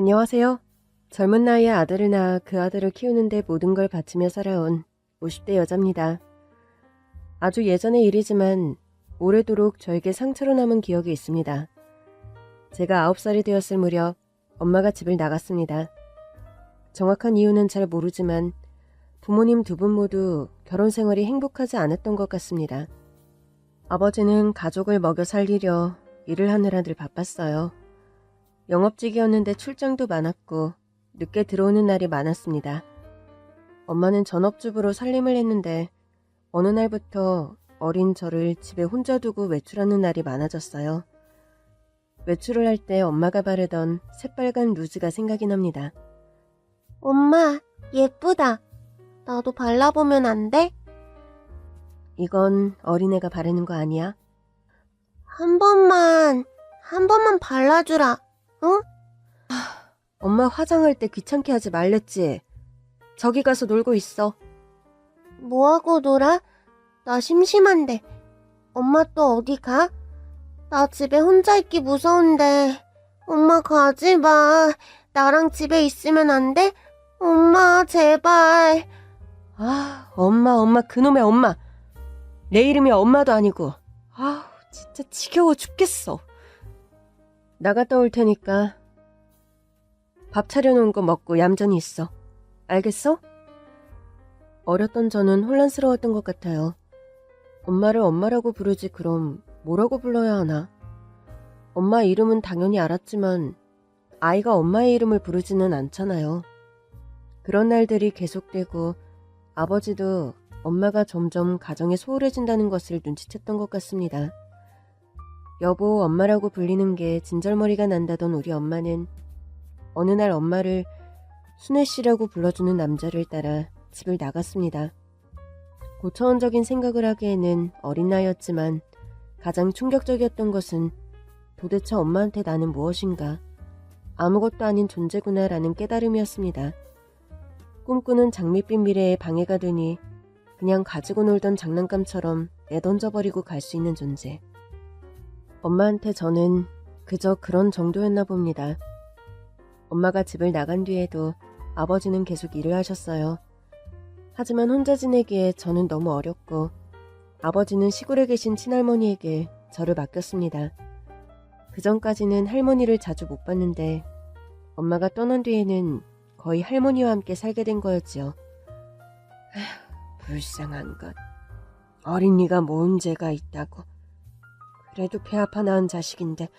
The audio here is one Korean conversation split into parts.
안녕하세요. 젊은 나이에 아들을 낳아 그 아들을 키우는데 모든 걸 바치며 살아온 50대 여자입니다. 아주 예전의 일이지만 오래도록 저에게 상처로 남은 기억이 있습니다. 제가 9살이 되었을 무렵 엄마가 집을 나갔습니다. 정확한 이유는 잘 모르지만 부모님 두 분 모두 결혼 생활이 행복하지 않았던 것 같습니다. 아버지는 가족을 먹여 살리려 일을 하느라 늘 바빴어요. 영업직이었는데 출장도 많았고 늦게 들어오는 날이 많았습니다. 엄마는 전업주부로 살림을 했는데 어느 날부터 어린 저를 집에 혼자 두고 외출하는 날이 많아졌어요. 외출을 할 때 엄마가 바르던 새빨간 루즈가 생각이 납니다. 엄마, 예쁘다. 나도 발라보면 안 돼? 이건 어린애가 바르는 거 아니야? 한 번만 발라주라, 응? 엄마 화장할 때 귀찮게 하지 말랬지. 저기 가서 놀고 있어. 뭐하고 놀아? 나 심심한데. 엄마 또 어디 가? 나 집에 혼자 있기 무서운데. 엄마 가지 마. 나랑 집에 있으면 안 돼? 엄마, 제발. 엄마, 그놈의 엄마. 내 이름이 엄마도 아니고. 진짜 지겨워 죽겠어. 나갔다 올 테니까 밥 차려놓은 거 먹고 얌전히 있어. 알겠어? 어렸던 저는 혼란스러웠던 것 같아요. 엄마를 엄마라고 부르지 그럼 뭐라고 불러야 하나? 엄마 이름은 당연히 알았지만 아이가 엄마의 이름을 부르지는 않잖아요. 그런 날들이 계속되고 아버지도 엄마가 점점 가정에 소홀해진다는 것을 눈치챘던 것 같습니다. 여보, 엄마라고 불리는 게 진절머리가 난다던 우리 엄마는 어느 날 엄마를 순애 씨라고 불러주는 남자를 따라 집을 나갔습니다. 고차원적인 생각을 하기에는 어린 나이였지만 가장 충격적이었던 것은 도대체 엄마한테 나는 무엇인가, 아무것도 아닌 존재구나라는 깨달음이었습니다. 꿈꾸는 장밋빛 미래에 방해가 되니 그냥 가지고 놀던 장난감처럼 내던져버리고 갈 수 있는 존재. 엄마한테 저는 그저 그런 정도였나 봅니다. 엄마가 집을 나간 뒤에도 아버지는 계속 일을 하셨어요. 하지만 혼자 지내기에 저는 너무 어렵고 아버지는 시골에 계신 친할머니에게 저를 맡겼습니다. 그전까지는 할머니를 자주 못 봤는데 엄마가 떠난 뒤에는 거의 할머니와 함께 살게 된 거였지요. 불쌍한 것. 어린이가 뭔 죄가 있다고. 그래도 배 아파 낳은 자식인데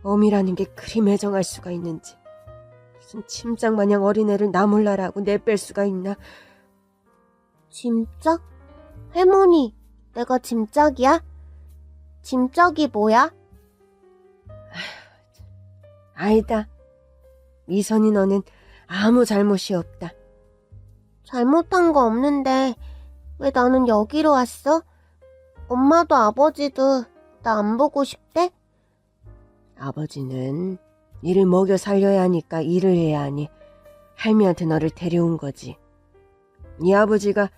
어미라는 게 그리 매정할 수가 있는지. 무슨 침짝 마냥 어린애를 나 몰라라고 내뺄 수가 있나. 짐짝? 할머니, 내가 짐짝이야? 짐짝이 뭐야? 아니다. 미선이 너는 아무 잘못이 없다. 잘못한 거 없는데 왜 나는 여기로 왔어? 엄마도 아버지도 나 안 보고 싶대? 아버지는 일을 먹여 살려야 하니까 일을 해야 하니 할미한테 너를 데려온 거지. 네 아버지가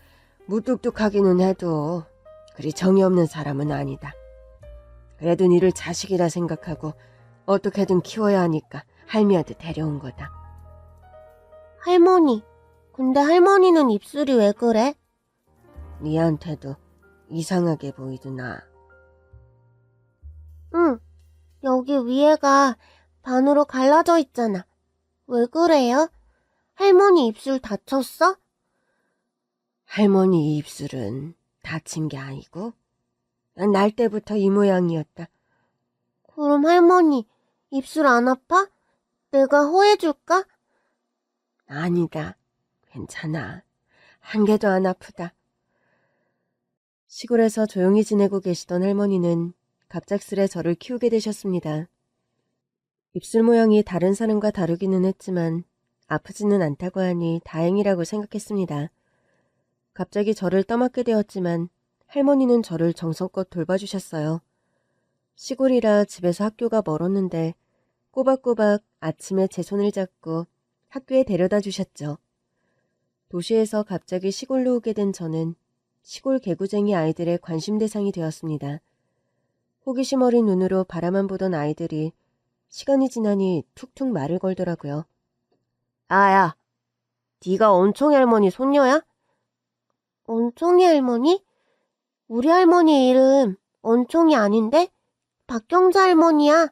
무뚝뚝하기는 해도 그리 정이 없는 사람은 아니다. 그래도 니를 자식이라 생각하고 어떻게든 키워야 하니까 할미한테 데려온 거다. 할머니, 근데 할머니는 입술이 왜 그래? 니한테도 이상하게 보이드나. 응, 여기 위에가 반으로 갈라져 있잖아. 왜 그래요? 할머니 입술 다쳤어? 할머니 입술은 다친 게 아니고 날 때부터 이 모양이었다. 그럼 할머니 입술 안 아파? 내가 호해줄까? 아니다. 괜찮아. 한 개도 안 아프다. 시골에서 조용히 지내고 계시던 할머니는 갑작스레 저를 키우게 되셨습니다. 입술 모양이 다른 사람과 다르기는 했지만 아프지는 않다고 하니 다행이라고 생각했습니다. 갑자기 저를 떠맡게 되었지만 할머니는 저를 정성껏 돌봐주셨어요. 시골이라 집에서 학교가 멀었는데 꼬박꼬박 아침에 제 손을 잡고 학교에 데려다 주셨죠. 도시에서 갑자기 시골로 오게 된 저는 시골 개구쟁이 아이들의 관심 대상이 되었습니다. 호기심 어린 눈으로 바라만 보던 아이들이 시간이 지나니 툭툭 말을 걸더라고요. 아야, 네가 원총이 할머니 손녀야? 원총이 할머니? 우리 할머니 이름 원총이 아닌데? 박경자 할머니야.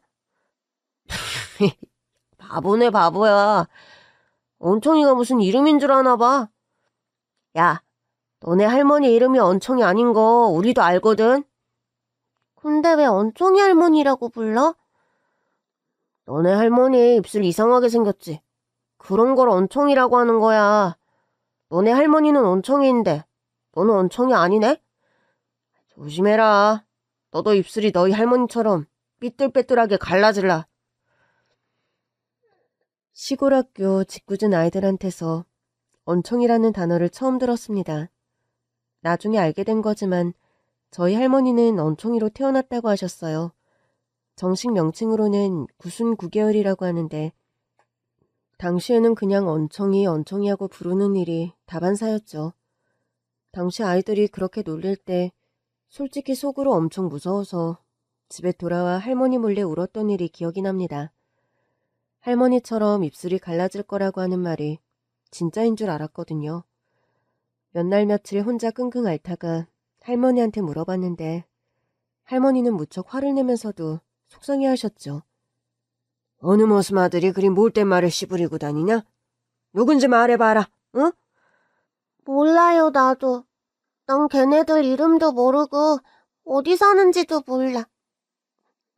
바보네 바보야. 원총이가 무슨 이름인 줄 아나 봐. 야, 너네 할머니 이름이 원총이 아닌 거 우리도 알거든. 근데 왜 원총이 할머니라고 불러? 너네 할머니 입술 이상하게 생겼지. 그런 걸 원총이라고 하는 거야. 너네 할머니는 원총이인데 너는 원총이 아니네? 조심해라. 너도 입술이 너희 할머니처럼 삐뚤빼뚤하게 갈라질라. 시골 학교 짓궂은 아이들한테서 원총이라는 단어를 처음 들었습니다. 나중에 알게 된 거지만 저희 할머니는 원총이로 태어났다고 하셨어요. 정식 명칭으로는 구순 9개월이라고 하는데 당시에는 그냥 원총이 하고 부르는 일이 다반사였죠. 당시 아이들이 그렇게 놀릴 때 솔직히 속으로 엄청 무서워서 집에 돌아와 할머니 몰래 울었던 일이 기억이 납니다. 할머니처럼 입술이 갈라질 거라고 하는 말이 진짜인 줄 알았거든요. 몇 날 며칠 혼자 끙끙 앓다가 할머니한테 물어봤는데 할머니는 무척 화를 내면서도 속상해하셨죠. 어느 머슴 아들이 그리 못된 말을 씨부리고 다니냐? 누군지 말해봐라, 응? 몰라요, 나도. 난 걔네들 이름도 모르고 어디 사는지도 몰라.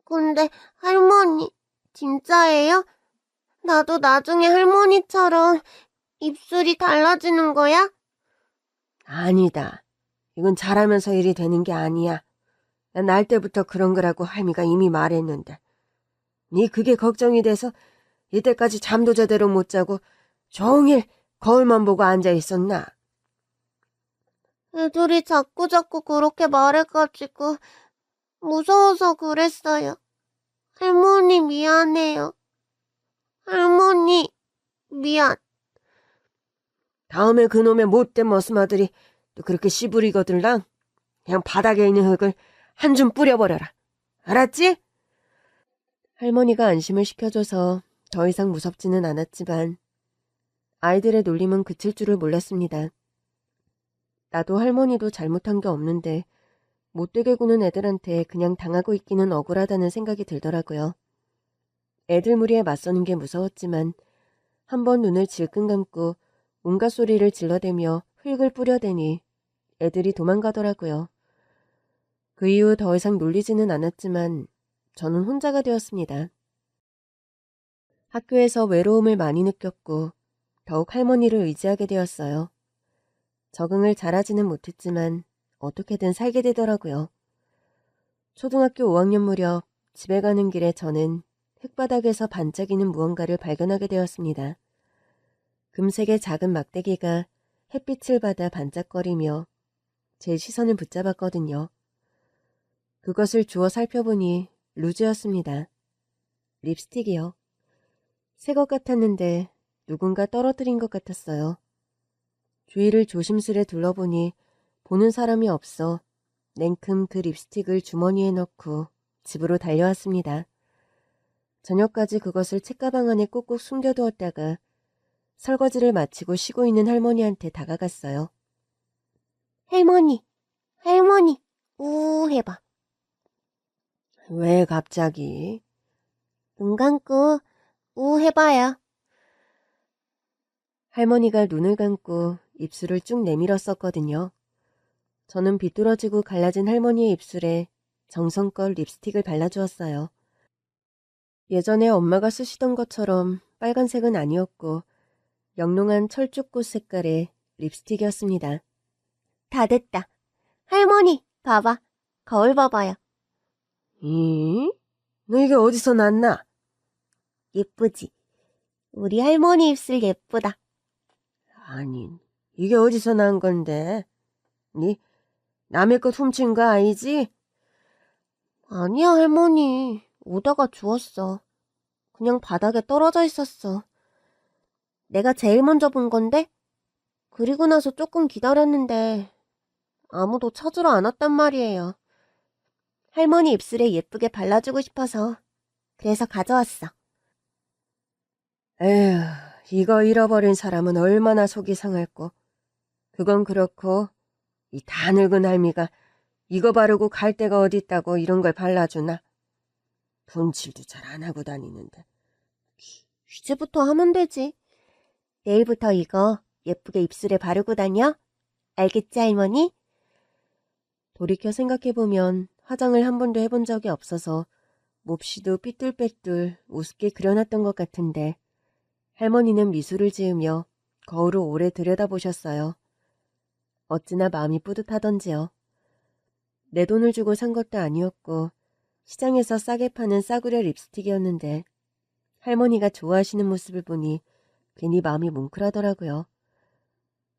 근데 할머니, 진짜예요? 나도 나중에 할머니처럼 입술이 달라지는 거야? 아니다. 이건 잘하면서 일이 되는 게 아니야. 난 날 때부터 그런 거라고 할미가 이미 말했는데. 네 그게 걱정이 돼서 이때까지 잠도 제대로 못 자고 종일 거울만 보고 앉아 있었나? 애들이 자꾸자꾸 그렇게 말해가지고 무서워서 그랬어요. 할머니 미안해요. 할머니 미안. 다음에 그놈의 못된 머슴아들이 또 그렇게 씨부리거들랑 그냥 바닥에 있는 흙을 한 줌 뿌려버려라. 알았지? 할머니가 안심을 시켜줘서 더 이상 무섭지는 않았지만 아이들의 놀림은 그칠 줄을 몰랐습니다. 나도 할머니도 잘못한 게 없는데 못되게 구는 애들한테 그냥 당하고 있기는 억울하다는 생각이 들더라고요. 애들 무리에 맞서는 게 무서웠지만 한번 눈을 질끈 감고 온갖 소리를 질러대며 흙을 뿌려대니 애들이 도망가더라고요. 그 이후 더 이상 놀리지는 않았지만 저는 혼자가 되었습니다. 학교에서 외로움을 많이 느꼈고 더욱 할머니를 의지하게 되었어요. 적응을 잘하지는 못했지만 어떻게든 살게 되더라고요. 초등학교 5학년 무렵 집에 가는 길에 저는 흙바닥에서 반짝이는 무언가를 발견하게 되었습니다. 금색의 작은 막대기가 햇빛을 받아 반짝거리며 제 시선을 붙잡았거든요. 그것을 주워 살펴보니 루즈였습니다. 립스틱이요. 새 것 같았는데 누군가 떨어뜨린 것 같았어요. 주위를 조심스레 둘러보니 보는 사람이 없어 냉큼 그 립스틱을 주머니에 넣고 집으로 달려왔습니다. 저녁까지 그것을 책가방 안에 꾹꾹 숨겨두었다가 설거지를 마치고 쉬고 있는 할머니한테 다가갔어요. 할머니, 할머니, 우 해봐. 왜 갑자기? 눈 감고 우 해봐요. 할머니가 눈을 감고 입술을 쭉 내밀었었거든요. 저는 비뚤어지고 갈라진 할머니의 입술에 정성껏 립스틱을 발라주었어요. 예전에 엄마가 쓰시던 것처럼 빨간색은 아니었고 영롱한 철쭉꽃 색깔의 립스틱이었습니다. 다 됐다. 할머니, 봐봐. 거울 봐봐요. 너 이게 어디서 났나? 예쁘지? 우리 할머니 입술 예쁘다. 아니, 이게 어디서 난 건데? 니 남의 것 훔친 거 아니지? 아니야, 할머니. 오다가 주웠어. 그냥 바닥에 떨어져 있었어. 내가 제일 먼저 본 건데? 그리고 나서 조금 기다렸는데 아무도 찾으러 안 왔단 말이에요. 할머니 입술에 예쁘게 발라주고 싶어서 그래서 가져왔어. 에휴, 이거 잃어버린 사람은 얼마나 속이 상할꼬. 그건 그렇고 이 다 늙은 할미가 이거 바르고 갈 데가 어딨다고 이런 걸 발라주나. 분칠도 잘 안 하고 다니는데. 이제부터 하면 되지. 내일부터 이거 예쁘게 입술에 바르고 다녀. 알겠지, 할머니? 돌이켜 생각해보면 화장을 한 번도 해본 적이 없어서 몹시도 삐뚤빼뚤 우습게 그려놨던 것 같은데 할머니는 미소를 지으며 거울을 오래 들여다보셨어요. 어찌나 마음이 뿌듯하던지요. 내 돈을 주고 산 것도 아니었고 시장에서 싸게 파는 싸구려 립스틱이었는데 할머니가 좋아하시는 모습을 보니 괜히 마음이 뭉클하더라고요.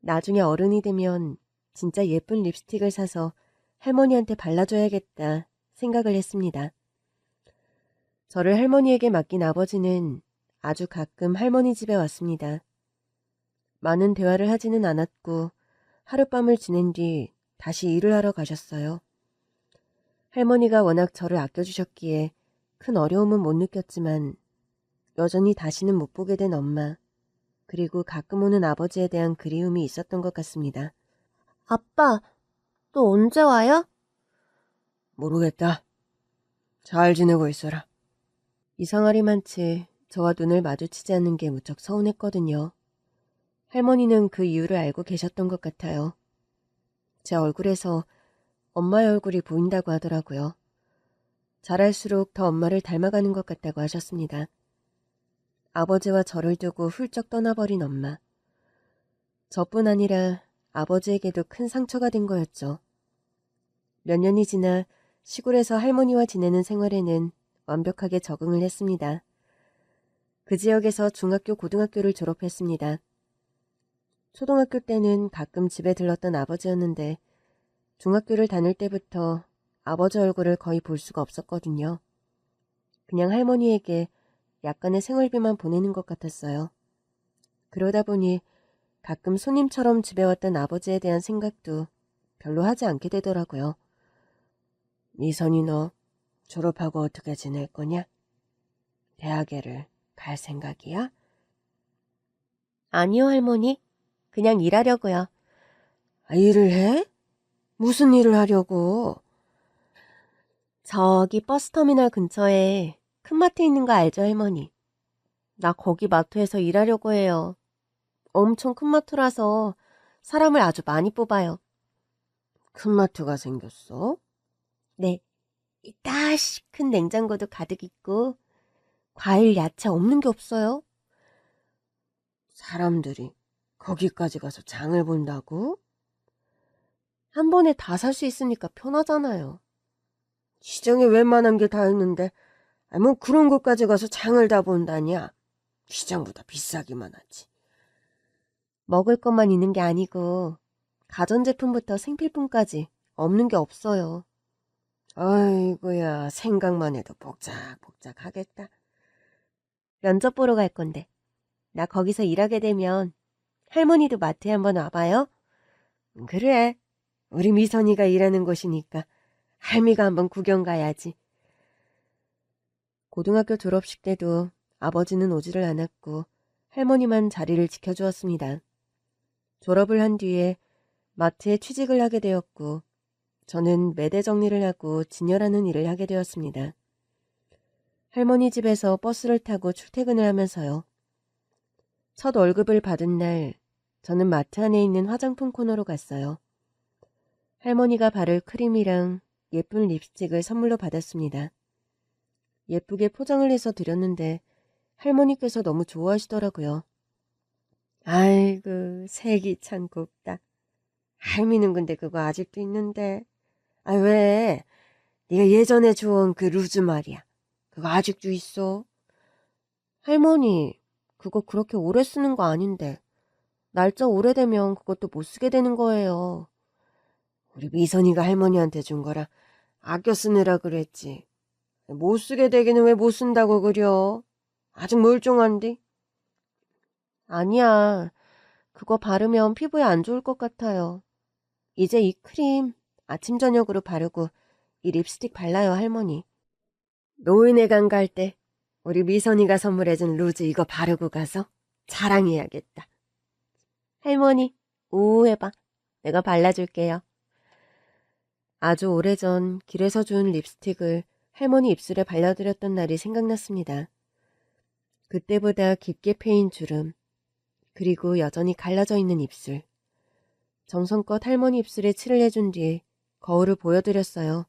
나중에 어른이 되면 진짜 예쁜 립스틱을 사서 할머니한테 발라줘야겠다 생각을 했습니다. 저를 할머니에게 맡긴 아버지는 아주 가끔 할머니 집에 왔습니다. 많은 대화를 하지는 않았고 하룻밤을 지낸 뒤 다시 일을 하러 가셨어요. 할머니가 워낙 저를 아껴주셨기에 큰 어려움은 못 느꼈지만 여전히 다시는 못 보게 된 엄마, 그리고 가끔 오는 아버지에 대한 그리움이 있었던 것 같습니다. 아빠, 너 언제 와요? 모르겠다. 잘 지내고 있어라. 이상하리만치 저와 눈을 마주치지 않는 게 무척 서운했거든요. 할머니는 그 이유를 알고 계셨던 것 같아요. 제 얼굴에서 엄마의 얼굴이 보인다고 하더라고요. 자랄수록 더 엄마를 닮아가는 것 같다고 하셨습니다. 아버지와 저를 두고 훌쩍 떠나버린 엄마. 저뿐 아니라 아버지에게도 큰 상처가 된 거였죠. 몇 년이 지나 시골에서 할머니와 지내는 생활에는 완벽하게 적응을 했습니다. 그 지역에서 중학교, 고등학교를 졸업했습니다. 초등학교 때는 가끔 집에 들렀던 아버지였는데 중학교를 다닐 때부터 아버지 얼굴을 거의 볼 수가 없었거든요. 그냥 할머니에게 약간의 생활비만 보내는 것 같았어요. 그러다 보니 가끔 손님처럼 집에 왔던 아버지에 대한 생각도 별로 하지 않게 되더라고요. 미선이 너 졸업하고 어떻게 지낼 거냐? 대학에를 갈 생각이야? 아니요, 할머니. 그냥 일하려고요. 일을 해? 무슨 일을 하려고? 저기 버스터미널 근처에 큰 마트 있는 거 알죠, 할머니? 나 거기 마트에서 일하려고 해요. 엄청 큰 마트라서 사람을 아주 많이 뽑아요. 큰 마트가 생겼어? 네. 이따시 큰 냉장고도 가득 있고 과일, 야채 없는 게 없어요. 사람들이 거기까지 가서 장을 본다고? 한 번에 다 살 수 있으니까 편하잖아요. 시장에 웬만한 게 다 있는데 뭐 그런 곳까지 가서 장을 다 본다냐? 시장보다 비싸기만 하지. 먹을 것만 있는 게 아니고 가전제품부터 생필품까지 없는 게 없어요. 아이고야, 생각만 해도 복작복작하겠다. 면접 보러 갈 건데 나 거기서 일하게 되면 할머니도 마트에 한번 와봐요. 그래, 우리 미선이가 일하는 곳이니까 할미가 한번 구경 가야지. 고등학교 졸업식 때도 아버지는 오지를 않았고 할머니만 자리를 지켜주었습니다. 졸업을 한 뒤에 마트에 취직을 하게 되었고 저는 매대 정리를 하고 진열하는 일을 하게 되었습니다. 할머니 집에서 버스를 타고 출퇴근을 하면서요. 첫 월급을 받은 날 저는 마트 안에 있는 화장품 코너로 갔어요. 할머니가 바를 크림이랑 예쁜 립스틱을 선물로 받았습니다. 예쁘게 포장을 해서 드렸는데 할머니께서 너무 좋아하시더라고요. 아이고, 색이 참 곱다. 할미는 근데 그거 아직도 있는데. 아, 왜? 네가 예전에 주운 그 루즈 말이야. 그거 아직도 있어? 할머니, 그거 그렇게 오래 쓰는 거 아닌데. 날짜 오래되면 그것도 못 쓰게 되는 거예요. 우리 미선이가 할머니한테 준 거라 아껴 쓰느라 그랬지. 못 쓰게 되기는 왜 못 쓴다고 그려? 아직 멀쩡한데? 아니야. 그거 바르면 피부에 안 좋을 것 같아요. 이제 이 크림 아침 저녁으로 바르고 이 립스틱 발라요, 할머니. 노인회관 갈 때 우리 미선이가 선물해준 루즈 이거 바르고 가서 자랑해야겠다. 할머니, 오해봐. 내가 발라줄게요. 아주 오래전 길에서 준 립스틱을 할머니 입술에 발라드렸던 날이 생각났습니다. 그때보다 깊게 패인 주름, 그리고 여전히 갈라져 있는 입술. 정성껏 할머니 입술에 칠을 해준 뒤 거울을 보여드렸어요.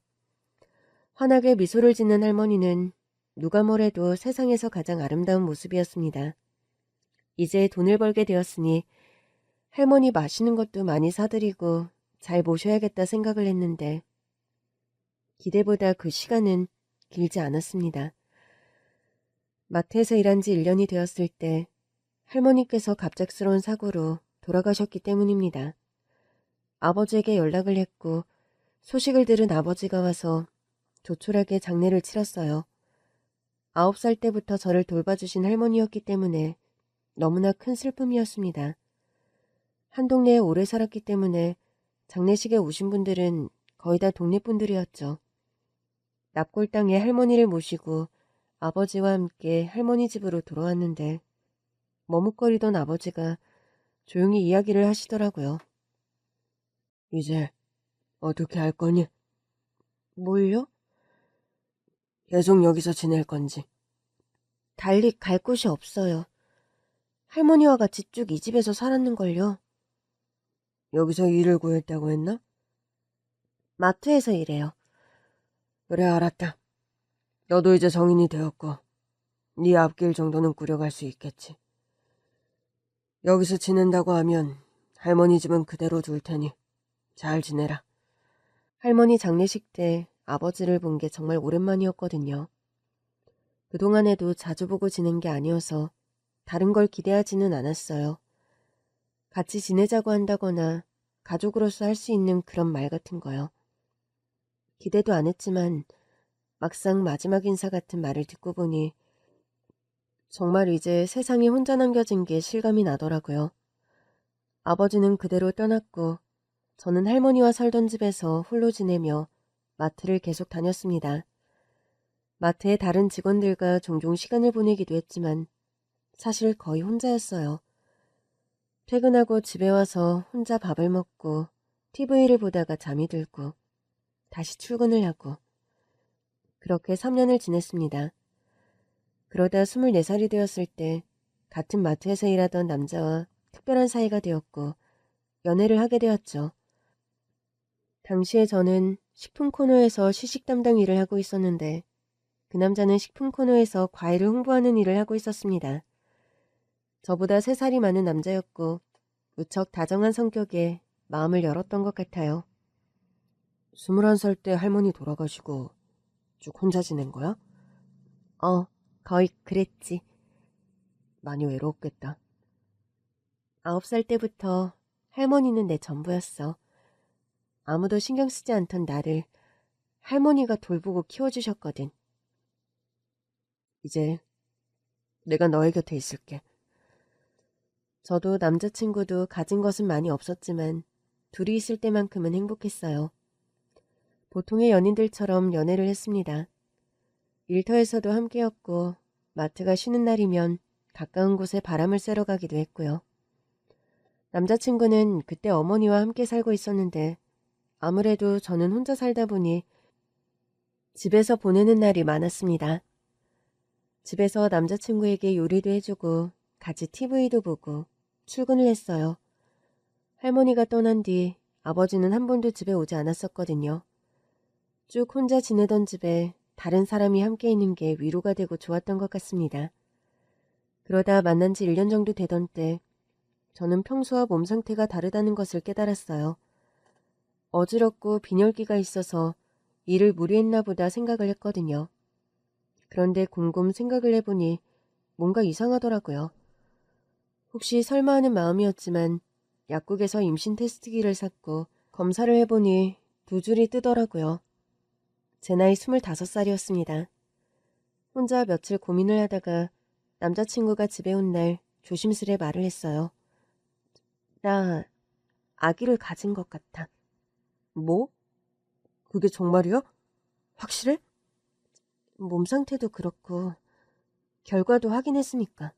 환하게 미소를 짓는 할머니는 누가 뭐래도 세상에서 가장 아름다운 모습이었습니다. 이제 돈을 벌게 되었으니 할머니 맛있는 것도 많이 사드리고 잘 모셔야겠다 생각을 했는데 기대보다 그 시간은 길지 않았습니다. 마트에서 일한 지 1년이 되었을 때 할머니께서 갑작스러운 사고로 돌아가셨기 때문입니다. 아버지에게 연락을 했고 소식을 들은 아버지가 와서 조촐하게 장례를 치렀어요. 9살 때부터 저를 돌봐주신 할머니였기 때문에 너무나 큰 슬픔이었습니다. 한 동네에 오래 살았기 때문에 장례식에 오신 분들은 거의 다 동네 분들이었죠. 납골 땅에 할머니를 모시고 아버지와 함께 할머니 집으로 돌아왔는데 머뭇거리던 아버지가 조용히 이야기를 하시더라고요. 이제 어떻게 할 거니? 뭘요? 계속 여기서 지낼 건지. 달리 갈 곳이 없어요. 할머니와 같이 쭉 이 집에서 살았는걸요. 여기서 일을 구했다고 했나? 마트에서 일해요. 그래, 알았다. 너도 이제 성인이 되었고 네 앞길 정도는 꾸려갈 수 있겠지. 여기서 지낸다고 하면 할머니 집은 그대로 둘 테니 잘 지내라. 할머니 장례식 때 아버지를 본 게 정말 오랜만이었거든요. 그동안에도 자주 보고 지낸 게 아니어서 다른 걸 기대하지는 않았어요. 같이 지내자고 한다거나 가족으로서 할 수 있는 그런 말 같은 거요. 기대도 안 했지만 막상 마지막 인사 같은 말을 듣고 보니 정말 이제 세상에 혼자 남겨진 게 실감이 나더라고요. 아버지는 그대로 떠났고 저는 할머니와 살던 집에서 홀로 지내며 마트를 계속 다녔습니다. 마트의 다른 직원들과 종종 시간을 보내기도 했지만 사실 거의 혼자였어요. 퇴근하고 집에 와서 혼자 밥을 먹고 TV를 보다가 잠이 들고 다시 출근을 하고 그렇게 3년을 지냈습니다. 그러다 24살이 되었을 때 같은 마트에서 일하던 남자와 특별한 사이가 되었고 연애를 하게 되었죠. 당시에 저는 식품 코너에서 시식 담당 일을 하고 있었는데 그 남자는 식품 코너에서 과일을 홍보하는 일을 하고 있었습니다. 저보다 3살이 많은 남자였고 무척 다정한 성격에 마음을 열었던 것 같아요. 21살 때 할머니 돌아가시고 쭉 혼자 지낸 거야? 거의 그랬지. 많이 외로웠겠다. 9살 때부터 할머니는 내 전부였어. 아무도 신경 쓰지 않던 나를 할머니가 돌보고 키워주셨거든. 이제 내가 너의 곁에 있을게. 저도 남자친구도 가진 것은 많이 없었지만 둘이 있을 때만큼은 행복했어요. 보통의 연인들처럼 연애를 했습니다. 일터에서도 함께였고 마트가 쉬는 날이면 가까운 곳에 바람을 쐬러 가기도 했고요. 남자친구는 그때 어머니와 함께 살고 있었는데 아무래도 저는 혼자 살다 보니 집에서 보내는 날이 많았습니다. 집에서 남자친구에게 요리도 해주고 같이 TV도 보고 출근을 했어요. 할머니가 떠난 뒤 아버지는 한 번도 집에 오지 않았었거든요. 쭉 혼자 지내던 집에 다른 사람이 함께 있는 게 위로가 되고 좋았던 것 같습니다. 그러다 만난 지 1년 정도 되던 때 저는 평소와 몸 상태가 다르다는 것을 깨달았어요. 어지럽고 빈혈기가 있어서 일을 무리했나 보다 생각을 했거든요. 그런데 곰곰 생각을 해보니 뭔가 이상하더라고요. 혹시 설마 하는 마음이었지만 약국에서 임신 테스트기를 샀고 검사를 해보니 2줄이 뜨더라고요. 제 나이 25살이었습니다. 혼자 며칠 고민을 하다가 남자친구가 집에 온 날 조심스레 말을 했어요. 나 아기를 가진 것 같아. 뭐? 그게 정말이야? 확실해? 몸 상태도 그렇고 결과도 확인했으니까.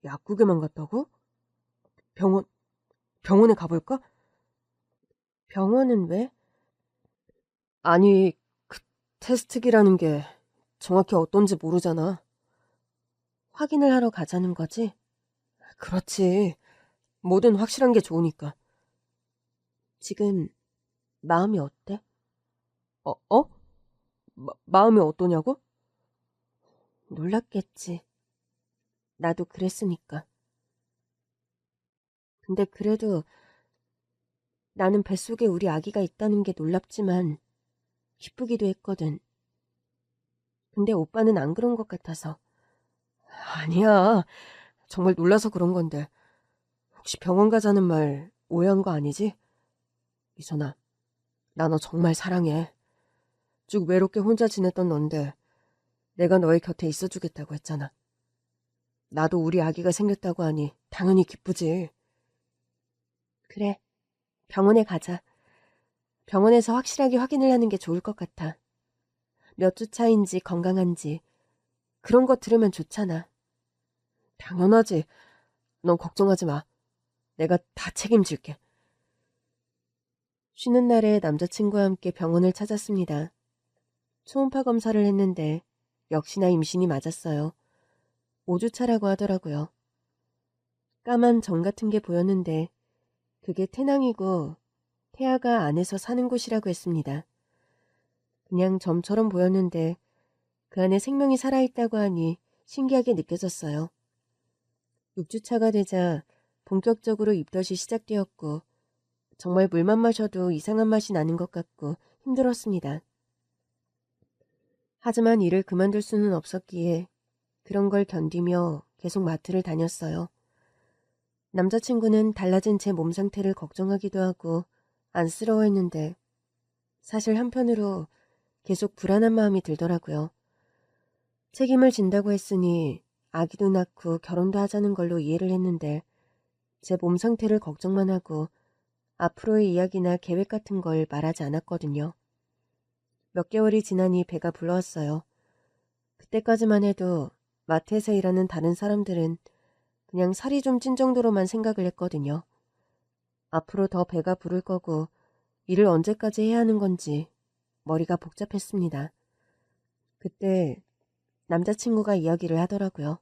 약국에만 갔다고? 병원에 가볼까? 병원은 왜? 아니, 그 테스트기라는 게 정확히 어떤지 모르잖아. 확인을 하러 가자는 거지? 그렇지. 뭐든 확실한 게 좋으니까. 지금 마음이 어때? 어? 마음이 어떠냐고? 놀랐겠지. 나도 그랬으니까. 근데 그래도 나는 뱃속에 우리 아기가 있다는 게 놀랍지만 기쁘기도 했거든. 근데 오빠는 안 그런 것 같아서. 아니야. 정말 놀라서 그런 건데. 혹시 병원 가자는 말 오해한 거 아니지? 이선아, 나 너 정말 사랑해. 쭉 외롭게 혼자 지냈던 넌데 내가 너의 곁에 있어주겠다고 했잖아. 나도 우리 아기가 생겼다고 하니 당연히 기쁘지. 그래, 병원에 가자. 병원에서 확실하게 확인을 하는 게 좋을 것 같아. 몇 주 차인지 건강한지 그런 거 들으면 좋잖아. 당연하지. 넌 걱정하지 마. 내가 다 책임질게. 쉬는 날에 남자친구와 함께 병원을 찾았습니다. 초음파 검사를 했는데 역시나 임신이 맞았어요. 5주차라고 하더라고요. 까만 점 같은 게 보였는데 그게 태낭이고 태아가 안에서 사는 곳이라고 했습니다. 그냥 점처럼 보였는데 그 안에 생명이 살아있다고 하니 신기하게 느껴졌어요. 6주차가 되자 본격적으로 입덧이 시작되었고 정말 물만 마셔도 이상한 맛이 나는 것 같고 힘들었습니다. 하지만 일을 그만둘 수는 없었기에 그런 걸 견디며 계속 마트를 다녔어요. 남자친구는 달라진 제 몸 상태를 걱정하기도 하고 안쓰러워했는데 사실 한편으로 계속 불안한 마음이 들더라고요. 책임을 진다고 했으니 아기도 낳고 결혼도 하자는 걸로 이해를 했는데 제 몸 상태를 걱정만 하고 앞으로의 이야기나 계획 같은 걸 말하지 않았거든요. 몇 개월이 지나니 배가 불러왔어요. 그때까지만 해도 마트에서 일하는 다른 사람들은 그냥 살이 좀 찐 정도로만 생각을 했거든요. 앞으로 더 배가 부를 거고 일을 언제까지 해야 하는 건지 머리가 복잡했습니다. 그때 남자친구가 이야기를 하더라고요.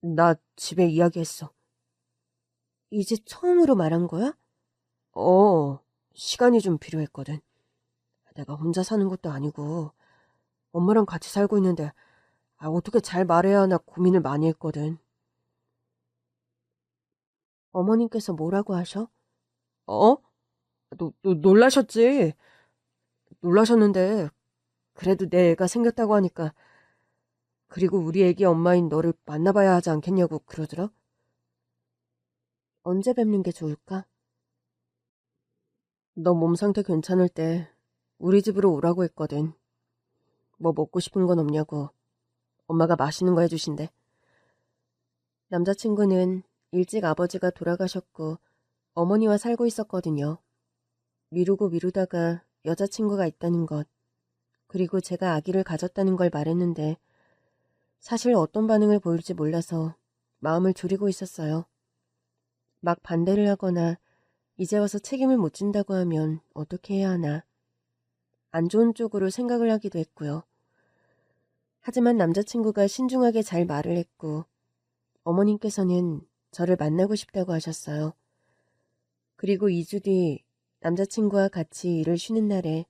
나 집에 이야기했어. 이제 처음으로 말한 거야? 시간이 좀 필요했거든. 내가 혼자 사는 것도 아니고 엄마랑 같이 살고 있는데 어떻게 잘 말해야 하나 고민을 많이 했거든. 어머님께서 뭐라고 하셔? 어? 놀라셨지? 놀라셨는데 그래도 내 애가 생겼다고 하니까 그리고 우리 애기 엄마인 너를 만나봐야 하지 않겠냐고 그러더라. 언제 뵙는 게 좋을까? 너 몸 상태 괜찮을 때 우리 집으로 오라고 했거든. 뭐 먹고 싶은 건 없냐고. 엄마가 맛있는 거 해주신대. 남자친구는 일찍 아버지가 돌아가셨고 어머니와 살고 있었거든요. 미루고 미루다가 여자친구가 있다는 것, 그리고 제가 아기를 가졌다는 걸 말했는데 사실 어떤 반응을 보일지 몰라서 마음을 졸이고 있었어요. 막 반대를 하거나 이제 와서 책임을 못 진다고 하면 어떻게 해야 하나. 안 좋은 쪽으로 생각을 하기도 했고요. 하지만 남자친구가 신중하게 잘 말을 했고 어머님께서는 저를 만나고 싶다고 하셨어요. 그리고 2주 뒤 남자친구와 같이 일을 쉬는 날에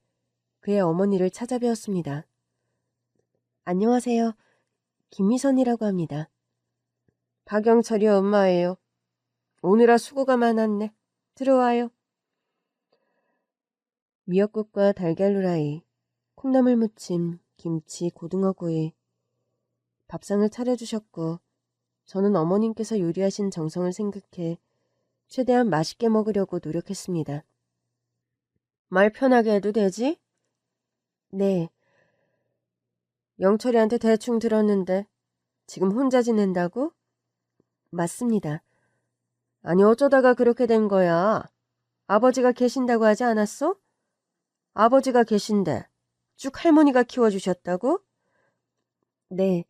그의 어머니를 찾아뵈었습니다. 안녕하세요. 김미선이라고 합니다. 박영철이 엄마예요. 오느라 수고가 많았네. 들어와요. 미역국과 달걀 후라이, 콩나물 무침, 김치, 고등어구이, 밥상을 차려주셨고 저는 어머님께서 요리하신 정성을 생각해 최대한 맛있게 먹으려고 노력했습니다. 말 편하게 해도 되지? 네. 영철이한테 대충 들었는데 지금 혼자 지낸다고? 맞습니다. 아니 어쩌다가 그렇게 된 거야? 아버지가 계신다고 하지 않았어? 아버지가 계신데 쭉 할머니가 키워주셨다고? 네.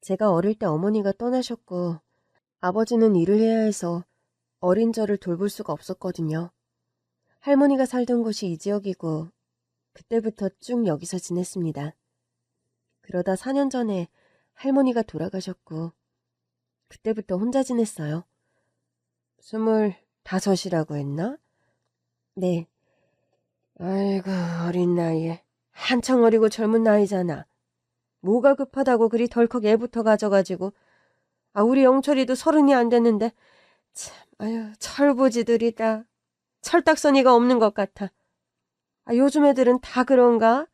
제가 어릴 때 어머니가 떠나셨고 아버지는 일을 해야 해서 어린 저를 돌볼 수가 없었거든요. 할머니가 살던 곳이 이 지역이고 그때부터 쭉 여기서 지냈습니다. 그러다 4년 전에 할머니가 돌아가셨고 그때부터 혼자 지냈어요. 25이라고 했나? 네. 아이고, 어린 나이에. 한창 어리고 젊은 나이잖아. 뭐가 급하다고 그리 덜컥 애부터 가져가지고. 우리 영철이도 30이 안 됐는데 참, 철부지들이다. 철딱서니가 없는 것 같아. 요즘 애들은 다 그런가?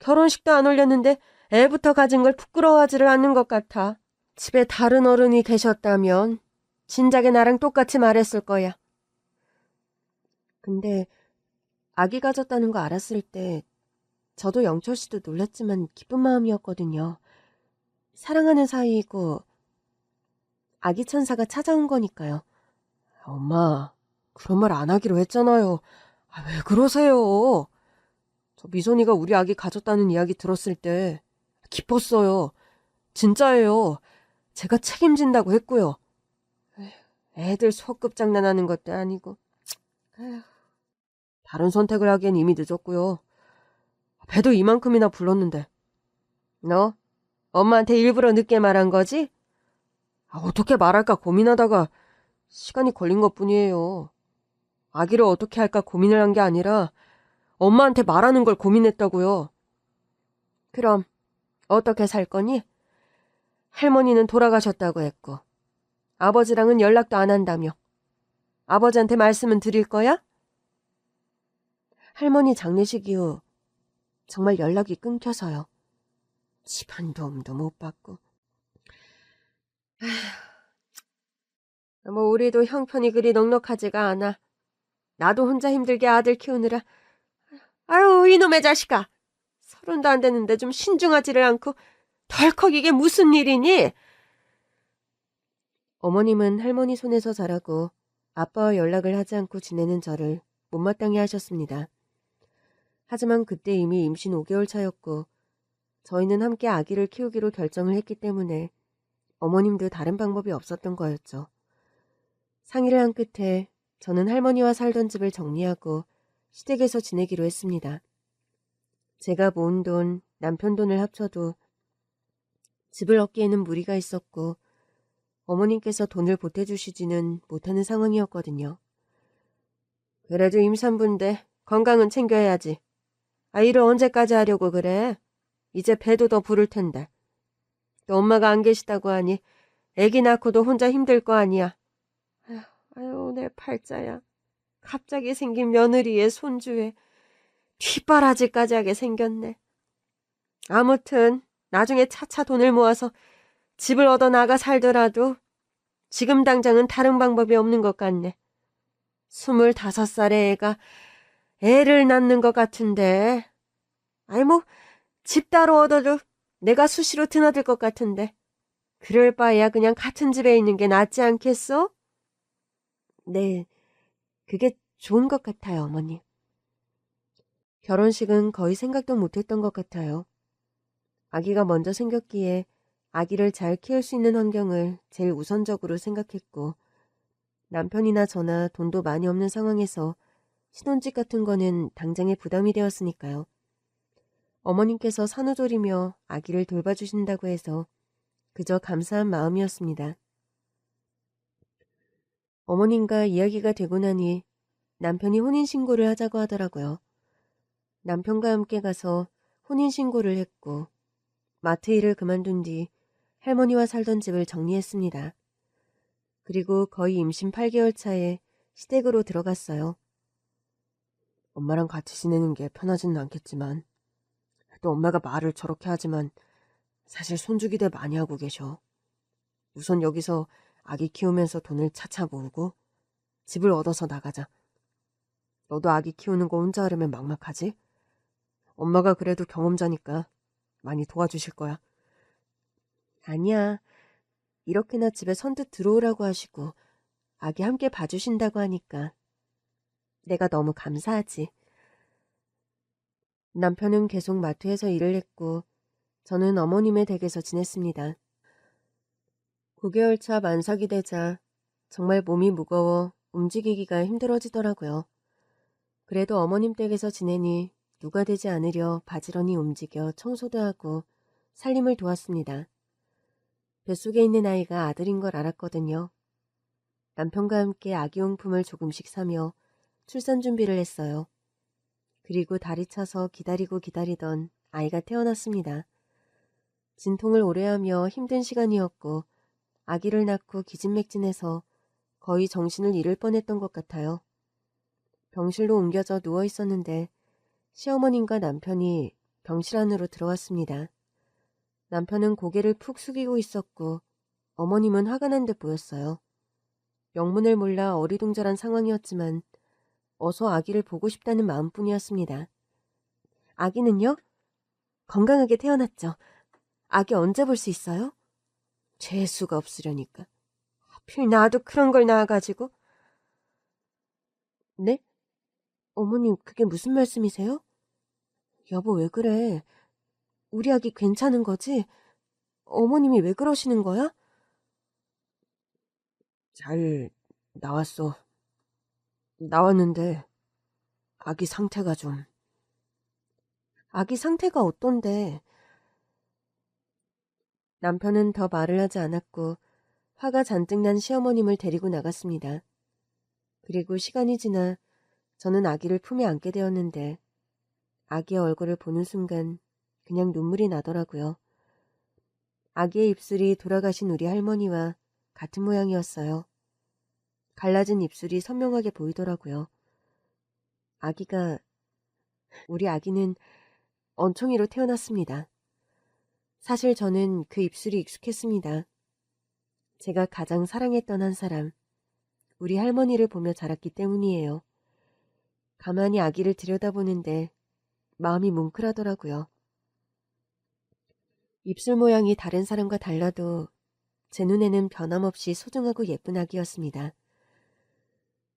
결혼식도 안 올렸는데 애부터 가진 걸 부끄러워하지를 않는 것 같아. 집에 다른 어른이 계셨다면 진작에 나랑 똑같이 말했을 거야. 근데 아기 가졌다는 거 알았을 때 저도 영철 씨도 놀랐지만 기쁜 마음이었거든요. 사랑하는 사이이고 아기 천사가 찾아온 거니까요. 엄마, 그런 말 안 하기로 했잖아요. 왜 그러세요? 저 미선이가 우리 아기 가졌다는 이야기 들었을 때 기뻤어요. 진짜예요. 제가 책임진다고 했고요. 애들 소꿉 장난하는 것도 아니고. 다른 선택을 하기엔 이미 늦었고요. 배도 이만큼이나 불렀는데. 너 엄마한테 일부러 늦게 말한 거지? 어떻게 말할까 고민하다가 시간이 걸린 것뿐이에요. 아기를 어떻게 할까 고민을 한 게 아니라 엄마한테 말하는 걸 고민했다고요. 그럼 어떻게 살 거니? 할머니는 돌아가셨다고 했고 아버지랑은 연락도 안 한다며. 아버지한테 말씀은 드릴 거야? 할머니 장례식 이후 정말 연락이 끊겨서요. 집안 도움도 못 받고. 우리도 형편이 그리 넉넉하지가 않아. 나도 혼자 힘들게 아들 키우느라. 이놈의 자식아. 30도 안 됐는데 좀 신중하지를 않고 덜컥 이게 무슨 일이니? 어머님은 할머니 손에서 자라고 아빠와 연락을 하지 않고 지내는 저를 못마땅해 하셨습니다. 하지만 그때 이미 임신 5개월 차였고 저희는 함께 아기를 키우기로 결정을 했기 때문에 어머님도 다른 방법이 없었던 거였죠. 상의를 한 끝에 저는 할머니와 살던 집을 정리하고 시댁에서 지내기로 했습니다. 제가 모은 돈, 남편 돈을 합쳐도 집을 얻기에는 무리가 있었고 어머님께서 돈을 보태주시지는 못하는 상황이었거든요. 그래도 임산부인데 건강은 챙겨야지. 일을 언제까지 하려고 그래? 이제 배도 더 부를 텐데. 또 엄마가 안 계시다고 하니 애기 낳고도 혼자 힘들 거 아니야. 내 팔자야. 갑자기 생긴 며느리의 손주에 뒷바라지까지 하게 생겼네. 아무튼 나중에 차차 돈을 모아서 집을 얻어 나가 살더라도 지금 당장은 다른 방법이 없는 것 같네. 25살의 애가 애를 낳는 것 같은데. 집 따로 얻어도 내가 수시로 드나들 것 같은데. 그럴 바에야 그냥 같은 집에 있는 게 낫지 않겠어? 네, 그게 좋은 것 같아요, 어머니. 결혼식은 거의 생각도 못했던 것 같아요. 아기가 먼저 생겼기에 아기를 잘 키울 수 있는 환경을 제일 우선적으로 생각했고 남편이나 저나 돈도 많이 없는 상황에서 신혼집 같은 거는 당장에 부담이 되었으니까요. 어머님께서 산후조리며 아기를 돌봐주신다고 해서 그저 감사한 마음이었습니다. 어머님과 이야기가 되고 나니 남편이 혼인신고를 하자고 하더라고요. 남편과 함께 가서 혼인신고를 했고 마트 일을 그만둔 뒤 할머니와 살던 집을 정리했습니다. 그리고 거의 임신 8개월 차에 시댁으로 들어갔어요. 엄마랑 같이 지내는 게 편하지는 않겠지만 또 엄마가 말을 저렇게 하지만 사실 손주기대 많이 하고 계셔. 우선 여기서 아기 키우면서 돈을 차차 모으고 집을 얻어서 나가자. 너도 아기 키우는 거 혼자 하려면 막막하지? 엄마가 그래도 경험자니까 많이 도와주실 거야. 아니야. 이렇게나 집에 선뜻 들어오라고 하시고 아기 함께 봐주신다고 하니까 내가 너무 감사하지. 남편은 계속 마트에서 일을 했고 저는 어머님의 댁에서 지냈습니다. 9개월 차 만삭이 되자 정말 몸이 무거워 움직이기가 힘들어지더라고요. 그래도 어머님 댁에서 지내니 누가 되지 않으려 바지런히 움직여 청소도 하고 살림을 도왔습니다. 뱃속에 있는 아이가 아들인 걸 알았거든요. 남편과 함께 아기용품을 조금씩 사며 출산 준비를 했어요. 그리고 다리 차서 기다리고 기다리던 아이가 태어났습니다. 진통을 오래하며 힘든 시간이었고 아기를 낳고 기진맥진해서 거의 정신을 잃을 뻔했던 것 같아요. 병실로 옮겨져 누워 있었는데 시어머님과 남편이 병실 안으로 들어왔습니다. 남편은 고개를 푹 숙이고 있었고 어머님은 화가 난 듯 보였어요. 영문을 몰라 어리둥절한 상황이었지만 어서 아기를 보고 싶다는 마음뿐이었습니다. 아기는요? 건강하게 태어났죠. 아기 언제 볼 수 있어요? 재수가 없으려니까. 하필 나도 그런 걸 낳아가지고. 네? 어머님 그게 무슨 말씀이세요? 여보 왜 그래? 우리 아기 괜찮은 거지? 어머님이 왜 그러시는 거야? 잘 나왔어. 나왔는데 아기 상태가 좀... 아기 상태가 어떤데? 남편은 더 말을 하지 않았고 화가 잔뜩 난 시어머님을 데리고 나갔습니다. 그리고 시간이 지나 저는 아기를 품에 안게 되었는데 아기의 얼굴을 보는 순간 그냥 눈물이 나더라고요. 아기의 입술이 돌아가신 우리 할머니와 같은 모양이었어요. 갈라진 입술이 선명하게 보이더라고요. 우리 아기는 언총이로 태어났습니다. 사실 저는 그 입술이 익숙했습니다. 제가 가장 사랑했던 한 사람, 우리 할머니를 보며 자랐기 때문이에요. 가만히 아기를 들여다보는데 마음이 뭉클하더라고요. 입술 모양이 다른 사람과 달라도 제 눈에는 변함없이 소중하고 예쁜 아기였습니다.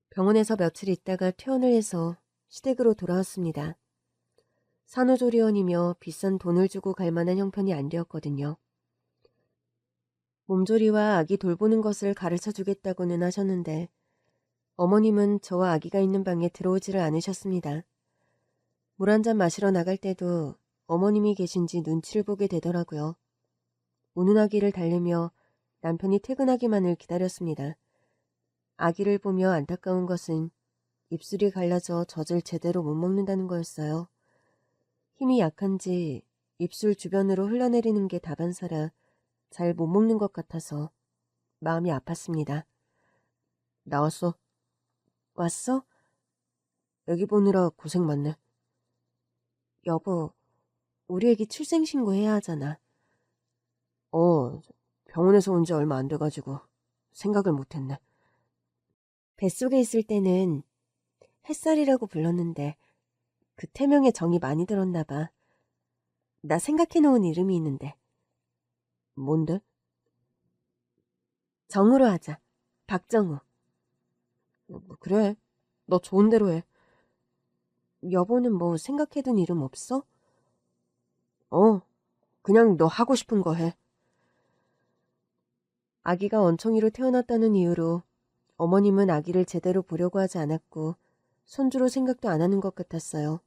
병원에서 며칠 있다가 퇴원을 해서 시댁으로 돌아왔습니다. 산후조리원이며 비싼 돈을 주고 갈 만한 형편이 안 되었거든요. 몸조리와 아기 돌보는 것을 가르쳐 주겠다고는 하셨는데 어머님은 저와 아기가 있는 방에 들어오지를 않으셨습니다. 물 한 잔 마시러 나갈 때도 어머님이 계신지 눈치를 보게 되더라고요. 우는 아기를 달래며 남편이 퇴근하기만을 기다렸습니다. 아기를 보며 안타까운 것은 입술이 갈라져 젖을 제대로 못 먹는다는 거였어요. 힘이 약한지 입술 주변으로 흘러내리는 게 다반사라 잘 못 먹는 것 같아서 마음이 아팠습니다. 나왔어? 왔어? 애기 보느라 고생 많네. 여보, 우리 애기 출생신고 해야 하잖아. 병원에서 온 지 얼마 안 돼가지고 생각을 못했네. 뱃속에 있을 때는 햇살이라고 불렀는데 그 태명에 정이 많이 들었나 봐. 나 생각해놓은 이름이 있는데. 뭔데? 정우로 하자. 박정우. 그래. 너 좋은 대로 해. 여보는 뭐 생각해둔 이름 없어? 그냥 너 하고 싶은 거 해. 아기가 원청이로 태어났다는 이유로 어머님은 아기를 제대로 보려고 하지 않았고 손주로 생각도 안 하는 것 같았어요.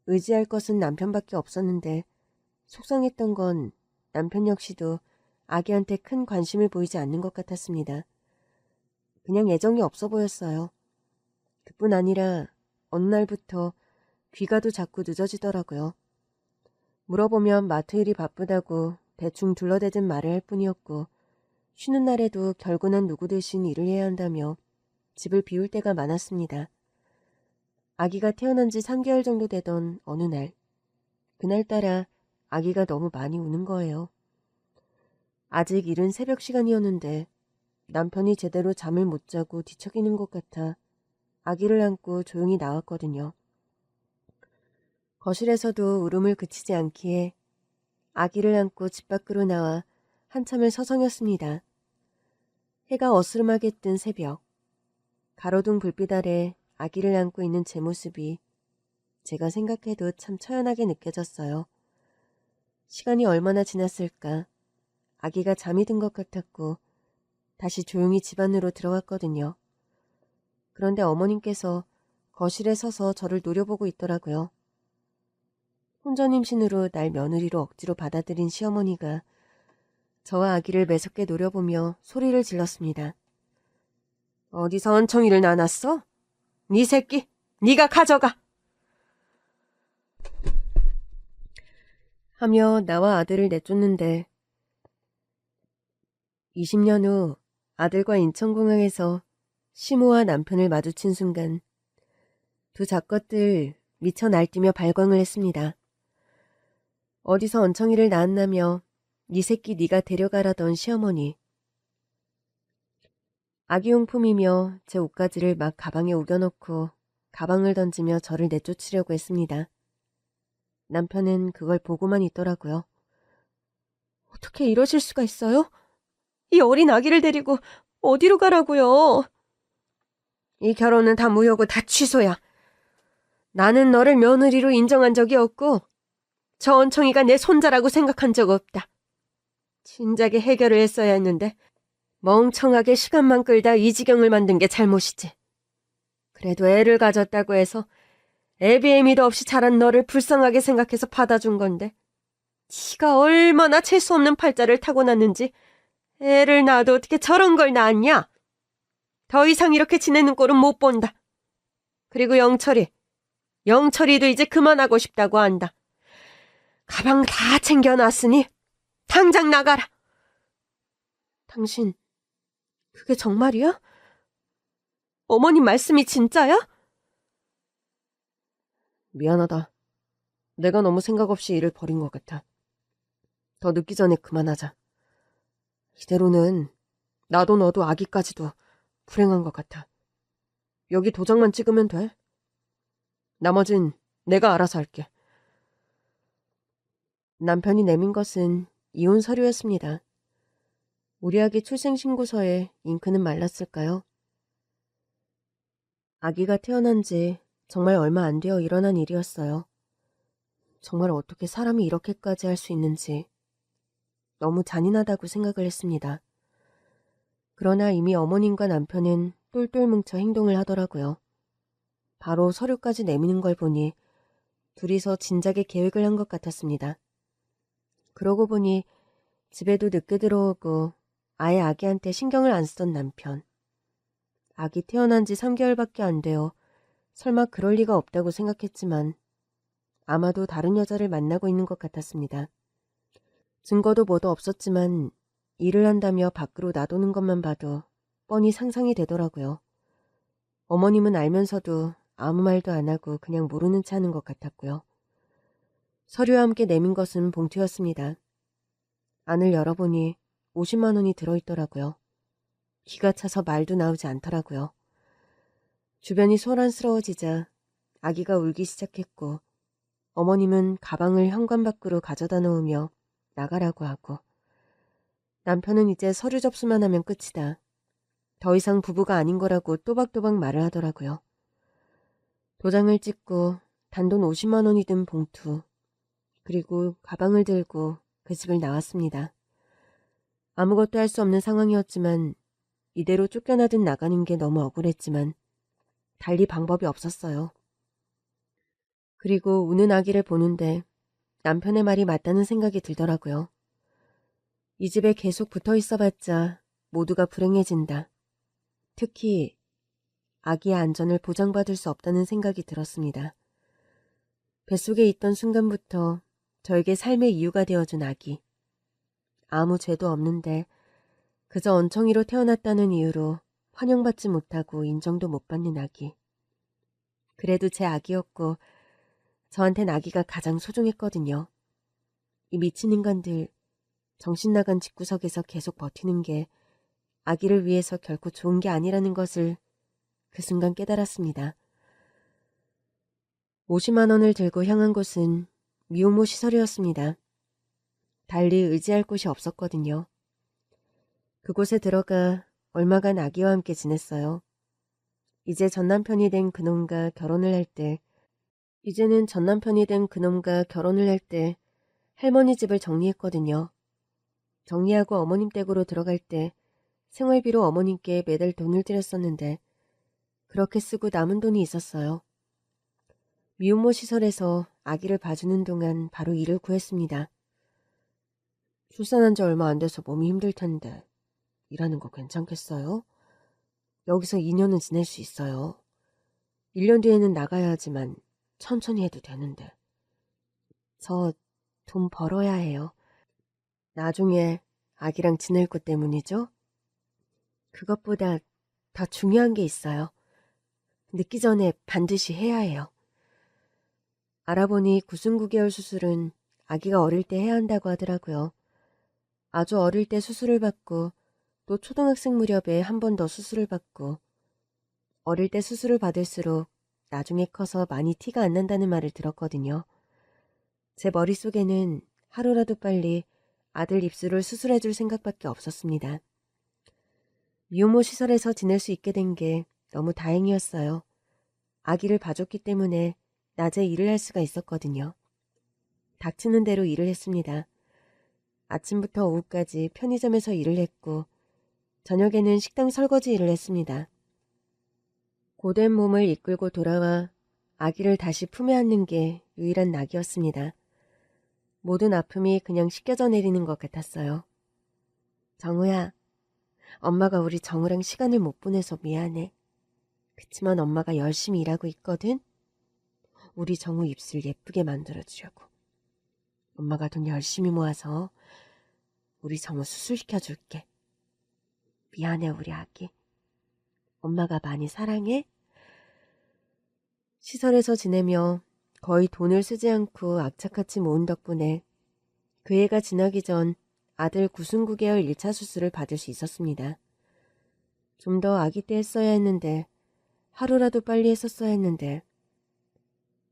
의지할 것은 남편밖에 없었는데 속상했던 건 남편 역시도 아기한테 큰 관심을 보이지 않는 것 같았습니다. 그냥 애정이 없어 보였어요. 그뿐 아니라 어느 날부터 귀가도 자꾸 늦어지더라고요. 물어보면 마트 일이 바쁘다고 대충 둘러대든 말을 할 뿐이었고 쉬는 날에도 결근한 누구 대신 일을 해야 한다며 집을 비울 때가 많았습니다. 아기가 태어난 지 3개월 정도 되던 어느 날, 그날따라 아기가 너무 많이 우는 거예요. 아직 이른 새벽 시간이었는데 남편이 제대로 잠을 못 자고 뒤척이는 것 같아 아기를 안고 조용히 나왔거든요. 거실에서도 울음을 그치지 않기에 아기를 안고 집 밖으로 나와 한참을 서성였습니다. 해가 어스름하게 뜬 새벽, 가로등 불빛 아래 아기를 안고 있는 제 모습이 제가 생각해도 참 처연하게 느껴졌어요. 시간이 얼마나 지났을까? 아기가 잠이 든 것 같았고 다시 조용히 집 안으로 들어갔거든요. 그런데 어머님께서 거실에 서서 저를 노려보고 있더라고요. 혼전 임신으로 날 며느리로 억지로 받아들인 시어머니가 저와 아기를 매섭게 노려보며 소리를 질렀습니다. 어디서 언청이를 나눴어? 네 새끼, 네가 가져가! 하며 나와 아들을 내쫓는데 20년 후 아들과 인천공항에서 시모와 남편을 마주친 순간 두 작것들 미쳐 날뛰며 발광을 했습니다. 어디서 언청이를 낳았나며 네 새끼 네가 데려가라던 시어머니. 아기용품이며 제 옷가지를 막 가방에 우겨넣고 가방을 던지며 저를 내쫓으려고 했습니다. 남편은 그걸 보고만 있더라고요. 어떻게 이러실 수가 있어요? 이 어린 아기를 데리고 어디로 가라고요? 이 결혼은 다 무효고 다 취소야. 나는 너를 며느리로 인정한 적이 없고 저 언청이가 내 손자라고 생각한 적 없다. 진작에 해결을 했어야 했는데 멍청하게 시간만 끌다 이 지경을 만든 게 잘못이지. 그래도 애를 가졌다고 해서 애비애미도 없이 자란 너를 불쌍하게 생각해서 받아준 건데 네가 얼마나 재수 없는 팔자를 타고났는지 애를 낳아도 어떻게 저런 걸 낳았냐? 더 이상 이렇게 지내는 꼴은 못 본다. 그리고 영철이도 이제 그만하고 싶다고 한다. 가방 다 챙겨놨으니 당장 나가라. 당신, 그게 정말이야? 어머님 말씀이 진짜야? 미안하다. 내가 너무 생각 없이 일을 벌인 것 같아. 더 늦기 전에 그만하자. 이대로는 나도 너도 아기까지도 불행한 것 같아. 여기 도장만 찍으면 돼. 나머진 내가 알아서 할게. 남편이 내민 것은 이혼 서류였습니다. 우리 아기 출생신고서에 잉크는 말랐을까요? 아기가 태어난 지 정말 얼마 안 되어 일어난 일이었어요. 정말 어떻게 사람이 이렇게까지 할 수 있는지 너무 잔인하다고 생각을 했습니다. 그러나 이미 어머님과 남편은 똘똘 뭉쳐 행동을 하더라고요. 바로 서류까지 내미는 걸 보니 둘이서 진작에 계획을 한 것 같았습니다. 그러고 보니 집에도 늦게 들어오고 아예 아기한테 신경을 안 쓰던 남편. 아기 태어난 지 3개월밖에 안 되어 설마 그럴 리가 없다고 생각했지만 아마도 다른 여자를 만나고 있는 것 같았습니다. 증거도 뭐도 없었지만 일을 한다며 밖으로 놔두는 것만 봐도 뻔히 상상이 되더라고요. 어머님은 알면서도 아무 말도 안 하고 그냥 모르는 체 하는 것 같았고요. 서류와 함께 내민 것은 봉투였습니다. 안을 열어보니 50만 원이 들어있더라고요. 기가 차서 말도 나오지 않더라고요. 주변이 소란스러워지자 아기가 울기 시작했고 어머님은 가방을 현관 밖으로 가져다 놓으며 나가라고 하고 남편은 이제 서류 접수만 하면 끝이다. 더 이상 부부가 아닌 거라고 또박또박 말을 하더라고요. 도장을 찍고 단돈 50만 원이 든 봉투 그리고 가방을 들고 그 집을 나왔습니다. 아무것도 할 수 없는 상황이었지만 이대로 쫓겨나듯 나가는 게 너무 억울했지만 달리 방법이 없었어요. 그리고 우는 아기를 보는데 남편의 말이 맞다는 생각이 들더라고요. 이 집에 계속 붙어 있어봤자 모두가 불행해진다. 특히 아기의 안전을 보장받을 수 없다는 생각이 들었습니다. 뱃속에 있던 순간부터 저에게 삶의 이유가 되어준 아기. 아무 죄도 없는데 그저 언청이로 태어났다는 이유로 환영받지 못하고 인정도 못 받는 아기. 그래도 제 아기였고 저한텐 아기가 가장 소중했거든요. 이 미친 인간들 정신 나간 집구석에서 계속 버티는 게 아기를 위해서 결코 좋은 게 아니라는 것을 그 순간 깨달았습니다. 50만 원을 들고 향한 곳은 미혼모 시설이었습니다. 달리 의지할 곳이 없었거든요. 그곳에 들어가 얼마간 아기와 함께 지냈어요. 이제는 전 남편이 된 그놈과 결혼을 할 때 할머니 집을 정리했거든요. 정리하고 어머님 댁으로 들어갈 때 생활비로 어머님께 매달 돈을 드렸었는데 그렇게 쓰고 남은 돈이 있었어요. 미혼모 시설에서 아기를 봐주는 동안 바로 일을 구했습니다. 출산한 지 얼마 안 돼서 몸이 힘들 텐데 일하는 거 괜찮겠어요? 여기서 2년은 지낼 수 있어요. 1년 뒤에는 나가야 하지만 천천히 해도 되는데. 저 돈 벌어야 해요. 나중에 아기랑 지낼 것 때문이죠? 그것보다 더 중요한 게 있어요. 늦기 전에 반드시 해야 해요. 알아보니 9순9개월 수술은 아기가 어릴 때 해야 한다고 하더라고요. 아주 어릴 때 수술을 받고 또 초등학생 무렵에 한 번 더 수술을 받고 어릴 때 수술을 받을수록 나중에 커서 많이 티가 안 난다는 말을 들었거든요. 제 머릿속에는 하루라도 빨리 아들 입술을 수술해줄 생각밖에 없었습니다. 미혼모 시설에서 지낼 수 있게 된 게 너무 다행이었어요. 아기를 봐줬기 때문에 낮에 일을 할 수가 있었거든요. 닥치는 대로 일을 했습니다. 아침부터 오후까지 편의점에서 일을 했고 저녁에는 식당 설거지 일을 했습니다. 고된 몸을 이끌고 돌아와 아기를 다시 품에 안는 게 유일한 낙이었습니다. 모든 아픔이 그냥 씻겨져 내리는 것 같았어요. 정우야, 엄마가 우리 정우랑 시간을 못 보내서 미안해. 그치만 엄마가 열심히 일하고 있거든. 우리 정우 입술 예쁘게 만들어주려고. 엄마가 돈 열심히 모아서 우리 정우 수술시켜줄게. 미안해 우리 아기. 엄마가 많이 사랑해? 시설에서 지내며 거의 돈을 쓰지 않고 악착같이 모은 덕분에 그 해가 지나기 전 아들 9순9개월 1차 수술을 받을 수 있었습니다. 좀 더 아기 때 했어야 했는데 하루라도 빨리 했었어야 했는데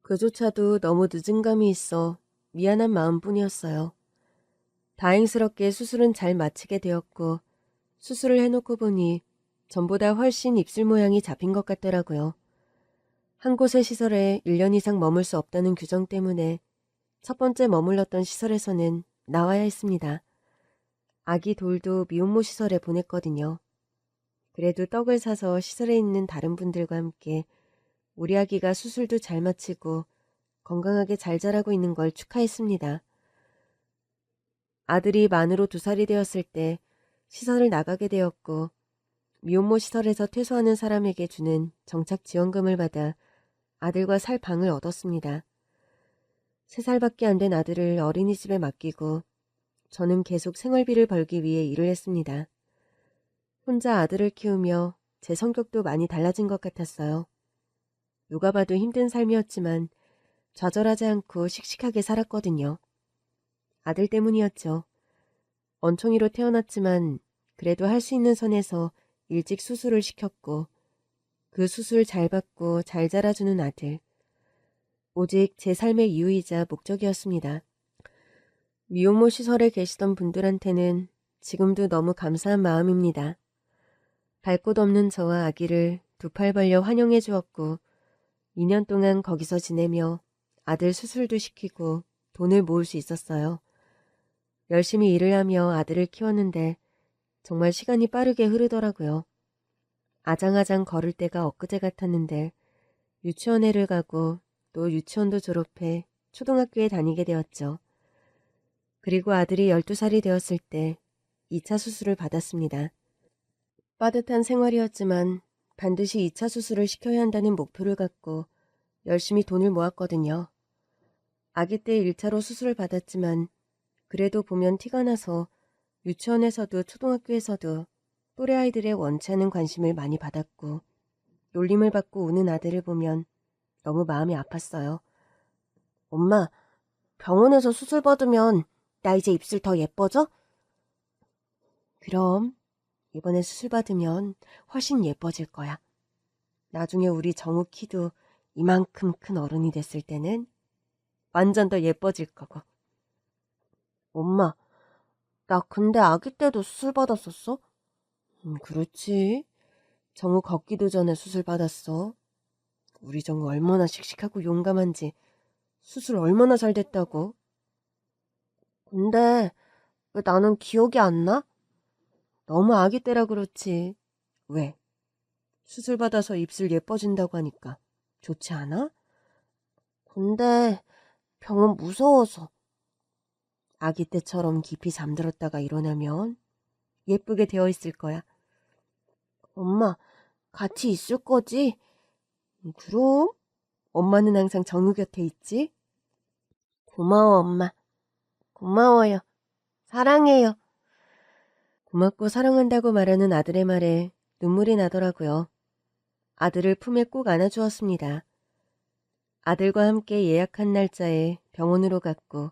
그조차도 너무 늦은 감이 있어 미안한 마음뿐이었어요. 다행스럽게 수술은 잘 마치게 되었고 수술을 해놓고 보니 전보다 훨씬 입술 모양이 잡힌 것 같더라고요. 한 곳의 시설에 1년 이상 머물 수 없다는 규정 때문에 첫 번째 머물렀던 시설에서는 나와야 했습니다. 아기 돌도 미혼모 시설에 보냈거든요. 그래도 떡을 사서 시설에 있는 다른 분들과 함께 우리 아기가 수술도 잘 마치고 건강하게 잘 자라고 있는 걸 축하했습니다. 아들이 만으로 2살이 되었을 때 시설을 나가게 되었고 미혼모 시설에서 퇴소하는 사람에게 주는 정착 지원금을 받아 아들과 살 방을 얻었습니다. 3살밖에 안 된 아들을 어린이집에 맡기고 저는 계속 생활비를 벌기 위해 일을 했습니다. 혼자 아들을 키우며 제 성격도 많이 달라진 것 같았어요. 누가 봐도 힘든 삶이었지만 좌절하지 않고 씩씩하게 살았거든요. 아들 때문이었죠. 원청이로 태어났지만 그래도 할 수 있는 선에서 일찍 수술을 시켰고 그 수술 잘 받고 잘 자라주는 아들. 오직 제 삶의 이유이자 목적이었습니다. 미혼모 시설에 계시던 분들한테는 지금도 너무 감사한 마음입니다. 갈 곳 없는 저와 아기를 2팔 벌려 환영해 주었고 2년 동안 거기서 지내며 아들 수술도 시키고 돈을 모을 수 있었어요. 열심히 일을 하며 아들을 키웠는데 정말 시간이 빠르게 흐르더라고요. 아장아장 걸을 때가 엊그제 같았는데 유치원에를 가고 또 유치원도 졸업해 초등학교에 다니게 되었죠. 그리고 아들이 12살이 되었을 때 2차 수술을 받았습니다. 빠듯한 생활이었지만 반드시 2차 수술을 시켜야 한다는 목표를 갖고 열심히 돈을 모았거든요. 아기 때 1차로 수술을 받았지만 그래도 보면 티가 나서 유치원에서도 초등학교에서도 또래 아이들의 원치 않은 관심을 많이 받았고 놀림을 받고 우는 아들을 보면 너무 마음이 아팠어요. 엄마, 병원에서 수술 받으면 나 이제 입술 더 예뻐져? 그럼 이번에 수술 받으면 훨씬 예뻐질 거야. 나중에 우리 정우 키도 이만큼 큰 어른이 됐을 때는 완전 더 예뻐질 거고. 엄마, 나 근데 아기 때도 수술 받았었어? 그렇지. 정우 걷기도 전에 수술 받았어. 우리 정우 얼마나 씩씩하고 용감한지 수술 얼마나 잘 됐다고. 근데 왜 나는 기억이 안 나? 너무 아기 때라 그렇지. 왜? 수술 받아서 입술 예뻐진다고 하니까 좋지 않아? 근데 병원 무서워서. 아기 때처럼 깊이 잠들었다가 일어나면 예쁘게 되어 있을 거야. 엄마, 같이 있을 거지? 그럼 엄마는 항상 정우 곁에 있지? 고마워, 엄마. 고마워요. 사랑해요. 고맙고 사랑한다고 말하는 아들의 말에 눈물이 나더라고요. 아들을 품에 꼭 안아주었습니다. 아들과 함께 예약한 날짜에 병원으로 갔고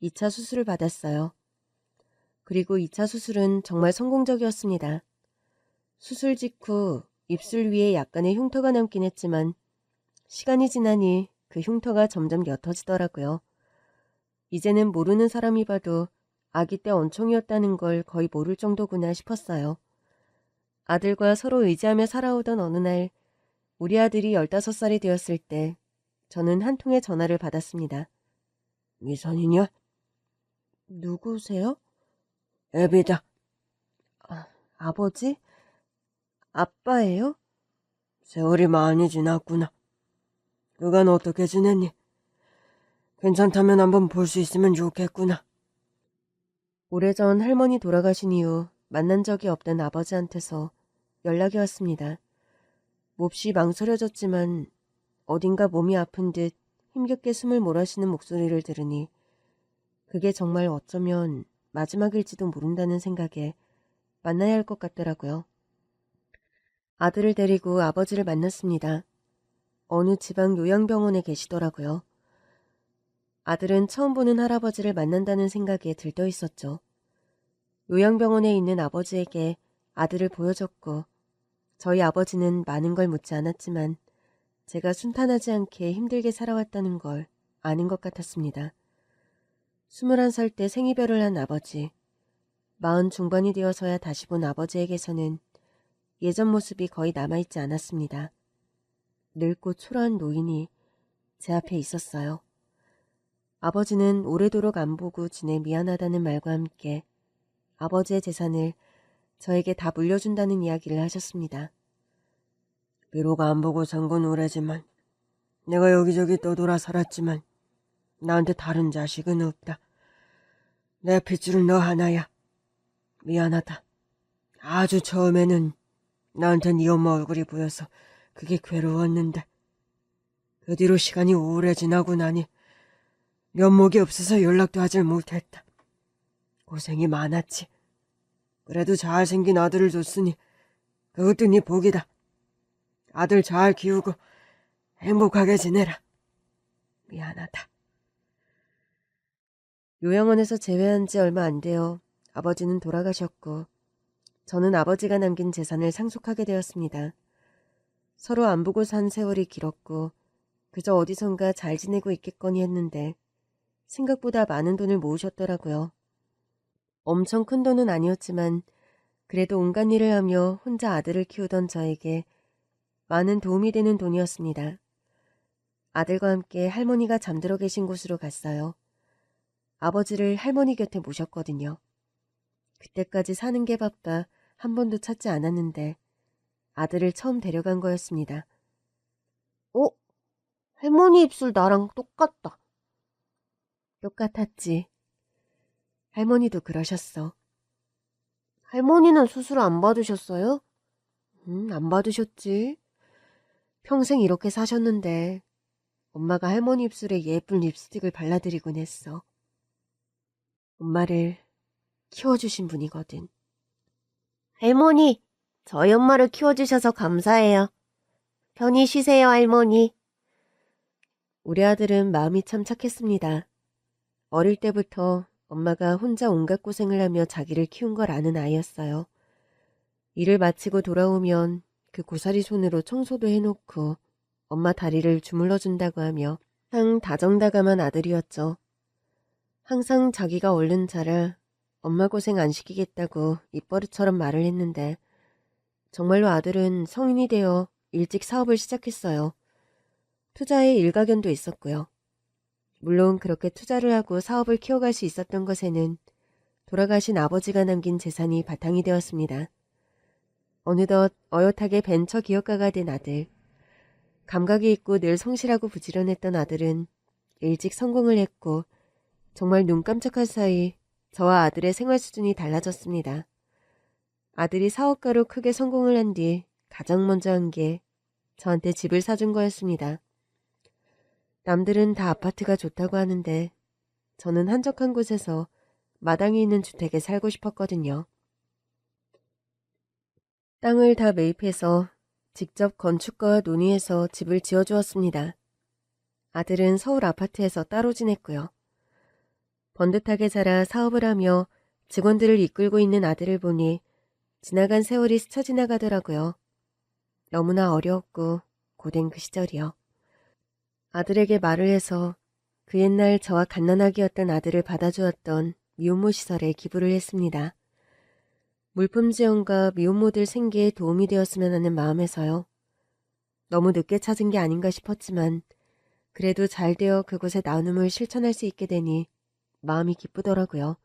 2차 수술을 받았어요. 그리고 2차 수술은 정말 성공적이었습니다. 수술 직후 입술 위에 약간의 흉터가 남긴 했지만 시간이 지나니 그 흉터가 점점 옅어지더라고요. 이제는 모르는 사람이 봐도 아기 때 언총이었다는 걸 거의 모를 정도구나 싶었어요. 아들과 서로 의지하며 살아오던 어느 날 우리 아들이 15살이 되었을 때 저는 한 통의 전화를 받았습니다. 미선이냐? 누구세요? 애비다. 아버지? 아빠예요? 세월이 많이 지났구나. 그간 어떻게 지냈니? 괜찮다면 한번 볼 수 있으면 좋겠구나. 오래전 할머니 돌아가신 이후 만난 적이 없던 아버지한테서 연락이 왔습니다. 몹시 망설여졌지만 어딘가 몸이 아픈 듯 힘겹게 숨을 몰아쉬는 목소리를 들으니 그게 정말 어쩌면 마지막일지도 모른다는 생각에 만나야 할 것 같더라고요. 아들을 데리고 아버지를 만났습니다. 어느 지방 요양병원에 계시더라고요. 아들은 처음 보는 할아버지를 만난다는 생각에 들떠 있었죠. 요양병원에 있는 아버지에게 아들을 보여줬고 저희 아버지는 많은 걸 묻지 않았지만 제가 순탄하지 않게 힘들게 살아왔다는 걸 아는 것 같았습니다. 21살 때 생이별을 한 아버지, 40 중반이 되어서야 다시 본 아버지에게서는 예전 모습이 거의 남아있지 않았습니다. 늙고 초라한 노인이 제 앞에 있었어요. 아버지는 오래도록 안 보고 지내 미안하다는 말과 함께 아버지의 재산을 저에게 다 물려준다는 이야기를 하셨습니다. 비록 안 보고 산 건 오래지만 내가 여기저기 떠돌아 살았지만 나한테 다른 자식은 없다. 내 핏줄은 너 하나야. 미안하다. 아주 처음에는 나한테 네 엄마 얼굴이 보여서 그게 괴로웠는데 그 뒤로 시간이 오래 지나고 나니 면목이 없어서 연락도 하질 못했다. 고생이 많았지. 그래도 잘생긴 아들을 줬으니 그것도 네 복이다. 아들 잘 키우고 행복하게 지내라. 미안하다. 요양원에서 재회한 지 얼마 안 되어 아버지는 돌아가셨고 저는 아버지가 남긴 재산을 상속하게 되었습니다. 서로 안 보고 산 세월이 길었고 그저 어디선가 잘 지내고 있겠거니 했는데 생각보다 많은 돈을 모으셨더라고요. 엄청 큰 돈은 아니었지만 그래도 온갖 일을 하며 혼자 아들을 키우던 저에게 많은 도움이 되는 돈이었습니다. 아들과 함께 할머니가 잠들어 계신 곳으로 갔어요. 아버지를 할머니 곁에 모셨거든요. 그때까지 사는 게 바빠 한 번도 찾지 않았는데 아들을 처음 데려간 거였습니다. 할머니 입술 나랑 똑같다. 똑같았지. 할머니도 그러셨어. 할머니는 수술 안 받으셨어요? 안 받으셨지. 평생 이렇게 사셨는데 엄마가 할머니 입술에 예쁜 립스틱을 발라드리곤 했어. 엄마를 키워주신 분이거든. 할머니, 저희 엄마를 키워주셔서 감사해요. 편히 쉬세요, 할머니. 우리 아들은 마음이 참 착했습니다. 어릴 때부터 엄마가 혼자 온갖 고생을 하며 자기를 키운 걸 아는 아이였어요. 일을 마치고 돌아오면 그 고사리 손으로 청소도 해놓고 엄마 다리를 주물러준다고 하며 항상 다정다감한 아들이었죠. 항상 자기가 얼른 자라 엄마 고생 안 시키겠다고 입버릇처럼 말을 했는데 정말로 아들은 성인이 되어 일찍 사업을 시작했어요. 투자에 일가견도 있었고요. 물론 그렇게 투자를 하고 사업을 키워갈 수 있었던 것에는 돌아가신 아버지가 남긴 재산이 바탕이 되었습니다. 어느덧 어엿하게 벤처 기업가가 된 아들. 감각이 있고 늘 성실하고 부지런했던 아들은 일찍 성공을 했고 정말 눈 깜짝할 사이 저와 아들의 생활 수준이 달라졌습니다. 아들이 사업가로 크게 성공을 한 뒤 가장 먼저 한 게 저한테 집을 사준 거였습니다. 남들은 다 아파트가 좋다고 하는데 저는 한적한 곳에서 마당이 있는 주택에 살고 싶었거든요. 땅을 다 매입해서 직접 건축가와 논의해서 집을 지어주었습니다. 아들은 서울 아파트에서 따로 지냈고요. 번듯하게 자라 사업을 하며 직원들을 이끌고 있는 아들을 보니 지나간 세월이 스쳐 지나가더라고요. 너무나 어려웠고 고된 그 시절이요. 아들에게 말을 해서 그 옛날 저와 갓난아기였던 아들을 받아주었던 미혼모 시설에 기부를 했습니다. 물품 지원과 미혼모들 생계에 도움이 되었으면 하는 마음에서요. 너무 늦게 찾은 게 아닌가 싶었지만 그래도 잘 되어 그곳의 나눔을 실천할 수 있게 되니 마음이 기쁘더라고요.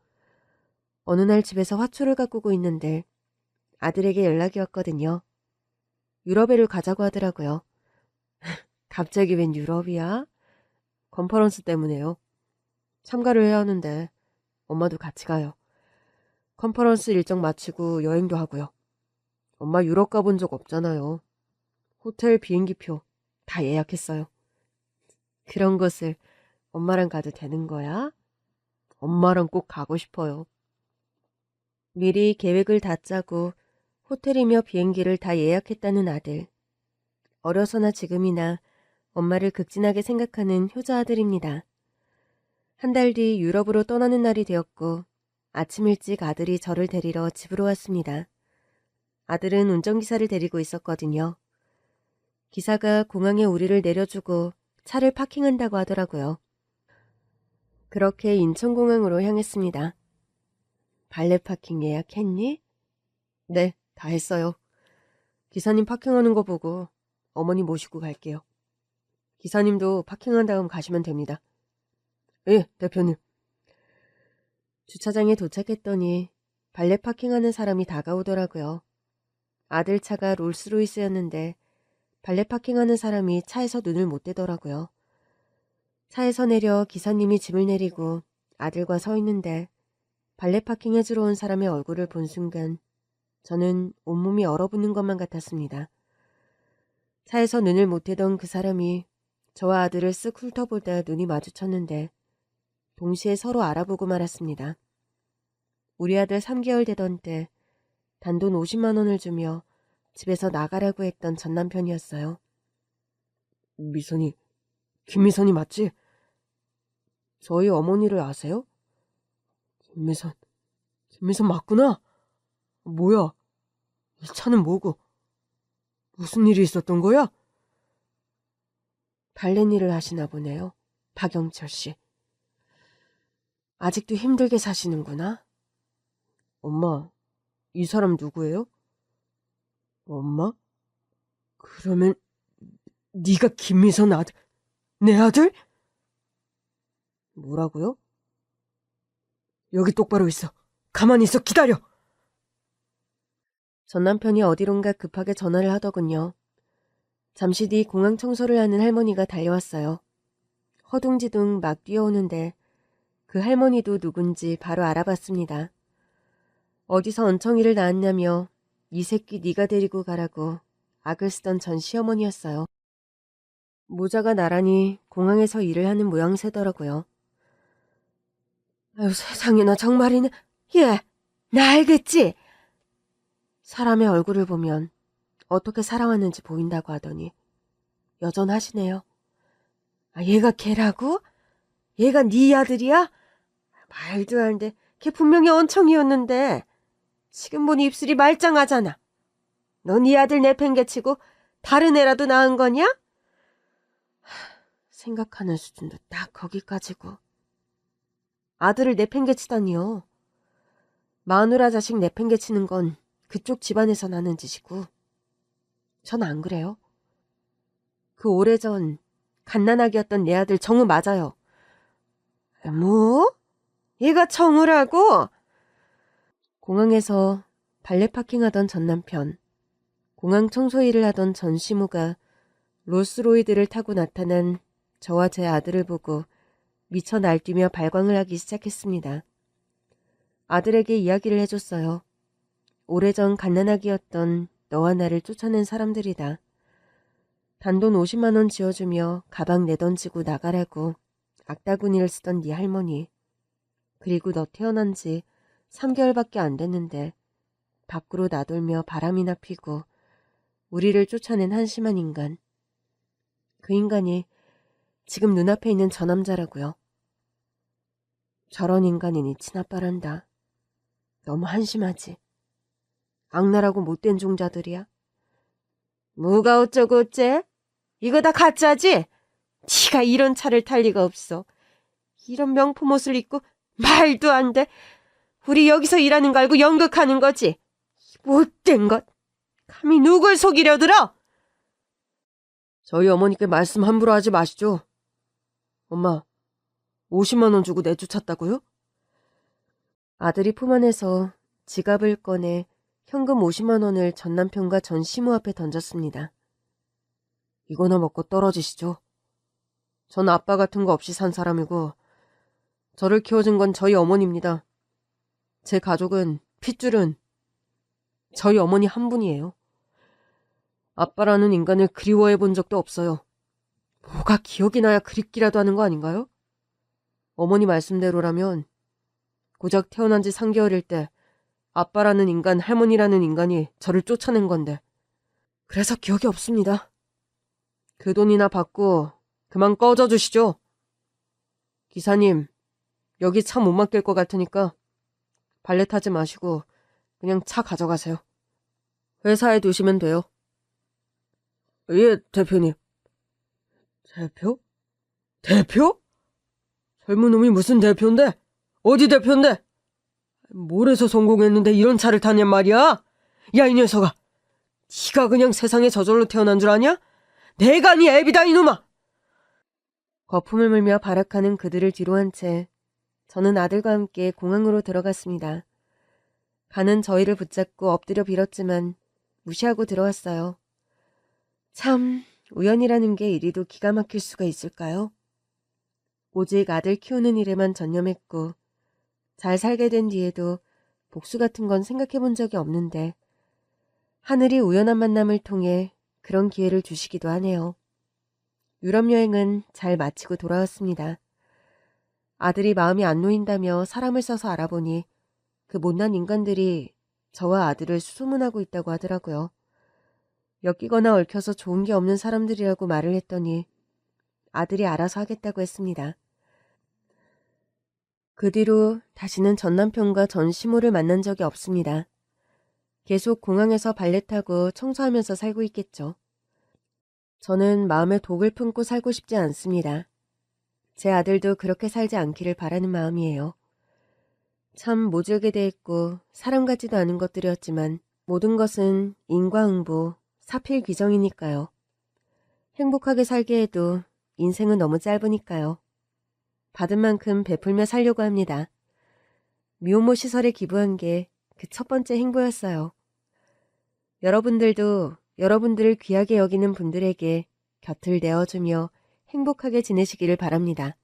어느 날 집에서 화초를 가꾸고 있는데 아들에게 연락이 왔거든요. 유럽에를 가자고 하더라고요. 갑자기 웬 유럽이야? 컨퍼런스 때문에요. 참가를 해야 하는데 엄마도 같이 가요. 컨퍼런스 일정 마치고 여행도 하고요. 엄마 유럽 가본 적 없잖아요. 호텔 비행기표 다 예약했어요. 그런 곳을 엄마랑 가도 되는 거야? 엄마랑 꼭 가고 싶어요. 미리 계획을 다 짜고 호텔이며 비행기를 다 예약했다는 아들. 어려서나 지금이나 엄마를 극진하게 생각하는 효자 아들입니다. 한 달 뒤 유럽으로 떠나는 날이 되었고 아침 일찍 아들이 저를 데리러 집으로 왔습니다. 아들은 운전기사를 데리고 있었거든요. 기사가 공항에 우리를 내려주고 차를 파킹한다고 하더라고요. 그렇게 인천공항으로 향했습니다. 발렛 파킹 예약했니? 네, 다 했어요. 기사님 파킹하는 거 보고 어머니 모시고 갈게요. 기사님도 파킹한 다음 가시면 됩니다. 예, 대표님. 주차장에 도착했더니 발렛 파킹하는 사람이 다가오더라고요. 아들 차가 롤스로이스였는데 발렛 파킹하는 사람이 차에서 눈을 못 떼더라고요. 차에서 내려 기사님이 짐을 내리고 아들과 서 있는데 발렛 파킹해주러 온 사람의 얼굴을 본 순간 저는 온몸이 얼어붙는 것만 같았습니다. 차에서 눈을 못 떼던 그 사람이 저와 아들을 쓱 훑어보다 눈이 마주쳤는데 동시에 서로 알아보고 말았습니다. 우리 아들 3개월 되던 때 단돈 50만 원을 주며 집에서 나가라고 했던 전 남편이었어요. 미선이, 김미선이 맞지? 저희 어머니를 아세요? 김미선 맞구나. 뭐야? 이 차는 뭐고? 무슨 일이 있었던 거야? 발렛 일을 하시나 보네요. 박영철 씨. 아직도 힘들게 사시는구나. 엄마, 이 사람 누구예요? 엄마? 그러면 네가 김미선 아들, 내 아들? 뭐라고요? 여기 똑바로 있어. 가만히 있어. 기다려. 전 남편이 어디론가 급하게 전화를 하더군요. 잠시 뒤 공항 청소를 하는 할머니가 달려왔어요. 허둥지둥 막 뛰어오는데 그 할머니도 누군지 바로 알아봤습니다. 어디서 얹청이를 낳았냐며 이 새끼 네가 데리고 가라고 악을 쓰던 전 시어머니였어요. 모자가 나란히 공항에서 일을 하는 모양새더라고요. 아유 세상에나 정말이네. 얘, 나 알겠지? 사람의 얼굴을 보면 어떻게 살아왔는지 보인다고 하더니 여전하시네요. 아, 얘가 걔라고? 얘가 네 아들이야? 말도 안 돼. 걔 분명히 언청이었는데 지금 보니 입술이 말짱하잖아. 너 네 아들 내팽개치고 다른 애라도 낳은 거냐? 생각하는 수준도 딱 거기까지고. 아들을 내팽개치다니요. 마누라 자식 내팽개치는 건 그쪽 집안에서 나는 짓이고 전 안 그래요. 그 오래전 갓난아기였던 내 아들 정우 맞아요. 뭐? 얘가 정우라고? 공항에서 발레 파킹하던 전 남편, 공항 청소 일을 하던 전 시무가 롤스로이드를 타고 나타난 저와 제 아들을 보고 미쳐 날뛰며 발광을 하기 시작했습니다. 아들에게 이야기를 해줬어요. 오래전 갓난아기였던 너와 나를 쫓아낸 사람들이다. 단돈 50만 원 지어주며 가방 내던지고 나가라고 악다구니를 쓰던 네 할머니. 그리고 너 태어난 지 3개월밖에 안 됐는데 밖으로 나돌며 바람이나 피고 우리를 쫓아낸 한심한 인간. 그 인간이 지금 눈앞에 있는 저 남자라고요. 저런 인간이니 친아빠란다. 너무 한심하지. 악랄하고 못된 종자들이야. 뭐가 어쩌고 어째? 이거 다 가짜지? 네가 이런 차를 탈 리가 없어. 이런 명품 옷을 입고 말도 안 돼. 우리 여기서 일하는 거 알고 연극하는 거지. 못된 것. 감히 누굴 속이려 들어? 저희 어머니께 말씀 함부로 하지 마시죠. 엄마, 50만 원 주고 내쫓았다고요? 아들이 품 안에서 지갑을 꺼내 현금 50만 원을 전 남편과 전 시무 앞에 던졌습니다. 이거나 먹고 떨어지시죠. 전 아빠 같은 거 없이 산 사람이고 저를 키워준 건 저희 어머니입니다. 제 가족은 핏줄은 저희 어머니 한 분이에요. 아빠라는 인간을 그리워해 본 적도 없어요. 뭐가 기억이 나야 그립기라도 하는 거 아닌가요? 어머니 말씀대로라면 고작 태어난 지 3개월일 때 아빠라는 인간, 할머니라는 인간이 저를 쫓아낸 건데 그래서 기억이 없습니다. 그 돈이나 받고 그만 꺼져 주시죠. 기사님, 여기 차 못 맡길 것 같으니까 발레 타지 마시고 그냥 차 가져가세요. 회사에 두시면 돼요. 예, 대표님. 대표? 대표? 젊은 놈이 무슨 대표인데? 어디 대표인데? 뭘 해서 성공했는데 이런 차를 타냔 말이야? 야, 이 녀석아. 네가 그냥 세상에 저절로 태어난 줄 아냐? 내가 네 애비다, 이놈아! 거품을 물며 발악하는 그들을 뒤로 한 채 저는 아들과 함께 공항으로 들어갔습니다. 가는 저희를 붙잡고 엎드려 빌었지만 무시하고 들어왔어요. 참, 우연이라는 게 이리도 기가 막힐 수가 있을까요? 오직 아들 키우는 일에만 전념했고 잘 살게 된 뒤에도 복수 같은 건 생각해 본 적이 없는데 하늘이 우연한 만남을 통해 그런 기회를 주시기도 하네요. 유럽 여행은 잘 마치고 돌아왔습니다. 아들이 마음이 안 놓인다며 사람을 써서 알아보니 그 못난 인간들이 저와 아들을 수소문하고 있다고 하더라고요. 엮이거나 얽혀서 좋은 게 없는 사람들이라고 말을 했더니 아들이 알아서 하겠다고 했습니다. 그 뒤로 다시는 전 남편과 전 시모를 만난 적이 없습니다. 계속 공항에서 발레 타고 청소하면서 살고 있겠죠. 저는 마음에 독을 품고 살고 싶지 않습니다. 제 아들도 그렇게 살지 않기를 바라는 마음이에요. 참 모질게 대했고 사람 같지도 않은 것들이었지만 모든 것은 인과응보, 사필귀정이니까요. 행복하게 살게 해도 인생은 너무 짧으니까요. 받은 만큼 베풀며 살려고 합니다. 미혼모 시설에 기부한 게 그 첫 번째 행보였어요. 여러분들도 여러분들을 귀하게 여기는 분들에게 곁을 내어주며 행복하게 지내시기를 바랍니다.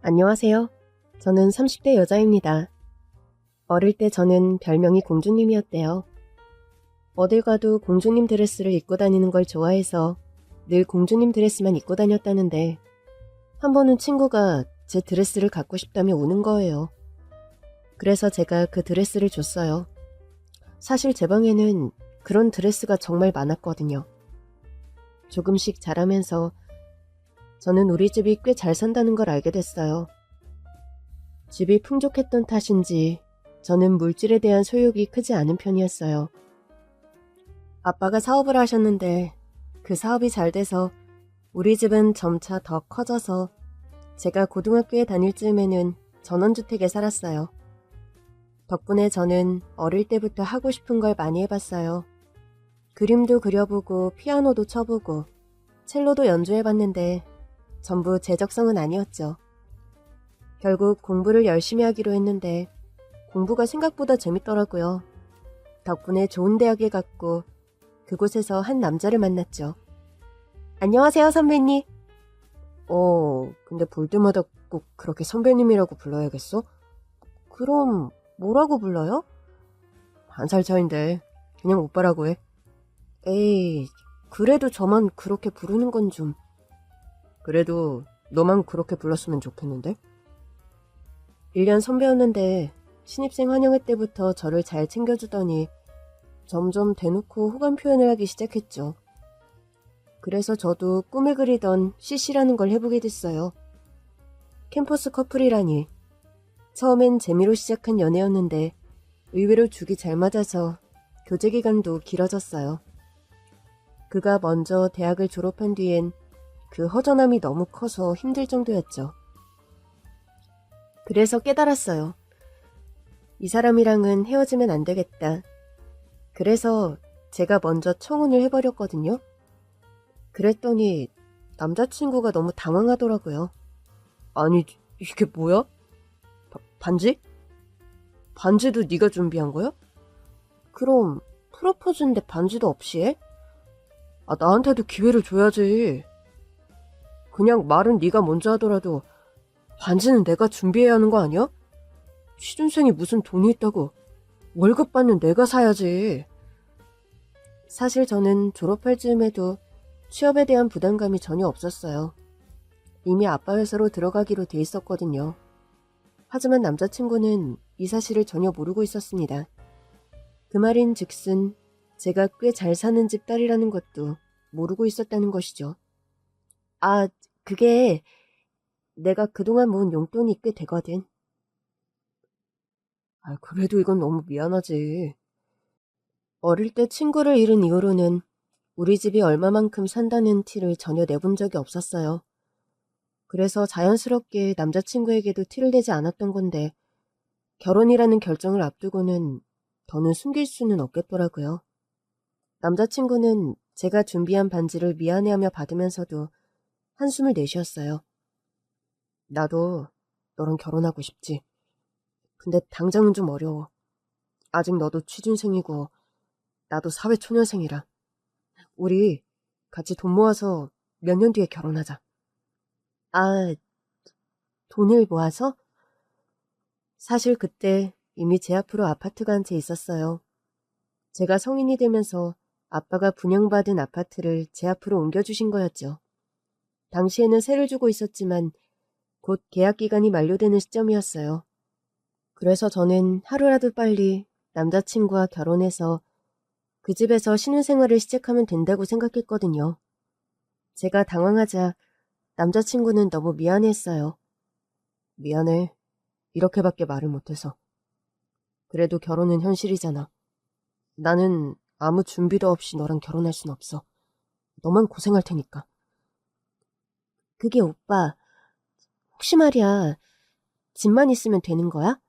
안녕하세요. 저는 30대 여자입니다. 어릴 때 저는 별명이 공주님이었대요. 어딜 가도 공주님 드레스를 입고 다니는 걸 좋아해서 늘 공주님 드레스만 입고 다녔다는데 한 번은 친구가 제 드레스를 갖고 싶다며 우는 거예요. 그래서 제가 그 드레스를 줬어요. 사실 제 방에는 그런 드레스가 정말 많았거든요. 조금씩 자라면서 저는 우리 집이 꽤 잘 산다는 걸 알게 됐어요. 집이 풍족했던 탓인지 저는 물질에 대한 소욕이 크지 않은 편이었어요. 아빠가 사업을 하셨는데 그 사업이 잘 돼서 우리 집은 점차 더 커져서 제가 고등학교에 다닐 즈음에는 전원주택에 살았어요. 덕분에 저는 어릴 때부터 하고 싶은 걸 많이 해봤어요. 그림도 그려보고 피아노도 쳐보고 첼로도 연주해봤는데 전부 제 적성은 아니었죠. 결국 공부를 열심히 하기로 했는데 공부가 생각보다 재밌더라고요. 덕분에 좋은 대학에 갔고 그곳에서 한 남자를 만났죠. 안녕하세요, 선배님. 근데 볼 때마다 꼭 그렇게 선배님이라고 불러야겠어? 그럼 뭐라고 불러요? 1살 차인데 그냥 오빠라고 해. 에이, 그래도 저만 그렇게 부르는 건 좀. 그래도 너만 그렇게 불렀으면 좋겠는데? 1년 선배였는데 신입생 환영회 때부터 저를 잘 챙겨주더니 점점 대놓고 호감 표현을 하기 시작했죠. 그래서 저도 꿈에 그리던 CC라는 걸 해보게 됐어요. 캠퍼스 커플이라니. 처음엔 재미로 시작한 연애였는데 의외로 죽이 잘 맞아서 교제 기간도 길어졌어요. 그가 먼저 대학을 졸업한 뒤엔 그 허전함이 너무 커서 힘들 정도였죠. 그래서 깨달았어요. 이 사람이랑은 헤어지면 안 되겠다. 그래서 제가 먼저 청혼을 해버렸거든요. 그랬더니 남자친구가 너무 당황하더라고요. 아니, 이게 뭐야? 반지? 반지도 네가 준비한 거야? 그럼 프로포즈인데 반지도 없이 해? 나한테도 기회를 줘야지. 그냥 말은 네가 먼저 하더라도 반지는 내가 준비해야 하는 거 아니야? 취준생이 무슨 돈이 있다고. 월급 받는 내가 사야지. 사실 저는 졸업할 즈음에도 취업에 대한 부담감이 전혀 없었어요. 이미 아빠 회사로 들어가기로 돼 있었거든요. 하지만 남자친구는 이 사실을 전혀 모르고 있었습니다. 그 말인 즉슨 제가 꽤 잘 사는 집 딸이라는 것도 모르고 있었다는 것이죠. 그게 내가 그동안 모은 용돈이 꽤 되거든. 그래도 이건 너무 미안하지. 어릴 때 친구를 잃은 이후로는 우리 집이 얼마만큼 산다는 티를 전혀 내본 적이 없었어요. 그래서 자연스럽게 남자친구에게도 티를 내지 않았던 건데 결혼이라는 결정을 앞두고는 더는 숨길 수는 없겠더라고요. 남자친구는 제가 준비한 반지를 미안해하며 받으면서도 한숨을 내쉬었어요. 나도 너랑 결혼하고 싶지. 근데 당장은 좀 어려워. 아직 너도 취준생이고 나도 사회초년생이라. 우리 같이 돈 모아서 몇 년 뒤에 결혼하자. 돈을 모아서? 사실 그때 이미 제 앞으로 아파트가 한 채 있었어요. 제가 성인이 되면서 아빠가 분양받은 아파트를 제 앞으로 옮겨주신 거였죠. 당시에는 세를 주고 있었지만 곧 계약 기간이 만료되는 시점이었어요. 그래서 저는 하루라도 빨리 남자친구와 결혼해서 그 집에서 신혼생활을 시작하면 된다고 생각했거든요. 제가 당황하자 남자친구는 너무 미안했어요. 미안해. 이렇게밖에 말을 못해서. 그래도 결혼은 현실이잖아. 나는 아무 준비도 없이 너랑 결혼할 순 없어. 너만 고생할 테니까. 그게 오빠, 혹시 말이야, 집만 있으면 되는 거야?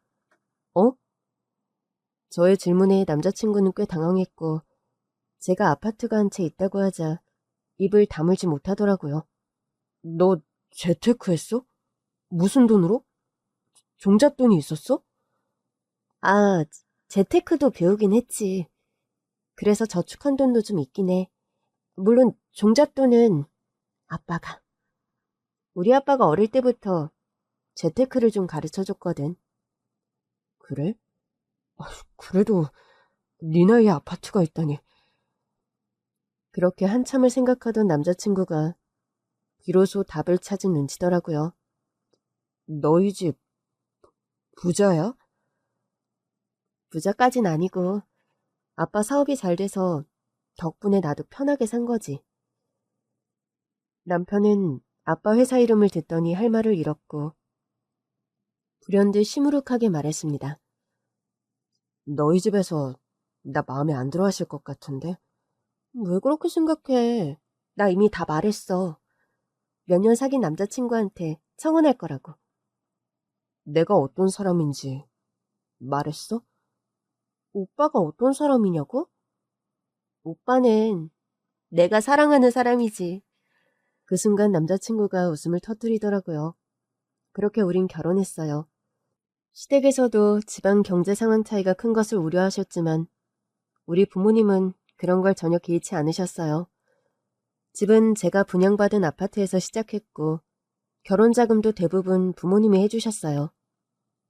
저의 질문에 남자친구는 꽤 당황했고 제가 아파트가 한 채 있다고 하자 입을 다물지 못하더라고요. 너 재테크했어? 무슨 돈으로? 종잣돈이 있었어? 재테크도 배우긴 했지. 그래서 저축한 돈도 좀 있긴 해. 물론 종잣돈은 아빠가. 우리 아빠가 어릴 때부터 재테크를 좀 가르쳐줬거든. 그래? 그래도 네 나이에 아파트가 있다니. 그렇게 한참을 생각하던 남자친구가 비로소 답을 찾은 눈치더라고요. 너희 집 부자야? 부자까진 아니고 아빠 사업이 잘 돼서 덕분에 나도 편하게 산 거지. 남편은 아빠 회사 이름을 듣더니 할 말을 잃었고 불현듯 시무룩하게 말했습니다. 너희 집에서 나 마음에 안 들어 하실 것 같은데? 왜 그렇게 생각해? 나 이미 다 말했어. 몇 년 사귄 남자친구한테 청혼할 거라고. 내가 어떤 사람인지 말했어? 오빠가 어떤 사람이냐고? 오빠는 내가 사랑하는 사람이지. 그 순간 남자친구가 웃음을 터뜨리더라고요. 그렇게 우린 결혼했어요. 시댁에서도 집안 경제 상황 차이가 큰 것을 우려하셨지만 우리 부모님은 그런 걸 전혀 개의치 않으셨어요. 집은 제가 분양받은 아파트에서 시작했고 결혼 자금도 대부분 부모님이 해주셨어요.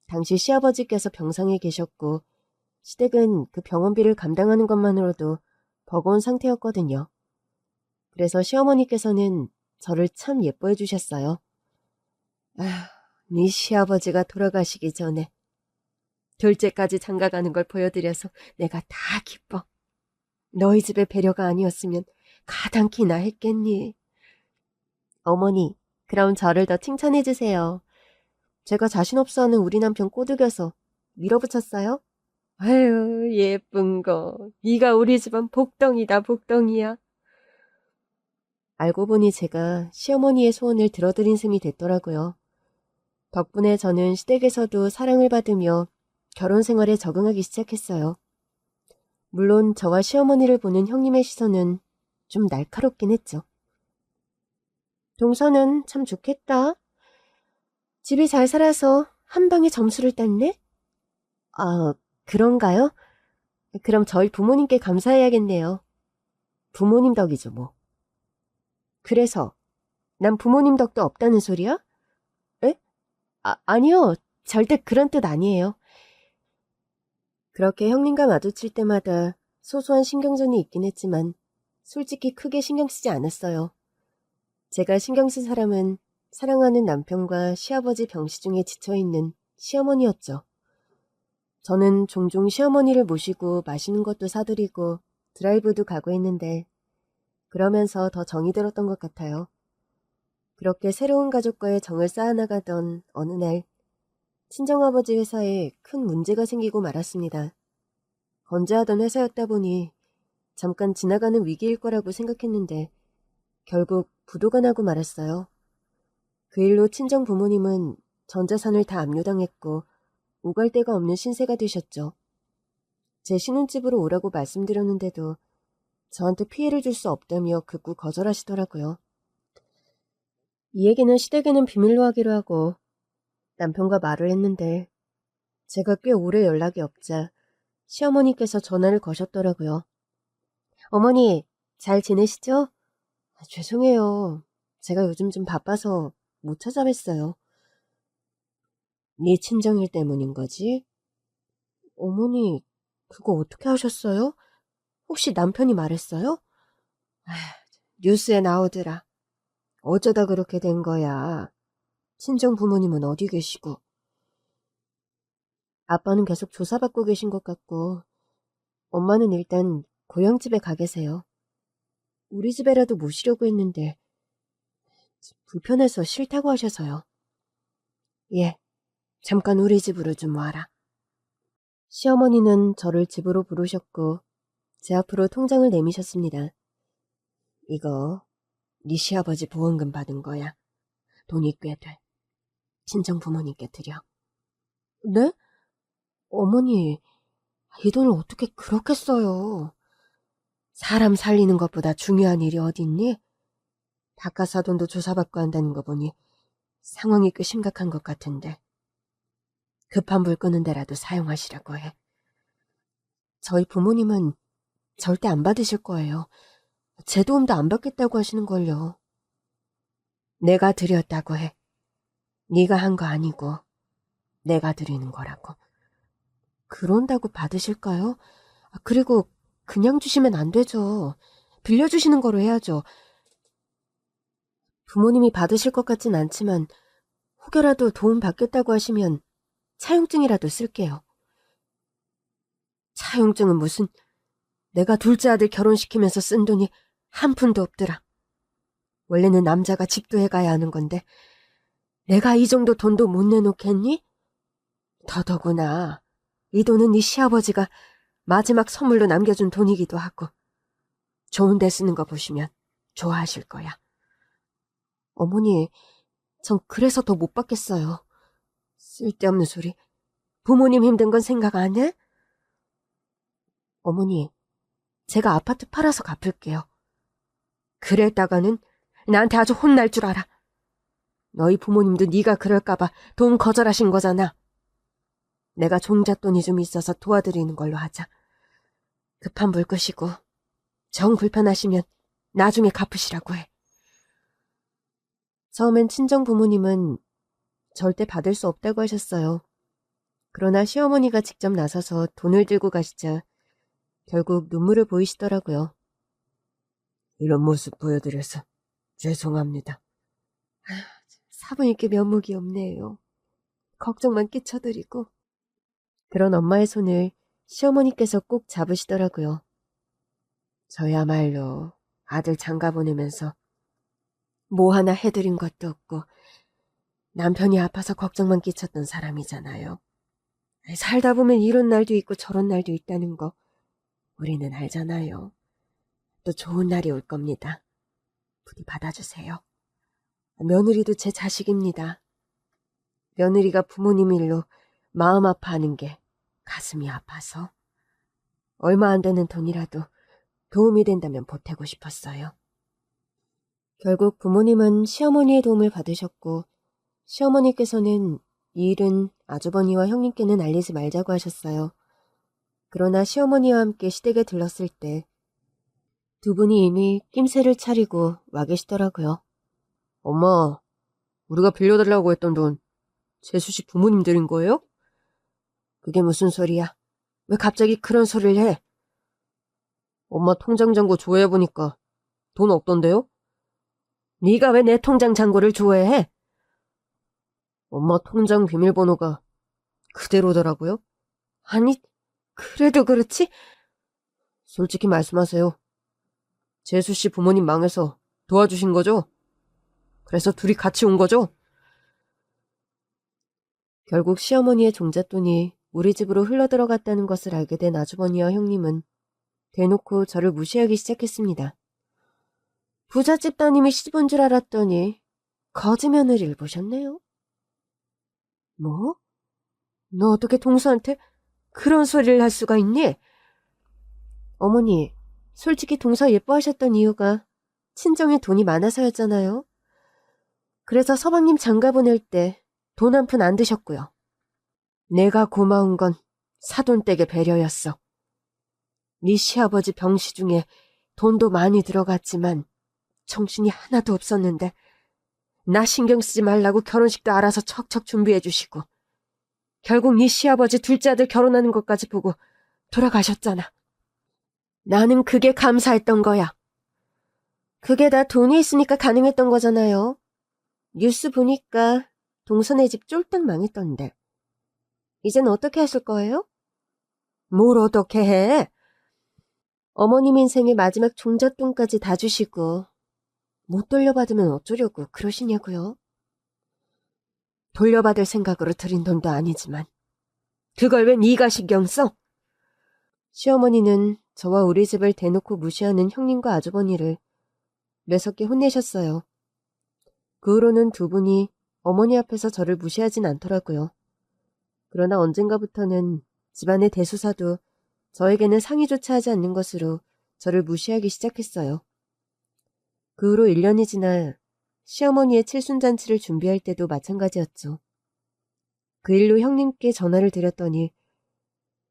당시 시아버지께서 병상에 계셨고 시댁은 그 병원비를 감당하는 것만으로도 버거운 상태였거든요. 그래서 시어머니께서는 저를 참 예뻐해 주셨어요. 아휴, 네 시아버지가 돌아가시기 전에 둘째까지 장가가는 걸 보여드려서 내가 다 기뻐. 너희 집의 배려가 아니었으면 가당키나 했겠니? 어머니, 그럼 저를 더 칭찬해 주세요. 제가 자신 없어하는 우리 남편 꼬드겨서 밀어붙였어요? 아유, 예쁜 거. 네가 우리 집안 복덩이다, 복덩이야. 알고 보니 제가 시어머니의 소원을 들어드린 셈이 됐더라고요. 덕분에 저는 시댁에서도 사랑을 받으며 결혼 생활에 적응하기 시작했어요. 물론 저와 시어머니를 보는 형님의 시선은 좀 날카롭긴 했죠. 동서는 참 좋겠다. 집이 잘 살아서 한 방에 점수를 땄네? 아, 그런가요? 그럼 저희 부모님께 감사해야겠네요. 부모님 덕이죠, 뭐. 그래서 난 부모님 덕도 없다는 소리야? 에? 아니요. 절대 그런 뜻 아니에요. 그렇게 형님과 마주칠 때마다 소소한 신경전이 있긴 했지만 솔직히 크게 신경 쓰지 않았어요. 제가 신경 쓴 사람은 사랑하는 남편과 시아버지 병시중에 지쳐있는 시어머니였죠. 저는 종종 시어머니를 모시고 맛있는 것도 사드리고 드라이브도 가고 했는데 그러면서 더 정이 들었던 것 같아요. 그렇게 새로운 가족과의 정을 쌓아나가던 어느 날 친정아버지 회사에 큰 문제가 생기고 말았습니다. 건재하던 회사였다 보니 잠깐 지나가는 위기일 거라고 생각했는데 결국 부도가 나고 말았어요. 그 일로 친정 부모님은 전 자산을 다 압류당했고 오갈 데가 없는 신세가 되셨죠. 제 신혼집으로 오라고 말씀드렸는데도 저한테 피해를 줄 수 없다며 극구 거절하시더라고요. 이 얘기는 시댁에는 비밀로 하기로 하고 남편과 말을 했는데 제가 꽤 오래 연락이 없자 시어머니께서 전화를 거셨더라고요. 어머니, 잘 지내시죠? 죄송해요. 제가 요즘 좀 바빠서 못 찾아뵀어요. 네 친정일 때문인 거지? 어머니, 그거 어떻게 하셨어요? 혹시 남편이 말했어요? 아, 뉴스에 나오더라. 어쩌다 그렇게 된 거야. 친정 부모님은 어디 계시고? 아빠는 계속 조사받고 계신 것 같고 엄마는 일단 고향집에 가 계세요. 우리 집에라도 모시려고 했는데 불편해서 싫다고 하셔서요. 예, 잠깐 우리 집으로 좀 와라. 시어머니는 저를 집으로 부르셨고 제 앞으로 통장을 내미셨습니다. 이거 네 시아버지 보험금 받은 거야. 돈이 꽤 돼. 친정 부모님께 드려. 네? 어머니, 이 돈을 어떻게 그렇게 써요? 사람 살리는 것보다 중요한 일이 어딨니? 바깥사돈도 조사받고 한다는 거 보니 상황이 꽤 심각한 것 같은데 급한 불 끄는 데라도 사용하시라고 해. 저희 부모님은 절대 안 받으실 거예요. 제 도움도 안 받겠다고 하시는걸요. 내가 드렸다고 해. 네가 한 거 아니고 내가 드리는 거라고. 그런다고 받으실까요? 그리고 그냥 주시면 안 되죠. 빌려주시는 거로 해야죠. 부모님이 받으실 것 같진 않지만 혹여라도 도움 받겠다고 하시면 차용증이라도 쓸게요. 차용증은 무슨, 내가 둘째 아들 결혼시키면서 쓴 돈이 한 푼도 없더라. 원래는 남자가 집도 해가야 하는 건데 내가 이 정도 돈도 못 내놓겠니? 더더구나 이 돈은 네 시아버지가 마지막 선물로 남겨준 돈이기도 하고 좋은 데 쓰는 거 보시면 좋아하실 거야. 어머니, 전 그래서 더 못 받겠어요. 쓸데없는 소리. 부모님 힘든 건 생각 안 해? 어머니, 제가 아파트 팔아서 갚을게요. 그랬다가는 나한테 아주 혼날 줄 알아. 너희 부모님도 네가 그럴까봐 돈 거절하신 거잖아. 내가 종잣돈이 좀 있어서 도와드리는 걸로 하자. 급한 불 끄시고 정 불편하시면 나중에 갚으시라고 해. 처음엔 친정 부모님은 절대 받을 수 없다고 하셨어요. 그러나 시어머니가 직접 나서서 돈을 들고 가시자 결국 눈물을 보이시더라고요. 이런 모습 보여드려서 죄송합니다. 사부님께 면목이 없네요. 걱정만 끼쳐드리고. 그런 엄마의 손을 시어머니께서 꼭 잡으시더라고요. 저야말로 아들 장가 보내면서 뭐 하나 해드린 것도 없고 남편이 아파서 걱정만 끼쳤던 사람이잖아요. 살다 보면 이런 날도 있고 저런 날도 있다는 거 우리는 알잖아요. 또 좋은 날이 올 겁니다. 부디 받아주세요. 며느리도 제 자식입니다. 며느리가 부모님 일로 마음 아파하는 게 가슴이 아파서 얼마 안 되는 돈이라도 도움이 된다면 보태고 싶었어요. 결국 부모님은 시어머니의 도움을 받으셨고 시어머니께서는 이 일은 아주버니와 형님께는 알리지 말자고 하셨어요. 그러나 시어머니와 함께 시댁에 들렀을 때 두 분이 이미 낌새를 차리고 와 계시더라고요. 엄마, 우리가 빌려달라고 했던 돈 재수씨 부모님 드린 거예요? 그게 무슨 소리야? 왜 갑자기 그런 소리를 해? 엄마 통장 잔고 조회해보니까 돈 없던데요? 네가 왜 내 통장 잔고를 조회해? 엄마 통장 비밀번호가 그대로더라고요. 아니, 그래도 그렇지? 솔직히 말씀하세요. 재수씨 부모님 망해서 도와주신 거죠? 그래서 둘이 같이 온 거죠? 결국 시어머니의 종잣돈이 우리 집으로 흘러들어갔다는 것을 알게 된 아주버니와 형님은 대놓고 저를 무시하기 시작했습니다. 부잣집 따님이 시집온 줄 알았더니 거지 며느리를 보셨네요. 뭐? 너 어떻게 동서한테 그런 소리를 할 수가 있니? 어머니, 솔직히 동서 예뻐하셨던 이유가 친정에 돈이 많아서였잖아요. 그래서 서방님 장가 보낼 때 돈 한 푼 안 드셨고요. 내가 고마운 건 사돈댁의 배려였어. 네 시아버지 병시 중에 돈도 많이 들어갔지만 정신이 하나도 없었는데 나 신경 쓰지 말라고 결혼식도 알아서 척척 준비해 주시고 결국 네 시아버지 둘째 아들 결혼하는 것까지 보고 돌아가셨잖아. 나는 그게 감사했던 거야. 그게 다 돈이 있으니까 가능했던 거잖아요. 뉴스 보니까 동서네 집 쫄딱 망했던데. 이젠 어떻게 하실 거예요? 뭘 어떻게 해? 어머님 인생의 마지막 종잣돈까지 다 주시고 못 돌려받으면 어쩌려고 그러시냐고요? 돌려받을 생각으로 드린 돈도 아니지만 그걸 왜 네가 신경 써? 시어머니는 저와 우리 집을 대놓고 무시하는 형님과 아주버니를 매섭게 혼내셨어요. 그 후로는 두 분이 어머니 앞에서 저를 무시하진 않더라고요. 그러나 언젠가부터는 집안의 대수사도 저에게는 상의조차 하지 않는 것으로 저를 무시하기 시작했어요. 그 후로 1년이 지나 시어머니의 칠순잔치를 준비할 때도 마찬가지였죠. 그 일로 형님께 전화를 드렸더니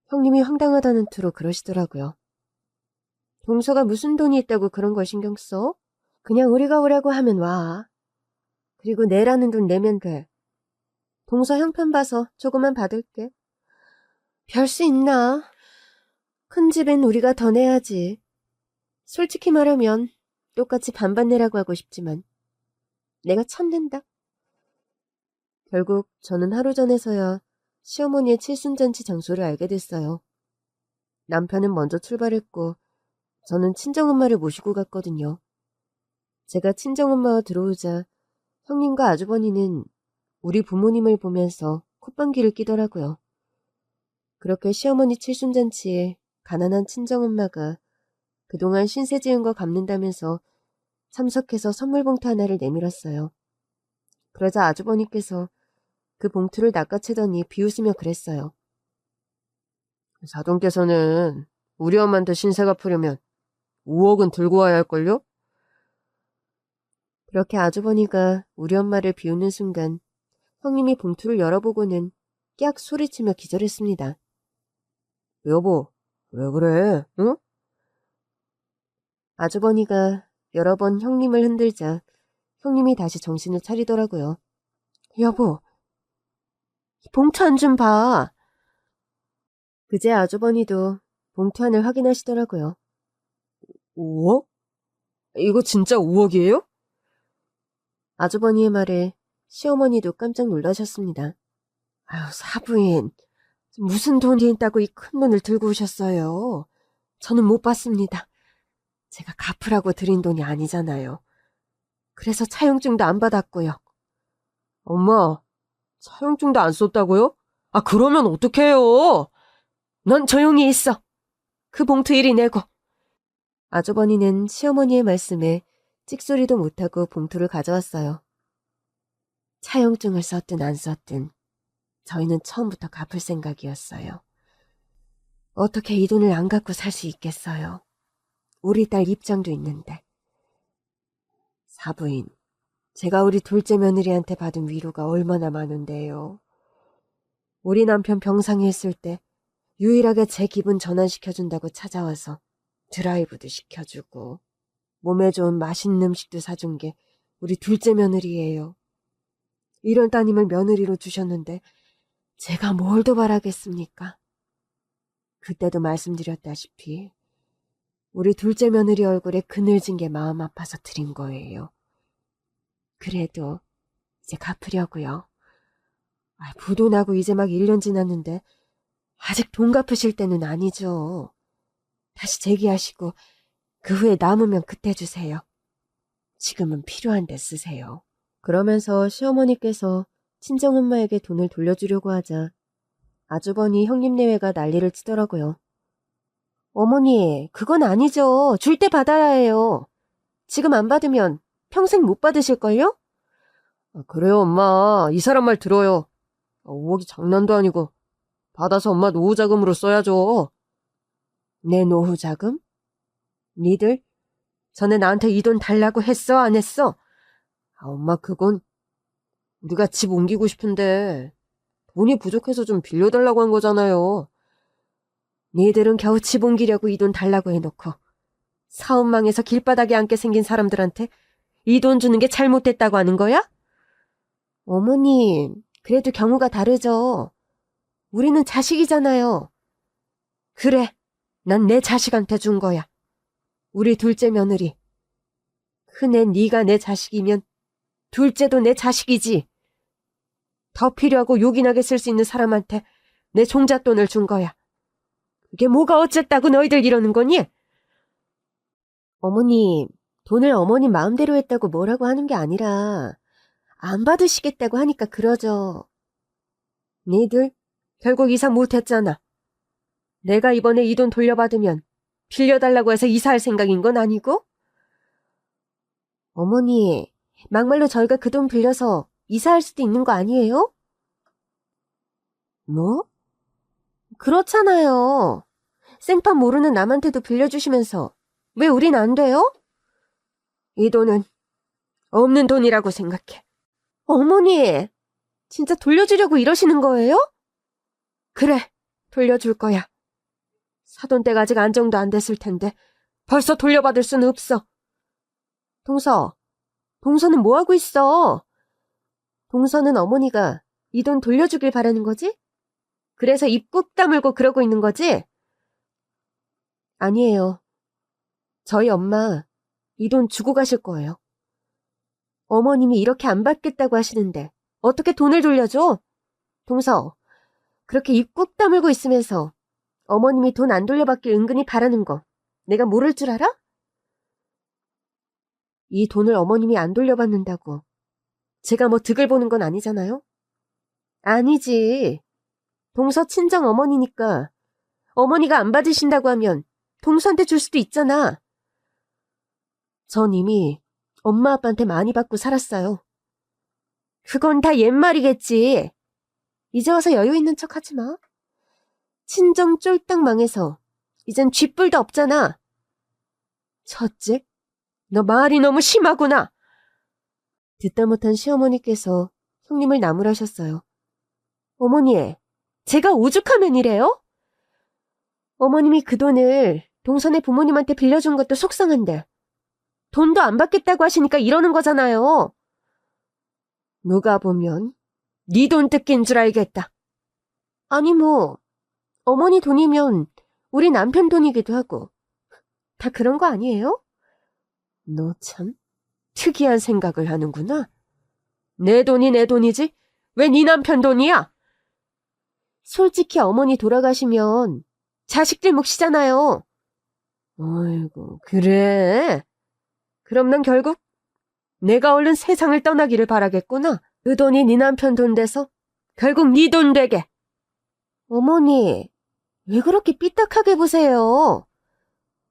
형님이 황당하다는 투로 그러시더라고요. 동서가 무슨 돈이 있다고 그런 걸 신경 써? 그냥 우리가 오라고 하면 와. 그리고 내라는 돈 내면 돼. 동서 형편 봐서 조금만 받을게. 별 수 있나? 큰 집엔 우리가 더 내야지. 솔직히 말하면 똑같이 반반 내라고 하고 싶지만 내가 참는다. 결국 저는 하루 전에서야 시어머니의 칠순잔치 장소를 알게 됐어요. 남편은 먼저 출발했고 저는 친정엄마를 모시고 갔거든요. 제가 친정엄마와 들어오자 형님과 아주버니는 우리 부모님을 보면서 콧방귀를 끼더라고요. 그렇게 시어머니 칠순잔치에 가난한 친정엄마가 그동안 신세 지은 거 갚는다면서 참석해서 선물 봉투 하나를 내밀었어요. 그러자 아주버니께서 그 봉투를 낚아채더니 비웃으며 그랬어요. 사돈께서는 우리 엄마한테 신세 갚으려면 5억은 들고 와야 할걸요? 그렇게 아주버니가 우리 엄마를 비웃는 순간 형님이 봉투를 열어보고는 깨악 소리치며 기절했습니다. 여보, 왜 그래? 응? 아주버니가 여러 번 형님을 흔들자 형님이 다시 정신을 차리더라고요. 여보, 이 봉투 안 좀 봐. 그제 아주버니도 봉투 안을 확인하시더라고요. 5억? 이거 진짜 5억이에요? 아주버니의 말에 시어머니도 깜짝 놀라셨습니다. 아유, 사부인, 무슨 돈이 있다고 이 큰 돈을 들고 오셨어요? 저는 못 받습니다. 제가 갚으라고 드린 돈이 아니잖아요. 그래서 차용증도 안 받았고요. 엄마, 차용증도 안 썼다고요? 아, 그러면 어떡해요? 넌 조용히 있어. 그 봉투 이리 내고. 아주버니는 시어머니의 말씀에 찍소리도 못하고 봉투를 가져왔어요. 차용증을 썼든 안 썼든 저희는 처음부터 갚을 생각이었어요. 어떻게 이 돈을 안 갖고 살 수 있겠어요? 우리 딸 입장도 있는데. 사부인, 제가 우리 둘째 며느리한테 받은 위로가 얼마나 많은데요. 우리 남편 병상에 있을 때 유일하게 제 기분 전환시켜준다고 찾아와서 드라이브도 시켜주고 몸에 좋은 맛있는 음식도 사준 게 우리 둘째 며느리예요. 이런 따님을 며느리로 주셨는데 제가 뭘 더 바라겠습니까? 그때도 말씀드렸다시피 우리 둘째 며느리 얼굴에 그늘진 게 마음 아파서 드린 거예요. 그래도 이제 갚으려고요. 부도 나고 이제 막 1년 지났는데 아직 돈 갚으실 때는 아니죠. 다시 재기하시고 그 후에 남으면 그때 주세요. 지금은 필요한데 쓰세요. 그러면서 시어머니께서 친정엄마에게 돈을 돌려주려고 하자 아주버니 형님 내외가 난리를 치더라고요. 어머니, 그건 아니죠. 줄 때 받아야 해요. 지금 안 받으면 평생 못 받으실걸요? 그래요, 엄마. 이 사람 말 들어요. 5억이 장난도 아니고 받아서 엄마 노후자금으로 써야죠. 내 노후자금? 니들? 전에 나한테 이 돈 달라고 했어, 안 했어? 엄마, 그건 우리가 집 옮기고 싶은데 돈이 부족해서 좀 빌려달라고 한 거잖아요. 니들은 겨우 집 옮기려고 이 돈 달라고 해놓고 사업망에서 길바닥에 앉게 생긴 사람들한테 이 돈 주는 게 잘못됐다고 하는 거야? 어머님, 그래도 경우가 다르죠. 우리는 자식이잖아요. 그래, 난 내 자식한테 준 거야. 우리 둘째 며느리. 큰애 네가 내 자식이면 둘째도 내 자식이지. 더 필요하고 요긴하게 쓸 수 있는 사람한테 내 종잣돈을 준 거야. 그게 뭐가 어쨌다고 너희들 이러는 거니? 어머님, 돈을 어머님 마음대로 했다고 뭐라고 하는 게 아니라 안 받으시겠다고 하니까 그러죠. 니들 결국 이사 못했잖아. 내가 이번에 이 돈 돌려받으면 빌려달라고 해서 이사할 생각인 건 아니고? 어머니, 막말로 저희가 그 돈 빌려서 이사할 수도 있는 거 아니에요? 뭐? 그렇잖아요. 생판 모르는 남한테도 빌려주시면서 왜 우린 안 돼요? 이 돈은 없는 돈이라고 생각해. 어머니, 진짜 돌려주려고 이러시는 거예요? 그래, 돌려줄 거야. 사돈댁 아직 안정도 안 됐을 텐데 벌써 돌려받을 수는 없어. 동서는 뭐 하고 있어? 동서는 어머니가 이 돈 돌려주길 바라는 거지? 그래서 입 꾹 다물고 그러고 있는 거지? 아니에요. 저희 엄마 이 돈 주고 가실 거예요. 어머님이 이렇게 안 받겠다고 하시는데 어떻게 돈을 돌려줘? 동서, 그렇게 입 꾹 다물고 있으면서 어머님이 돈 안 돌려받길 은근히 바라는 거 내가 모를 줄 알아? 이 돈을 어머님이 안 돌려받는다고 제가 뭐 득을 보는 건 아니잖아요? 아니지. 동서 친정 어머니니까 어머니가 안 받으신다고 하면 동서한테 줄 수도 있잖아. 전 이미 엄마 아빠한테 많이 받고 살았어요. 그건 다 옛말이겠지. 이제 와서 여유 있는 척 하지 마. 친정 쫄딱 망해서 이젠 쥐뿔도 없잖아. 첫째, 너 말이 너무 심하구나. 듣다 못한 시어머니께서 형님을 나무라셨어요. 어머니, 제가 오죽하면 이래요? 어머님이 그 돈을 동선의 부모님한테 빌려준 것도 속상한데 돈도 안 받겠다고 하시니까 이러는 거잖아요. 누가 보면 네 돈 뜯긴 줄 알겠다. 아니 뭐 어머니 돈이면 우리 남편 돈이기도 하고 다 그런 거 아니에요? 너 참 특이한 생각을 하는구나. 내 돈이 내 돈이지 왜 네 남편 돈이야? 솔직히 어머니 돌아가시면 자식들 몫이잖아요. 어이구, 그래? 그럼 넌 결국 내가 얼른 세상을 떠나기를 바라겠구나. 그 돈이 네 남편 돈 돼서 결국 네 돈 되게. 어머니, 왜 그렇게 삐딱하게 보세요?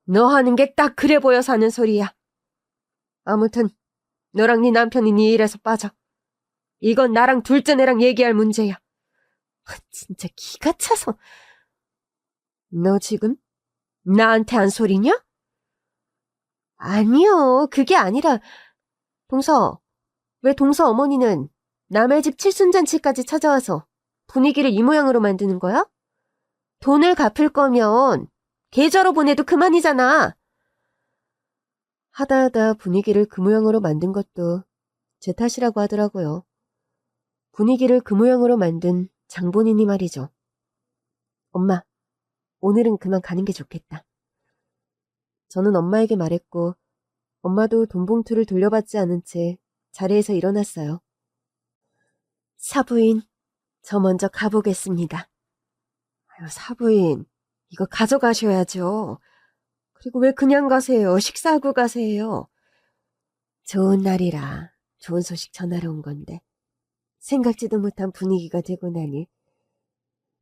너 하는 게 딱 그래 보여서 하는 소리야. 아무튼 너랑 네 남편이 네 일에서 빠져. 이건 나랑 둘째 애랑 얘기할 문제야. 진짜 기가 차서. 너 지금 나한테 한 소리냐? 아니요, 그게 아니라 왜 동서 어머니는 남의 집 칠순잔치까지 찾아와서 분위기를 이 모양으로 만드는 거야? 돈을 갚을 거면 계좌로 보내도 그만이잖아. 하다 분위기를 그 모양으로 만든 것도 제 탓이라고 하더라고요. 분위기를 그 모양으로 만든 장본인이 말이죠. 엄마, 오늘은 그만 가는 게 좋겠다. 저는 엄마에게 말했고 엄마도 돈 봉투를 돌려받지 않은 채 자리에서 일어났어요. 사부인, 저 먼저 가보겠습니다. 아유, 사부인, 이거 가져가셔야죠. 그리고 왜 그냥 가세요? 식사하고 가세요. 좋은 날이라 좋은 소식 전하러 온 건데 생각지도 못한 분위기가 되고 나니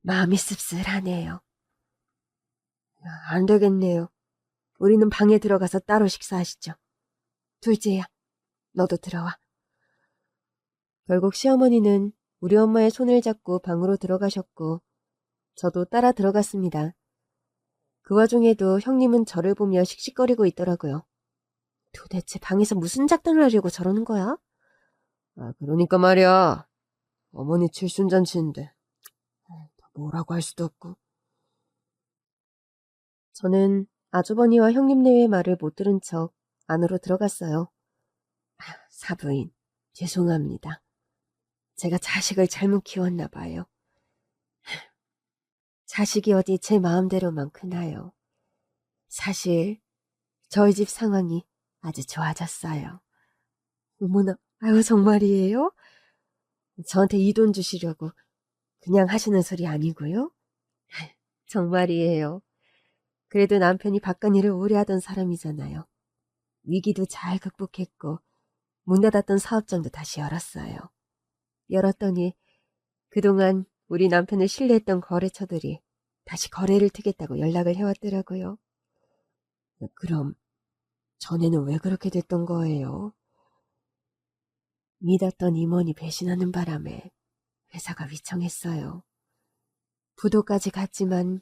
마음이 씁쓸하네요. 안 되겠네요. 우리는 방에 들어가서 따로 식사하시죠. 둘째야, 너도 들어와. 결국 시어머니는 우리 엄마의 손을 잡고 방으로 들어가셨고 저도 따라 들어갔습니다. 그 와중에도 형님은 저를 보며 씩씩거리고 있더라고요. 도대체 방에서 무슨 작전을 하려고 저러는 거야? 그러니까 말이야. 어머니 칠순잔치인데 뭐라고 할 수도 없고. 저는 아주버니와 형님네의 말을 못 들은 척 안으로 들어갔어요. 사부인, 죄송합니다. 제가 자식을 잘못 키웠나 봐요. 자식이 어디 제 마음대로만 크나요? 사실 저희 집 상황이 아주 좋아졌어요. 어머나, 아유 정말이에요? 저한테 이 돈 주시려고 그냥 하시는 소리 아니고요? 정말이에요. 그래도 남편이 바깥일을 오래 하던 사람이잖아요. 위기도 잘 극복했고 문 닫았던 사업장도 다시 열었어요. 열었더니 그동안 우리 남편을 신뢰했던 거래처들이 다시 거래를 트겠다고 연락을 해왔더라고요. 그럼 전에는 왜 그렇게 됐던 거예요? 믿었던 임원이 배신하는 바람에 회사가 위청했어요. 부도까지 갔지만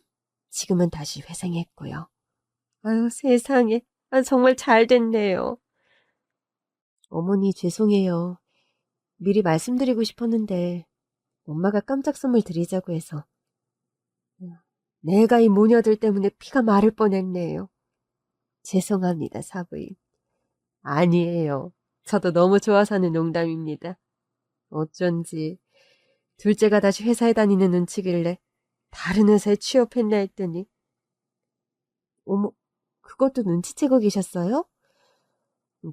지금은 다시 회생했고요. 아유 세상에, 정말 잘 됐네요. 어머니 죄송해요. 미리 말씀드리고 싶었는데 엄마가 깜짝 선물 드리자고 해서 내가 이 모녀들 때문에 피가 마를 뻔했네요. 죄송합니다, 사부인. 아니에요. 저도 너무 좋아서 하는 농담입니다. 어쩐지 둘째가 다시 회사에 다니는 눈치길래 다른 회사에 취업했나 했더니 어머, 그것도 눈치채고 계셨어요?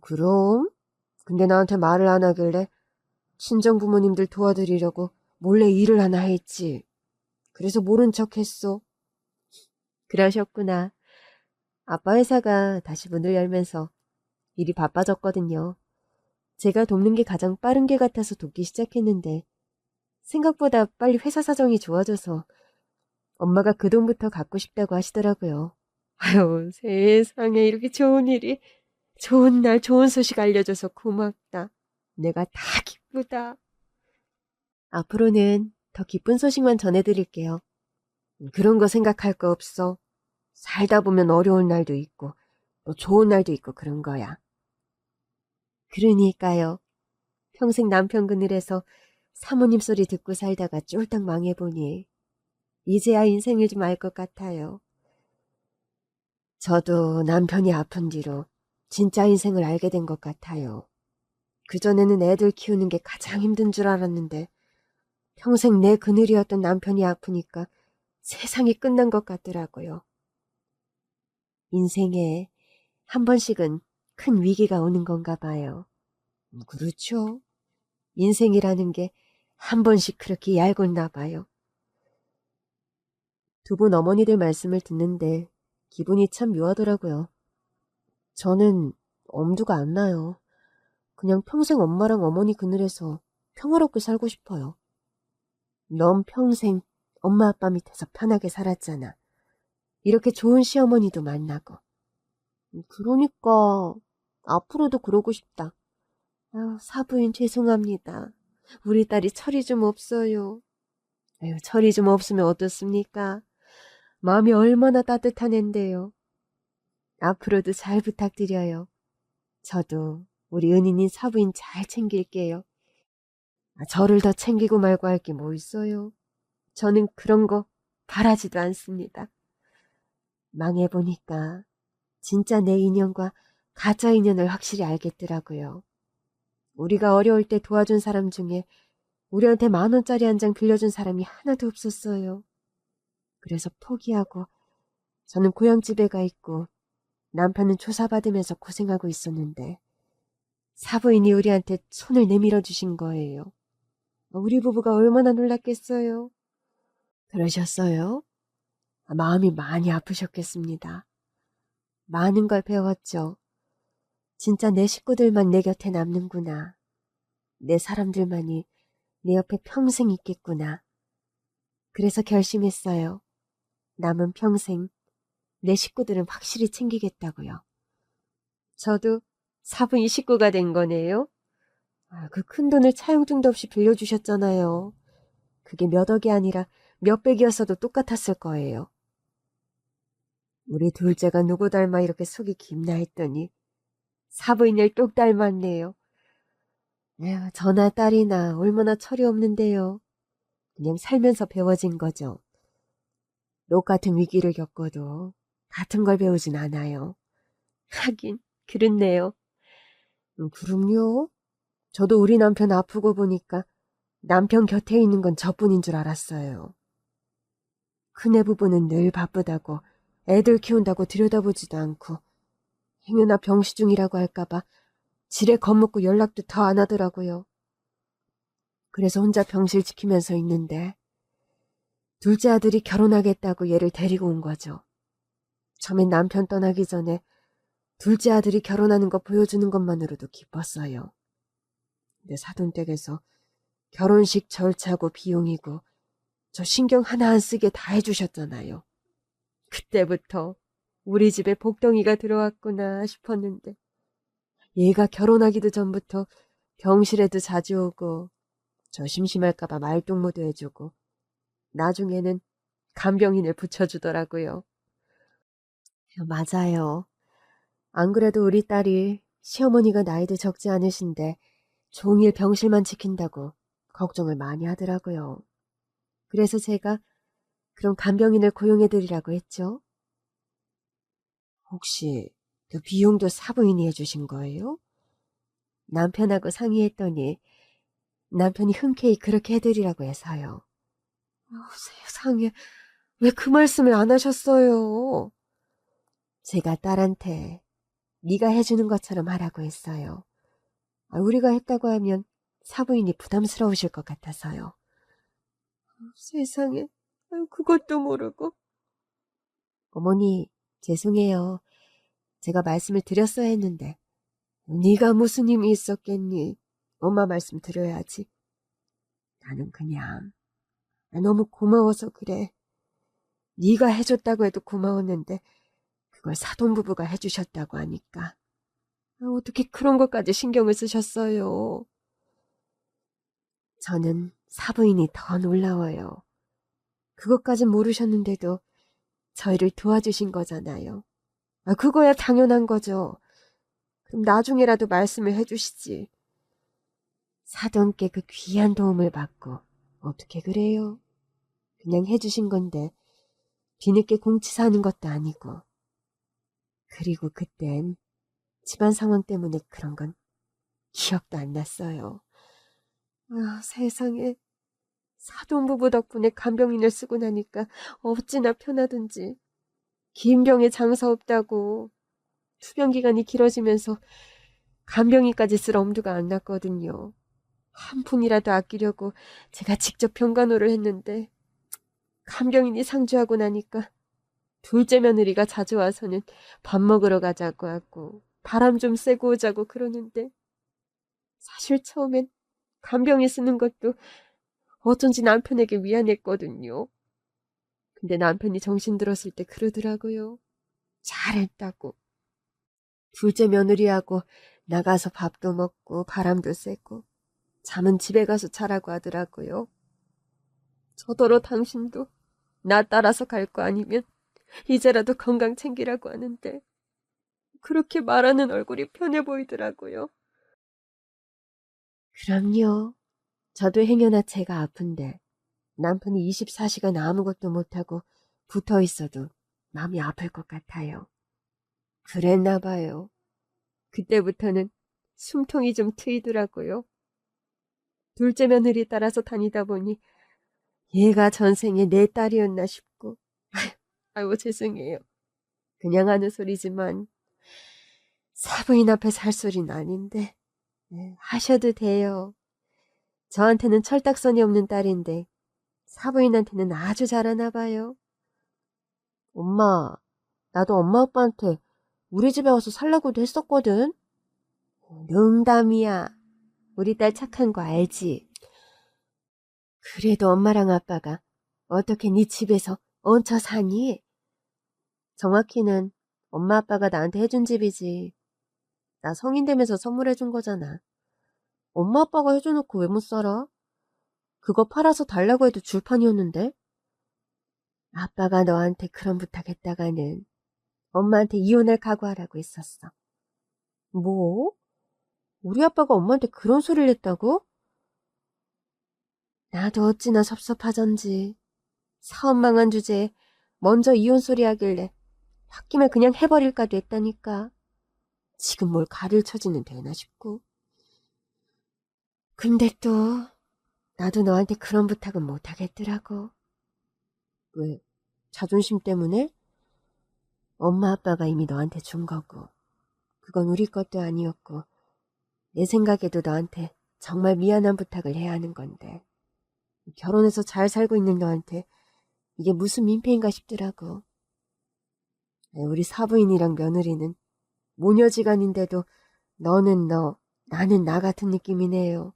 그럼. 근데 나한테 말을 안 하길래 친정 부모님들 도와드리려고 몰래 일을 하나 했지. 그래서 모른 척 했어. 그러셨구나. 아빠 회사가 다시 문을 열면서 일이 바빠졌거든요. 제가 돕는 게 가장 빠른 게 같아서 돕기 시작했는데 생각보다 빨리 회사 사정이 좋아져서 엄마가 그 돈부터 갖고 싶다고 하시더라고요. 아유, 세상에 이렇게 좋은 일이 좋은 날 좋은 소식 알려줘서 고맙다. 내가 다 기쁘다. 앞으로는 더 기쁜 소식만 전해드릴게요. 그런 거 생각할 거 없어. 살다 보면 어려운 날도 있고 또 좋은 날도 있고 그런 거야. 그러니까요. 평생 남편 그늘에서 사모님 소리 듣고 살다가 쫄딱 망해보니 이제야 인생을 좀 알 것 같아요. 저도 남편이 아픈 뒤로 진짜 인생을 알게 된 것 같아요. 그전에는 애들 키우는 게 가장 힘든 줄 알았는데 평생 내 그늘이었던 남편이 아프니까 세상이 끝난 것 같더라고요. 인생에 한 번씩은 큰 위기가 오는 건가 봐요. 그렇죠. 인생이라는 게 한 번씩 그렇게 얄궂나 봐요. 두 분 어머니들 말씀을 듣는데 기분이 참 묘하더라고요. 저는 엄두가 안 나요. 그냥 평생 엄마랑 어머니 그늘에서 평화롭게 살고 싶어요. 넌 평생 엄마 아빠 밑에서 편하게 살았잖아. 이렇게 좋은 시어머니도 만나고. 그러니까 앞으로도 그러고 싶다. 아유, 사부인 죄송합니다. 우리 딸이 철이 좀 없어요. 아유, 철이 좀 없으면 어떻습니까? 마음이 얼마나 따뜻한 앤데요. 앞으로도 잘 부탁드려요. 저도 우리 은인이 사부인 잘 챙길게요. 저를 더 챙기고 말고 할 게 뭐 있어요? 저는 그런 거 바라지도 않습니다. 망해보니까 진짜 내 인연과 가짜 인연을 확실히 알겠더라고요. 우리가 어려울 때 도와준 사람 중에 우리한테 10,000원짜리 한 장 빌려준 사람이 하나도 없었어요. 그래서 포기하고 저는 고향집에 가 있고 남편은 조사받으면서 고생하고 있었는데 사부인이 우리한테 손을 내밀어 주신 거예요. 우리 부부가 얼마나 놀랐겠어요. 그러셨어요? 마음이 많이 아프셨겠습니다. 많은 걸 배웠죠. 진짜 내 식구들만 내 곁에 남는구나. 내 사람들만이 내 옆에 평생 있겠구나. 그래서 결심했어요. 남은 평생 내 식구들은 확실히 챙기겠다고요. 저도 사부인 식구가 된 거네요. 그 큰 돈을 차용증도 없이 빌려주셨잖아요. 그게 몇 억이 아니라 몇백이었어도 똑같았을 거예요. 우리 둘째가 누구 닮아 이렇게 속이 깊나 했더니 사부인을 똑 닮았네요. 에휴, 저나 딸이나 얼마나 철이 없는데요. 그냥 살면서 배워진 거죠. 똑같은 위기를 겪어도 같은 걸 배우진 않아요. 하긴 그렇네요. 그럼요. 저도 우리 남편 아프고 보니까 남편 곁에 있는 건 저뿐인 줄 알았어요. 큰애 부부는 늘 바쁘다고 애들 키운다고 들여다보지도 않고 행여나 병시 중이라고 할까봐 지레 겁먹고 연락도 더 안 하더라고요. 그래서 혼자 병실 지키면서 있는데 둘째 아들이 결혼하겠다고 얘를 데리고 온 거죠. 처음엔 남편 떠나기 전에 둘째 아들이 결혼하는 거 보여주는 것만으로도 기뻤어요. 근데 사돈댁에서 결혼식 절차고 비용이고 저 신경 하나 안 쓰게 다 해주셨잖아요. 그때부터 우리 집에 복덩이가 들어왔구나 싶었는데 얘가 결혼하기도 전부터 병실에도 자주 오고 저 심심할까봐 말동무도 해주고 나중에는 간병인을 붙여주더라고요. 맞아요. 안 그래도 우리 딸이 시어머니가 나이도 적지 않으신데 종일 병실만 지킨다고 걱정을 많이 하더라고요. 그래서 제가 그런 간병인을 고용해드리라고 했죠. 혹시 그 비용도 사부인이 해주신 거예요? 남편하고 상의했더니 남편이 흔쾌히 그렇게 해드리라고 해서요. 세상에 왜 그 말씀을 안 하셨어요? 제가 딸한테 네가 해주는 것처럼 하라고 했어요. 우리가 했다고 하면 사부인이 부담스러우실 것 같아서요. 세상에 그것도 모르고. 어머니 죄송해요. 제가 말씀을 드렸어야 했는데 네가 무슨 힘이 있었겠니? 엄마 말씀 드려야지. 나는 그냥 너무 고마워서 그래. 네가 해줬다고 해도 고마웠는데 그걸 사돈부부가 해주셨다고 하니까 어떻게 그런 것까지 신경을 쓰셨어요? 저는 사부인이 더 놀라워요. 그것까진 모르셨는데도 저희를 도와주신 거잖아요. 그거야 당연한 거죠. 그럼 나중에라도 말씀을 해주시지. 사돈께 그 귀한 도움을 받고 어떻게 그래요? 그냥 해주신 건데 뒤늦게 공치사하는 것도 아니고. 그리고 그땐 집안 상황 때문에 그런 건 기억도 안 났어요. 세상에. 사돈부부 덕분에 간병인을 쓰고 나니까 어찌나 편하든지. 긴 병에 장사 없다고 투병 기간이 길어지면서 간병인까지 쓸 엄두가 안 났거든요. 한 푼이라도 아끼려고 제가 직접 병간호를 했는데 간병인이 상주하고 나니까 둘째 며느리가 자주 와서는 밥 먹으러 가자고 하고 바람 좀 쐬고 오자고 그러는데 사실 처음엔 간병인 쓰는 것도 어쩐지 남편에게 미안했거든요. 근데 남편이 정신 들었을 때 그러더라고요. 잘했다고. 둘째 며느리하고 나가서 밥도 먹고 바람도 쐬고 잠은 집에 가서 자라고 하더라고요. 저더러 당신도 나 따라서 갈 거 아니면 이제라도 건강 챙기라고 하는데 그렇게 말하는 얼굴이 편해 보이더라고요. 그럼요. 저도 행여나 제가 아픈데 남편이 24시간 아무것도 못하고 붙어 있어도 마음이 아플 것 같아요. 그랬나 봐요. 그때부터는 숨통이 좀 트이더라고요. 둘째 며느리 따라서 다니다 보니 얘가 전생에 내 딸이었나 싶고 아이고 죄송해요. 그냥 하는 소리지만 사부인 앞에서 할 소리는 아닌데 하셔도 돼요. 저한테는 철딱선이 없는 딸인데 사부인한테는 아주 잘하나 봐요. 엄마, 나도 엄마 아빠한테 우리 집에 와서 살라고도 했었거든. 농담이야. 우리 딸 착한 거 알지? 그래도 엄마랑 아빠가 어떻게 네 집에서 얹혀 사니? 정확히는 엄마 아빠가 나한테 해준 집이지. 나 성인 되면서 선물해준 거잖아. 엄마 아빠가 해줘놓고 왜 못 살아? 그거 팔아서 달라고 해도 줄 판이었는데? 아빠가 너한테 그런 부탁했다가는 엄마한테 이혼할 각오하라고 했었어. 뭐? 우리 아빠가 엄마한테 그런 소리를 했다고? 나도 어찌나 섭섭하던지. 사업 망한 주제에 먼저 이혼 소리 하길래 홧김에 그냥 해버릴까도 했다니까. 지금 뭘 가를 쳐지는 되나 싶고. 근데 또 나도 너한테 그런 부탁은 못하겠더라고. 왜? 자존심 때문에? 엄마 아빠가 이미 너한테 준 거고 그건 우리 것도 아니었고 내 생각에도 너한테 정말 미안한 부탁을 해야 하는 건데 결혼해서 잘 살고 있는 너한테 이게 무슨 민폐인가 싶더라고. 우리 사부인이랑 며느리는 모녀지간인데도 너는 너, 나는 나 같은 느낌이네요.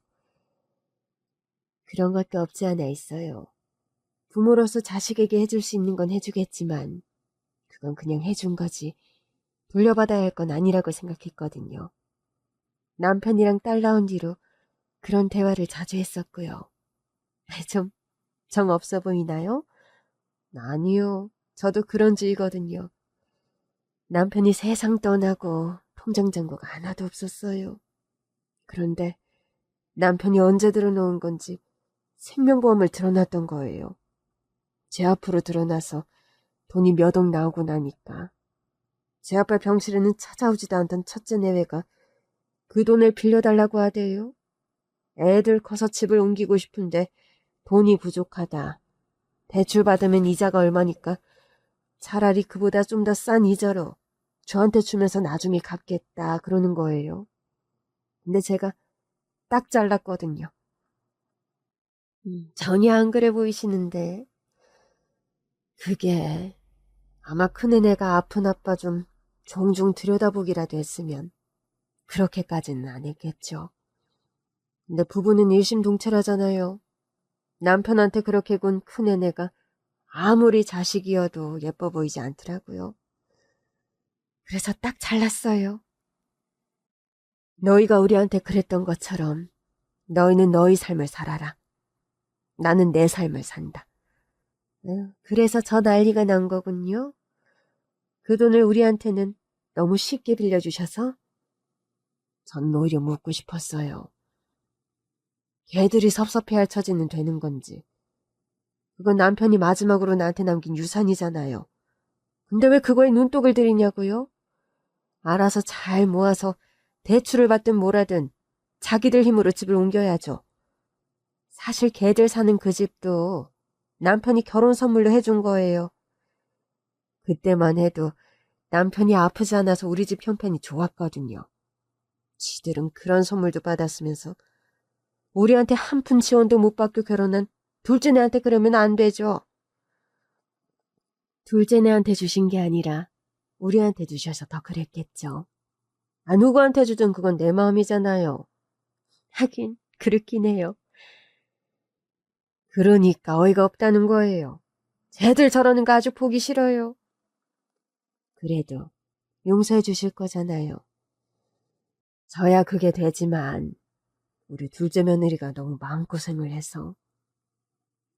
그런 것도 없지 않아 있어요. 부모로서 자식에게 해줄 수 있는 건 해주겠지만 그건 그냥 해준 거지 돌려받아야 할 건 아니라고 생각했거든요. 남편이랑 딸 낳은 뒤로 그런 대화를 자주 했었고요. 좀 정 없어 보이나요? 아니요. 저도 그런 주의거든요. 남편이 세상 떠나고 통장잔고가 하나도 없었어요. 그런데 남편이 언제 들어놓은 건지 생명보험을 들어놨던 거예요. 제 앞으로 드러나서 돈이 몇 억 나오고 나니까 제 아빠 병실에는 찾아오지도 않던 첫째 내외가 그 돈을 빌려달라고 하대요. 애들 커서 집을 옮기고 싶은데 돈이 부족하다. 대출 받으면 이자가 얼마니까 차라리 그보다 좀 더 싼 이자로 저한테 주면서 나중에 갚겠다 그러는 거예요. 근데 제가 딱 잘랐거든요. 전혀 안 그래 보이시는데 그게 아마 큰애네가 아픈 아빠 좀 종종 들여다보기라도 했으면 그렇게까지는 안 했겠죠. 근데 부부는 일심동체라잖아요. 남편한테 그렇게 군 큰애네가 아무리 자식이어도 예뻐 보이지 않더라고요. 그래서 딱 잘랐어요. 너희가 우리한테 그랬던 것처럼 너희는 너희 삶을 살아라. 나는 내 삶을 산다. 그래서 저 난리가 난 거군요. 그 돈을 우리한테는 너무 쉽게 빌려주셔서 전 오히려 묻고 싶었어요. 걔들이 섭섭해할 처지는 되는 건지. 그건 남편이 마지막으로 나한테 남긴 유산이잖아요. 근데 왜 그거에 눈독을 들이냐고요? 알아서 잘 모아서 대출을 받든 뭐라든 자기들 힘으로 집을 옮겨야죠. 사실 걔들 사는 그 집도 남편이 결혼 선물로 해준 거예요. 그때만 해도 남편이 아프지 않아서 우리 집 형편이 좋았거든요. 지들은 그런 선물도 받았으면서 우리한테 한 푼 지원도 못 받고 결혼한 둘째네한테 그러면 안 되죠. 둘째네한테 주신 게 아니라 우리한테 주셔서 더 그랬겠죠. 누구한테 주든 그건 내 마음이잖아요. 하긴 그렇긴 해요. 그러니까 어이가 없다는 거예요. 쟤들 저러는 거 아주 보기 싫어요. 그래도 용서해 주실 거잖아요. 저야 그게 되지만 우리 둘째 며느리가 너무 마음고생을 해서.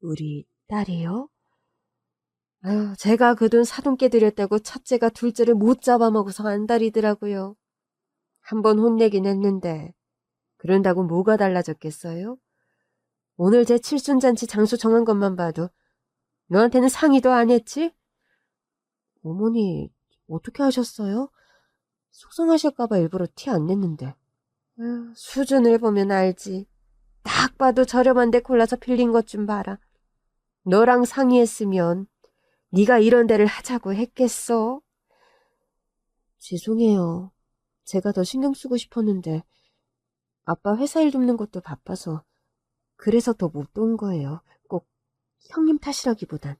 우리 딸이요? 아유, 제가 그 돈 사돈께 드렸다고 첫째가 둘째를 못 잡아먹어서 안달이더라고요. 한번 혼내긴 했는데 그런다고 뭐가 달라졌겠어요? 오늘 제 칠순잔치 장소 정한 것만 봐도 너한테는 상의도 안 했지? 어머니 어떻게 하셨어요? 속상하실까봐 일부러 티 안 냈는데. 아유, 수준을 보면 알지. 딱 봐도 저렴한 데 골라서 빌린 것 좀 봐라. 너랑 상의했으면 네가 이런 데를 하자고 했겠어? 죄송해요. 제가 더 신경 쓰고 싶었는데 아빠 회사 일 돕는 것도 바빠서 그래서 더 못 온 거예요. 꼭 형님 탓이라기보단.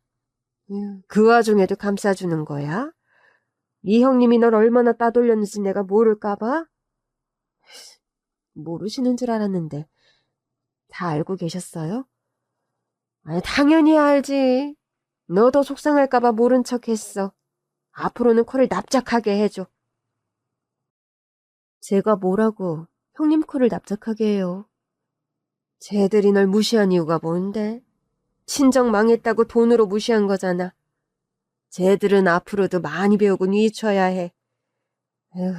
그 와중에도 감싸주는 거야? 네 형님이 널 얼마나 따돌렸는지 내가 모를까 봐? 모르시는 줄 알았는데 다 알고 계셨어요? 아니, 당연히 알지. 너도 속상할까 봐 모른 척 했어. 앞으로는 코를 납작하게 해줘. 제가 뭐라고 형님 코를 납작하게 해요. 쟤들이 널 무시한 이유가 뭔데? 친정 망했다고 돈으로 무시한 거잖아. 쟤들은 앞으로도 많이 배우고 뉘쳐야 해. 에휴,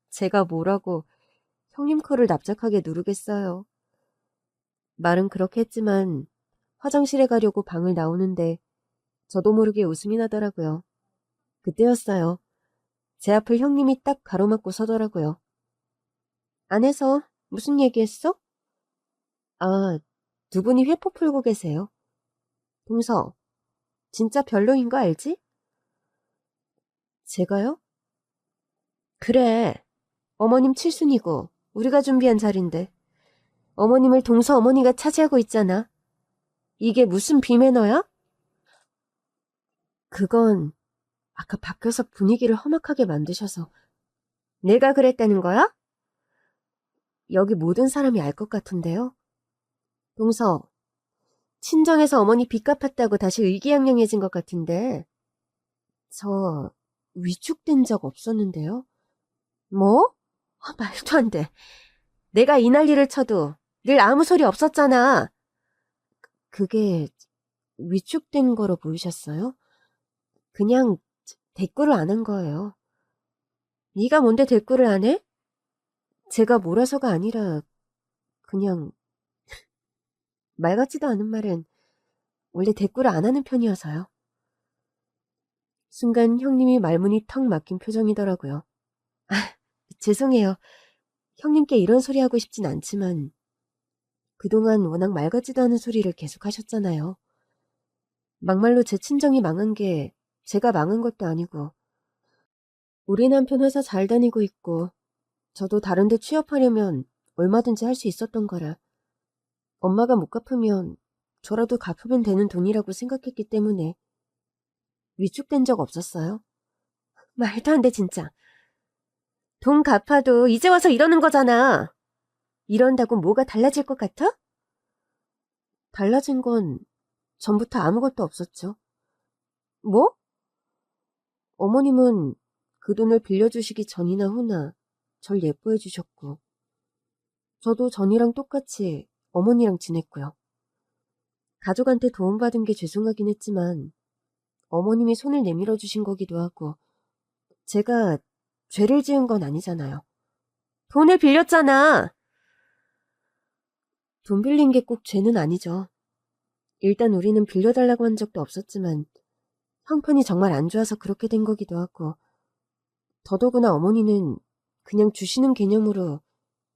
제가 뭐라고 형님 코를 납작하게 누르겠어요. 말은 그렇게 했지만 화장실에 가려고 방을 나오는데 저도 모르게 웃음이 나더라고요. 그때였어요. 제 앞을 형님이 딱 가로막고 서더라고요. 안에서 무슨 얘기했어? 아, 두 분이 회포 풀고 계세요. 동서, 진짜 별로인 거 알지? 제가요? 그래. 어머님 칠순이고 우리가 준비한 자리인데 어머님을 동서 어머니가 차지하고 있잖아. 이게 무슨 비매너야? 그건 아까 밖에서 분위기를 험악하게 만드셔서. 내가 그랬다는 거야? 여기 모든 사람이 알 것 같은데요. 동서, 친정에서 어머니 빚 갚았다고 다시 의기양양해진 것 같은데 저 위축된 적 없었는데요. 뭐? 말도 안 돼. 내가 이 난리를 쳐도 늘 아무 소리 없었잖아. 그게 위축된 거로 보이셨어요? 그냥 대꾸를 안 한 거예요. 네가 뭔데 대꾸를 안 해? 제가 몰아서가 아니라 그냥 말 같지도 않은 말은 원래 대꾸를 안 하는 편이어서요. 순간 형님이 말문이 턱 막힌 표정이더라고요. 아, 죄송해요. 형님께 이런 소리 하고 싶진 않지만 그동안 워낙 말 같지도 않은 소리를 계속 하셨잖아요. 막말로 제 친정이 망한 게 제가 망한 것도 아니고 우리 남편 회사 잘 다니고 있고 저도 다른 데 취업하려면 얼마든지 할 수 있었던 거라 엄마가 못 갚으면 저라도 갚으면 되는 돈이라고 생각했기 때문에 위축된 적 없었어요. 말도 안 돼 진짜. 돈 갚아도 이제 와서 이러는 거잖아. 이런다고 뭐가 달라질 것 같아? 달라진 건 전부터 아무것도 없었죠. 뭐? 어머님은 그 돈을 빌려주시기 전이나 후나 절 예뻐해 주셨고 저도 전이랑 똑같이 어머니랑 지냈고요. 가족한테 도움받은 게 죄송하긴 했지만 어머님이 손을 내밀어 주신 거기도 하고 제가 죄를 지은 건 아니잖아요. 돈을 빌렸잖아. 돈 빌린 게 꼭 죄는 아니죠. 일단 우리는 빌려달라고 한 적도 없었지만 형편이 정말 안 좋아서 그렇게 된 거기도 하고 더더구나 어머니는 그냥 주시는 개념으로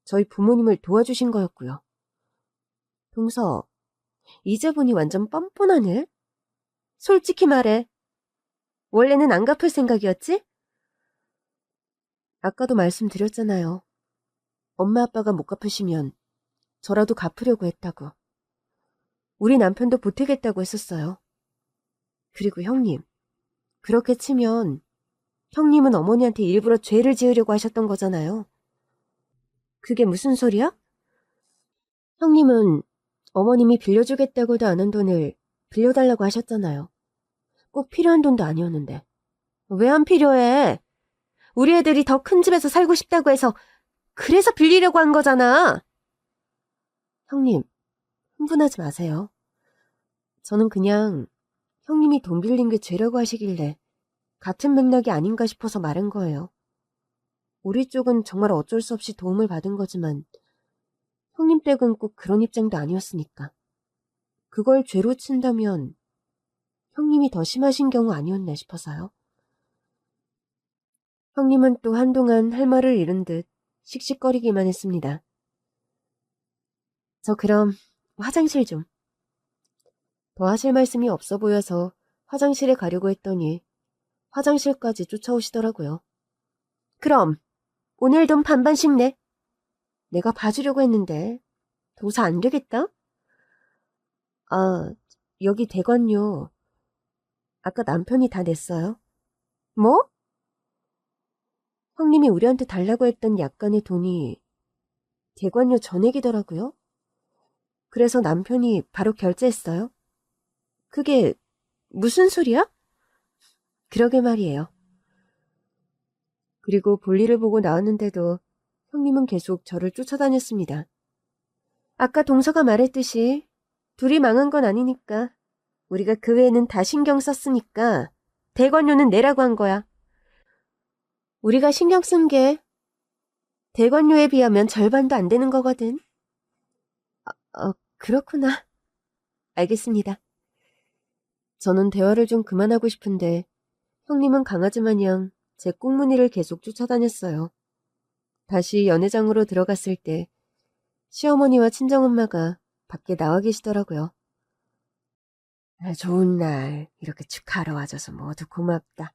저희 부모님을 도와주신 거였고요. 동서, 이제 보니 완전 뻔뻔하네? 솔직히 말해. 원래는 안 갚을 생각이었지? 아까도 말씀드렸잖아요. 엄마 아빠가 못 갚으시면 저라도 갚으려고 했다고. 우리 남편도 보태겠다고 했었어요. 그리고 형님, 그렇게 치면 형님은 어머니한테 일부러 죄를 지으려고 하셨던 거잖아요. 그게 무슨 소리야? 형님은 어머님이 빌려주겠다고도 안 한 돈을 빌려달라고 하셨잖아요. 꼭 필요한 돈도 아니었는데. 왜 안 필요해? 우리 애들이 더 큰 집에서 살고 싶다고 해서 그래서 빌리려고 한 거잖아. 형님, 흥분하지 마세요. 저는 그냥 형님이 돈 빌린 게 죄라고 하시길래 같은 맥락이 아닌가 싶어서 말한 거예요. 우리 쪽은 정말 어쩔 수 없이 도움을 받은 거지만 형님 댁은 꼭 그런 입장도 아니었으니까. 그걸 죄로 친다면 형님이 더 심하신 경우 아니었나 싶어서요. 형님은 또 한동안 할 말을 잃은 듯 씩씩거리기만 했습니다. 저 그럼 화장실 좀. 더 하실 말씀이 없어 보여서 화장실에 가려고 했더니 화장실까지 쫓아오시더라고요. 그럼 오늘 돈 반반씩 내. 내가 봐주려고 했는데 도사 안 되겠다? 아, 여기 대관료. 아까 남편이 다 냈어요. 뭐? 형님이 우리한테 달라고 했던 약간의 돈이 대관료 전액이더라고요. 그래서 남편이 바로 결제했어요. 그게 무슨 소리야? 그러게 말이에요. 그리고 볼일을 보고 나왔는데도 형님은 계속 저를 쫓아다녔습니다. 아까 동서가 말했듯이 둘이 망한 건 아니니까 우리가 그 외에는 다 신경 썼으니까 대관료는 내라고 한 거야. 우리가 신경 쓴 게 대관료에 비하면 절반도 안 되는 거거든. 그렇구나. 알겠습니다. 저는 대화를 좀 그만하고 싶은데 형님은 강아지 마냥 제 꽁무니를 계속 쫓아다녔어요. 다시 연회장으로 들어갔을 때 시어머니와 친정엄마가 밖에 나와 계시더라고요. 좋은 날 이렇게 축하하러 와줘서 모두 고맙다.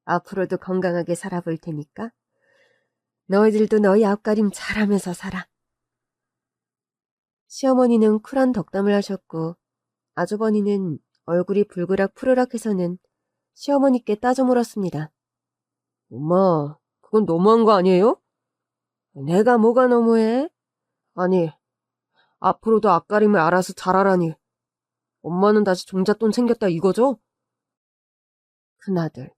앞으로도 건강하게 살아볼 테니까 너희들도 너희 앞가림 잘하면서 살아. 시어머니는 쿨한 덕담을 하셨고 아주버니는 얼굴이 불그락 푸르락해서는 시어머니께 따져 물었습니다. 엄마, 그건 너무한 거 아니에요? 내가 뭐가 너무해? 아니, 앞으로도 앞가림을 알아서 잘하라니. 엄마는 다시 종잣돈 챙겼다 이거죠? 큰아들,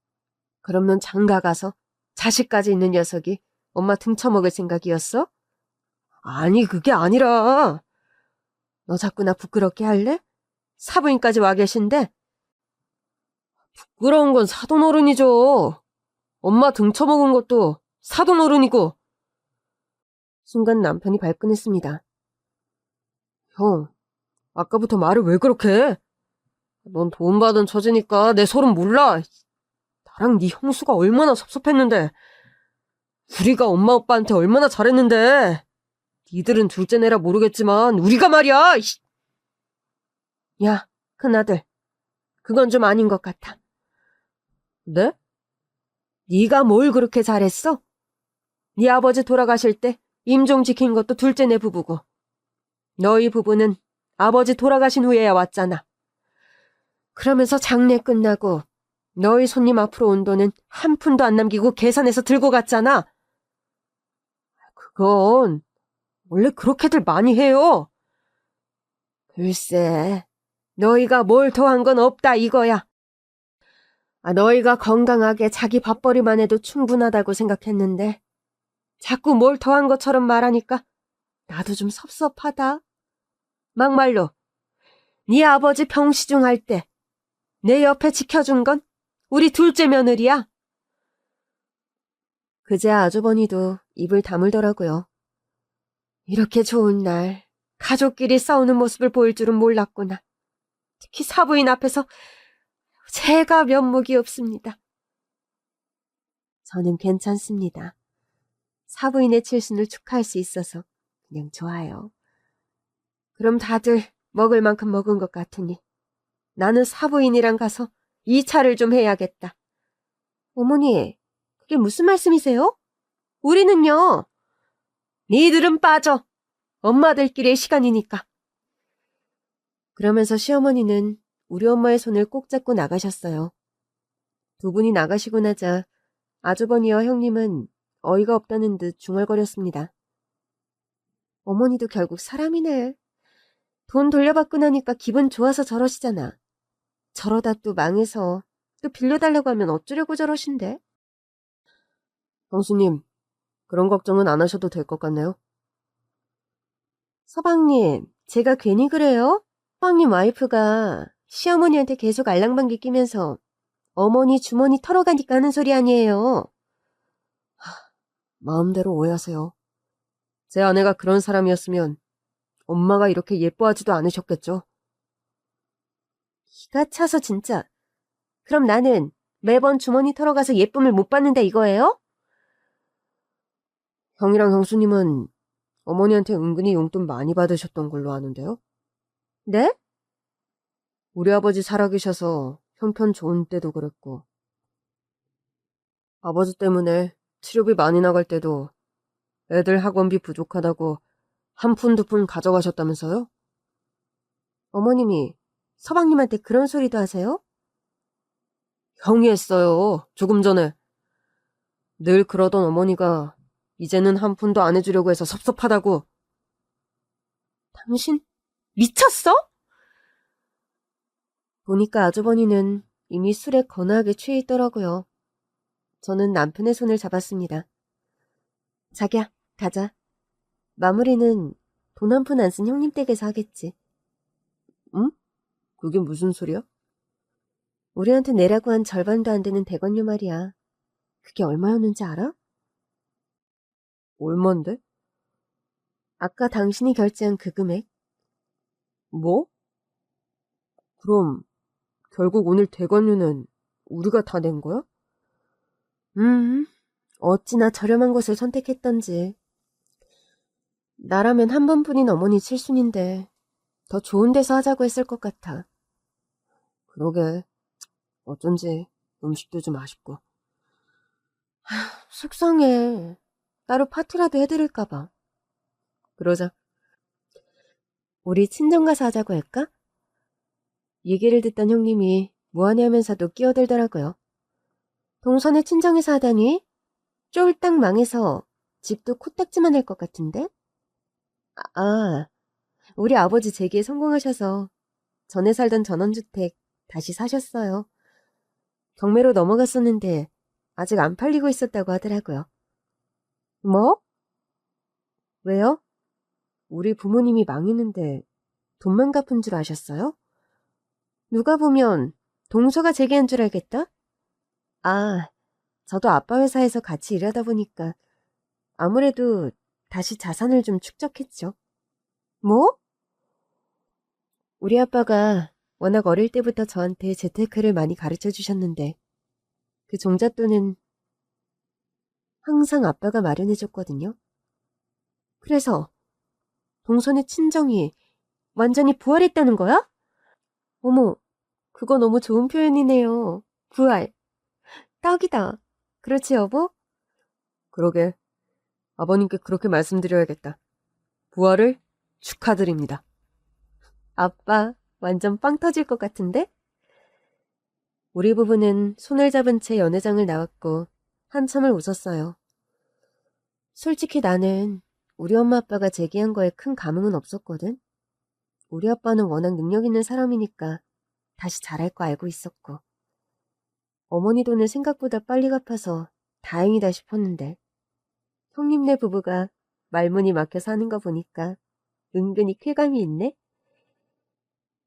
그럼 넌 장가 가서 자식까지 있는 녀석이 엄마 등쳐먹을 생각이었어? 아니, 그게 아니라. 너 자꾸 나 부끄럽게 할래? 사부인까지 와 계신데? 부끄러운 건 사돈어른이죠. 엄마 등쳐먹은 것도 사돈어른이고. 순간 남편이 발끈했습니다. 형, 아까부터 말을 왜 그렇게 해? 넌 도움받은 처지니까 내 소름 몰라. 나랑 네 형수가 얼마나 섭섭했는데. 우리가 엄마 오빠한테 얼마나 잘했는데. 니들은 둘째내라 모르겠지만 우리가 말이야. 야, 큰아들. 그건 좀 아닌 것 같아. 네? 네가 뭘 그렇게 잘했어? 네 아버지 돌아가실 때 임종 지킨 것도 둘째내 부부고 너희 부부는 아버지 돌아가신 후에야 왔잖아. 그러면서 장례 끝나고 너희 손님 앞으로 온 돈은 한 푼도 안 남기고 계산해서 들고 갔잖아. 그건 원래 그렇게들 많이 해요. 글쎄, 너희가 뭘 더한 건 없다 이거야. 너희가 건강하게 자기 밥벌이만 해도 충분하다고 생각했는데 자꾸 뭘 더한 것처럼 말하니까 나도 좀 섭섭하다. 막말로 네 아버지 병시중 할 때 내 옆에 지켜준 건 우리 둘째 며느리야. 그제야 아주버니도 입을 다물더라고요. 이렇게 좋은 날 가족끼리 싸우는 모습을 보일 줄은 몰랐구나. 특히 사부인 앞에서 제가 면목이 없습니다. 저는 괜찮습니다. 사부인의 칠순을 축하할 수 있어서 그냥 좋아요. 그럼 다들 먹을 만큼 먹은 것 같으니 나는 사부인이랑 가서 2차를 좀 해야겠다. 어머니, 그게 무슨 말씀이세요? 우리는요. 니들은 빠져. 엄마들끼리의 시간이니까. 그러면서 시어머니는 우리 엄마의 손을 꼭 잡고 나가셨어요. 두 분이 나가시고 나자 아주버니와 형님은 어이가 없다는 듯 중얼거렸습니다. 어머니도 결국 사람이네. 돈 돌려받고 나니까 기분 좋아서 저러시잖아. 저러다 또 망해서 또 빌려달라고 하면 어쩌려고 저러신데? 형수님, 그런 걱정은 안 하셔도 될 것 같네요. 서방님, 제가 괜히 그래요? 서방님 와이프가 시어머니한테 계속 알랑방귀 끼면서 어머니 주머니 털어가니까 하는 소리 아니에요. 마음대로 오해하세요. 제 아내가 그런 사람이었으면 엄마가 이렇게 예뻐하지도 않으셨겠죠. 기가 차서 진짜. 그럼 나는 매번 주머니 털어가서 예쁨을 못 받는다 이거예요? 형이랑 형수님은 어머니한테 은근히 용돈 많이 받으셨던 걸로 아는데요. 네? 우리 아버지 살아계셔서 형편 좋은 때도 그랬고 아버지 때문에 치료비 많이 나갈 때도 애들 학원비 부족하다고 한 푼 두 푼 가져가셨다면서요? 어머님이 서방님한테 그런 소리도 하세요? 형이 했어요. 조금 전에. 늘 그러던 어머니가 이제는 한 푼도 안 해주려고 해서 섭섭하다고. 당신 미쳤어? 보니까 아주버니는 이미 술에 거나하게 취해 있더라고요. 저는 남편의 손을 잡았습니다. 자기야, 가자. 마무리는 돈 한 푼 안 쓴 형님 댁에서 하겠지. 응? 그게 무슨 소리야? 우리한테 내라고 한 절반도 안 되는 대관료 말이야. 그게 얼마였는지 알아? 얼만데? 아까 당신이 결제한 그 금액. 뭐? 그럼 결국 오늘 대관료는 우리가 다 낸 거야? 어찌나 저렴한 곳을 선택했던지. 나라면 한 번뿐인 어머니 칠순인데 더 좋은 데서 하자고 했을 것 같아. 그러게. 어쩐지 음식도 좀 아쉽고. 속상해. 따로 파티라도 해드릴까봐. 그러자. 우리 친정 가서 하자고 할까? 얘기를 듣던 형님이 무안해하면서도 끼어들더라고요. 동선에 친정에서 하다니? 쫄딱 망해서 집도 코딱지만 할 것 같은데? 아, 우리 아버지 재기에 성공하셔서 전에 살던 전원주택 다시 사셨어요. 경매로 넘어갔었는데 아직 안 팔리고 있었다고 하더라고요. 뭐? 왜요? 우리 부모님이 망했는데 돈만 갚은 줄 아셨어요? 누가 보면 동서가 재기한 줄 알겠다? 아, 저도 아빠 회사에서 같이 일하다 보니까 아무래도 다시 자산을 좀 축적했죠. 뭐? 우리 아빠가 워낙 어릴 때부터 저한테 재테크를 많이 가르쳐 주셨는데 그 종잣돈은 항상 아빠가 마련해줬거든요. 그래서 동선의 친정이 완전히 부활했다는 거야? 어머, 그거 너무 좋은 표현이네요. 부활. 딱이다. 그렇지, 여보? 그러게. 아버님께 그렇게 말씀드려야겠다. 부활을 축하드립니다. 아빠, 완전 빵 터질 것 같은데? 우리 부부는 손을 잡은 채 연회장을 나왔고 한참을 웃었어요. 솔직히 나는 우리 엄마 아빠가 제기한 거에 큰 감흥은 없었거든. 우리 아빠는 워낙 능력 있는 사람이니까 다시 잘할 거 알고 있었고 어머니 돈을 생각보다 빨리 갚아서 다행이다 싶었는데 형님네 부부가 말문이 막혀서 하는 거 보니까 은근히 쾌감이 있네.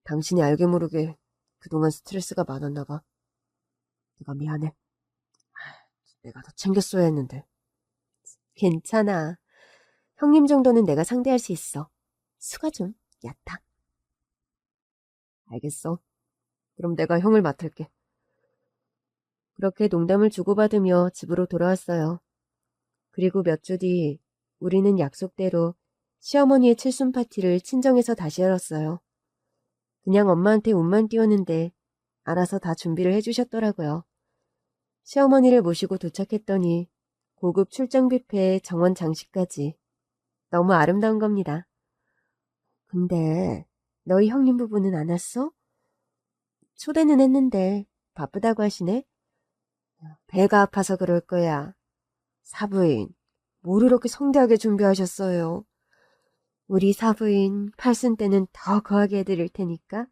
당신이 알게 모르게 그동안 스트레스가 많았나 봐. 내가 미안해. 내가 더 챙겼어야 했는데. 괜찮아. 형님 정도는 내가 상대할 수 있어. 수가 좀 얕아. 알겠어. 그럼 내가 형을 맡을게. 그렇게 농담을 주고받으며 집으로 돌아왔어요. 그리고 몇 주 뒤 우리는 약속대로 시어머니의 칠순 파티를 친정에서 다시 열었어요. 그냥 엄마한테 운만 띄웠는데 알아서 다 준비를 해주셨더라고요. 시어머니를 모시고 도착했더니 고급 출장 뷔페에 정원 장식까지 너무 아름다운 겁니다. 근데 너희 형님 부부는 안 왔어? 초대는 했는데 바쁘다고 하시네? 배가 아파서 그럴 거야. 사부인, 뭘 이렇게 성대하게 준비하셨어요? 우리 사부인 팔순 때는 더 거하게 해드릴 테니까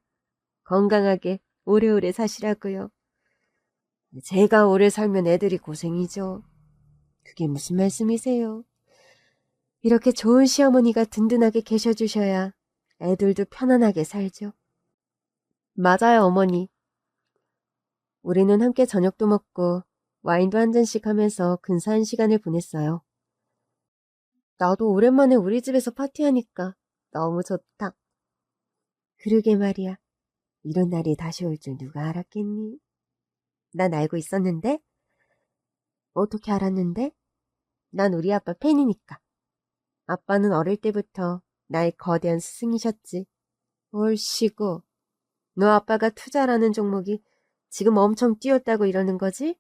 건강하게 오래오래 사시라고요. 제가 오래 살면 애들이 고생이죠. 그게 무슨 말씀이세요? 이렇게 좋은 시어머니가 든든하게 계셔주셔야 애들도 편안하게 살죠. 맞아요, 어머니. 우리는 함께 저녁도 먹고 와인도 한 잔씩 하면서 근사한 시간을 보냈어요. 나도 오랜만에 우리 집에서 파티하니까 너무 좋다. 그러게 말이야. 이런 날이 다시 올 줄 누가 알았겠니? 난 알고 있었는데? 어떻게 알았는데? 난 우리 아빠 팬이니까. 아빠는 어릴 때부터 나의 거대한 스승이셨지. 얼씨구. 너 아빠가 투자라는 종목이 지금 엄청 뛰었다고 이러는 거지?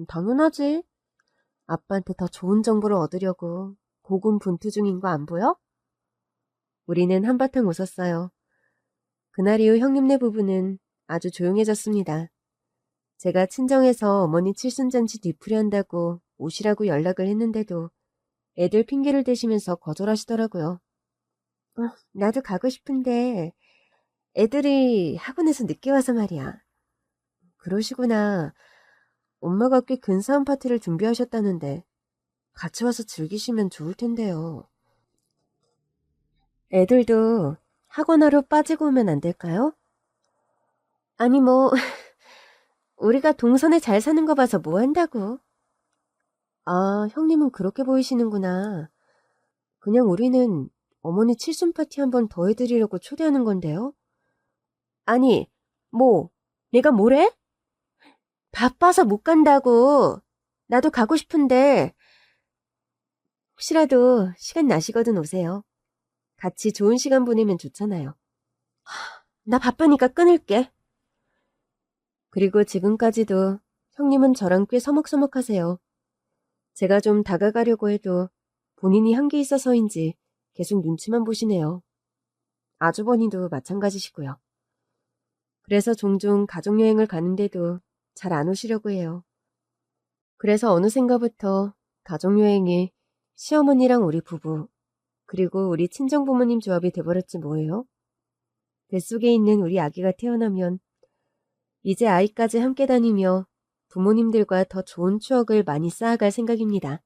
당연하지. 아빠한테 더 좋은 정보를 얻으려고 고군분투 중인 거 안 보여? 우리는 한바탕 웃었어요. 그날 이후 형님네 부부는 아주 조용해졌습니다. 제가 친정에서 어머니 칠순잔치 뒤풀이한다고 오시라고 연락을 했는데도 애들 핑계를 대시면서 거절하시더라고요. 나도 가고 싶은데 애들이 학원에서 늦게 와서 말이야. 그러시구나. 엄마가 꽤 근사한 파티를 준비하셨다는데 같이 와서 즐기시면 좋을 텐데요. 애들도 학원 하러 빠지고 오면 안 될까요? 아니 뭐 우리가 동선에 잘 사는 거 봐서 뭐 한다고. 아, 형님은 그렇게 보이시는구나. 그냥 우리는 어머니 칠순 파티 한 번 더 해드리려고 초대하는 건데요. 아니, 뭐, 내가 뭐래? 바빠서 못 간다고. 나도 가고 싶은데 혹시라도 시간 나시거든 오세요. 같이 좋은 시간 보내면 좋잖아요. 나 바쁘니까 끊을게. 그리고 지금까지도 형님은 저랑 꽤 서먹서먹하세요. 제가 좀 다가가려고 해도 본인이 한게 있어서인지 계속 눈치만 보시네요. 아주버니도 마찬가지시고요. 그래서 종종 가족여행을 가는데도 잘 안 오시려고 해요. 그래서 어느샌가부터 가족여행이 시어머니랑 우리 부부, 그리고 우리 친정부모님 조합이 돼버렸지 뭐예요? 뱃속에 있는 우리 아기가 태어나면 이제 아이까지 함께 다니며 부모님들과 더 좋은 추억을 많이 쌓아갈 생각입니다.